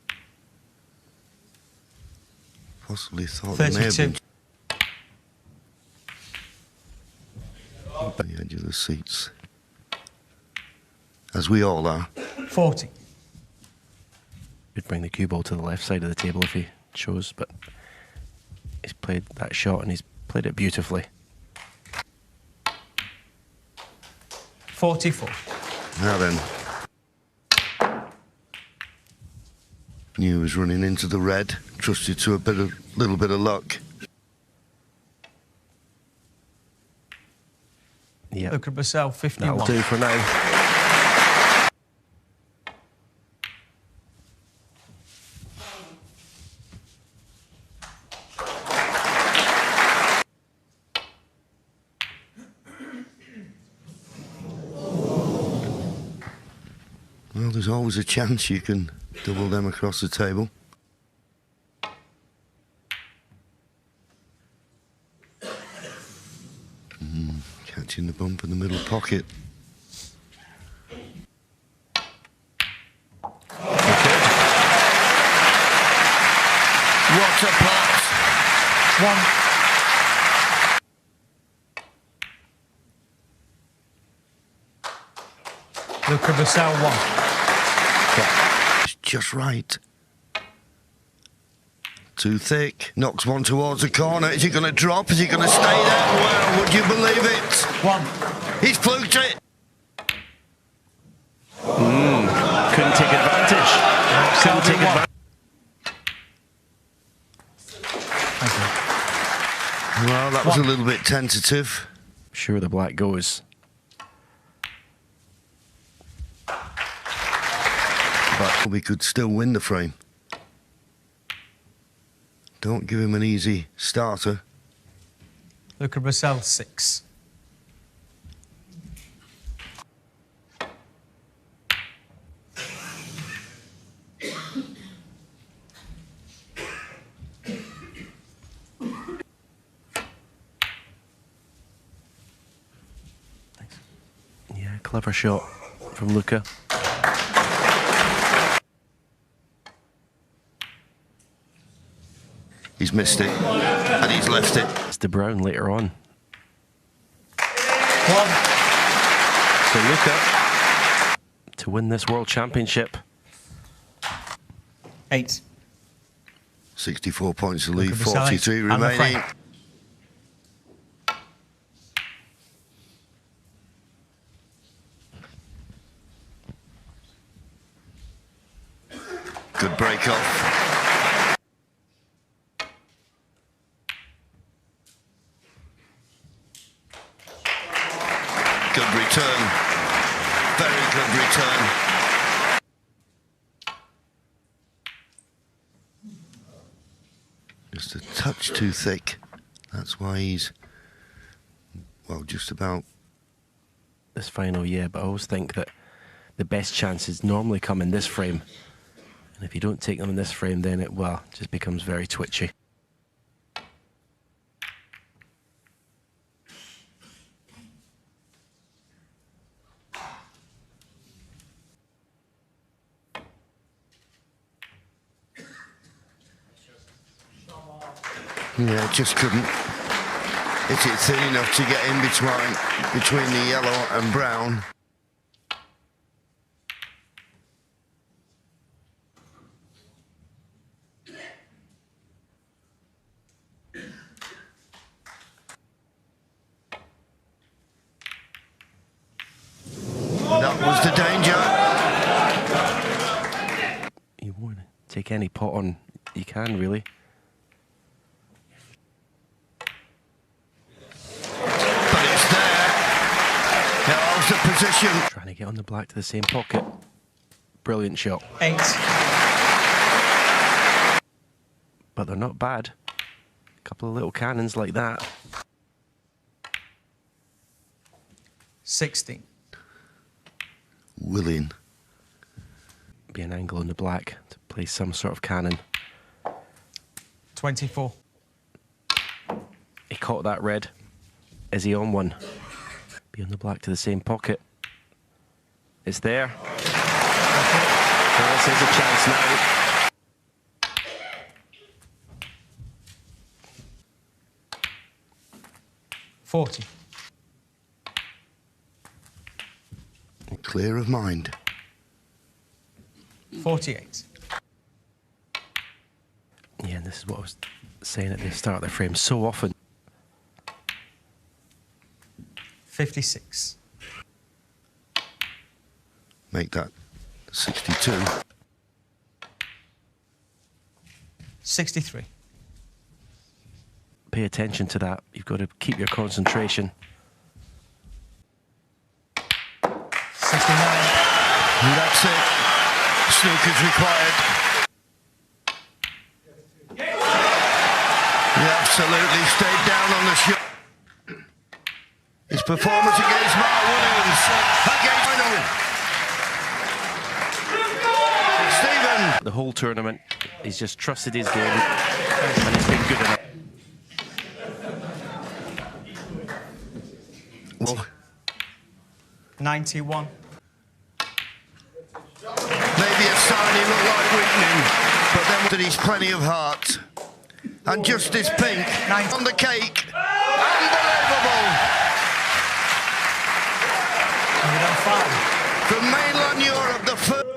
Possibly thought there may have been. 32. The edge of the seats. As we all are. 40. Could bring the cue ball to the left side of the table if he chose, but he's played that shot and he's played it beautifully. 44. Now then. Knew he was running into the red. Trusted to a little bit of luck. Yeah. Luca Brecel, 51. That'll do for now. Well, there's always a chance you can double them across the table. Catching the bump in the middle pocket. What a pot! 1. Luca Brecel, 1. It's just right. Too thick. Knocks one towards the corner. Is he going to drop? Is he going to stay there? Well, would you believe it? 1. He's fluked it. Couldn't take advantage. Couldn't take advantage. Well, that was a little bit tentative. Sure, the black goes. But we could still win the frame. Don't give him an easy starter. Luca Brecel, 6. Yeah, clever shot from Luca. He's missed it, and he's left it. It's De Brown later on. 1. So Luca to win this World Championship. 8. 64 points to lead, Luca Brecel, 43 and the remaining. frame. Good break off. Good return. Very good return. Just a touch too thick. That's why he's, well, just about. This final, yeah, but I always think that the best chances normally come in this frame. And if you don't take them in this frame, then it, well, just becomes very twitchy. Yeah, just couldn't hit it thin enough to get in between the yellow and brown. That was the danger. You want to take any pot on you can, really. But it's there. How's the position? Trying to get on the black to the same pocket. Brilliant shot. 8. But they're not bad. A couple of little cannons like that. 16. Willing. Be an angle on the black to play some sort of cannon. 24. He caught that red. Is he on one? Be on the black to the same pocket. It's there. So this is a chance now. $40. Clear of mind. 48. Yeah, and this is what I was saying at the start of the frame. So often. 56. Make that 62. 63. Pay attention to that. You've got to keep your concentration. 69. And that's it. Snooker's required. He absolutely stayed down on the shot. His performance against Mark Williams. Against final. Stephen. The whole tournament, he's just trusted his game and it's been good enough. Well, 91. maybe a sign he looked like weakening, but then that he's plenty of heart. And Justice Pink on the cake. Unbelievable. 105. From mainland Europe, the first.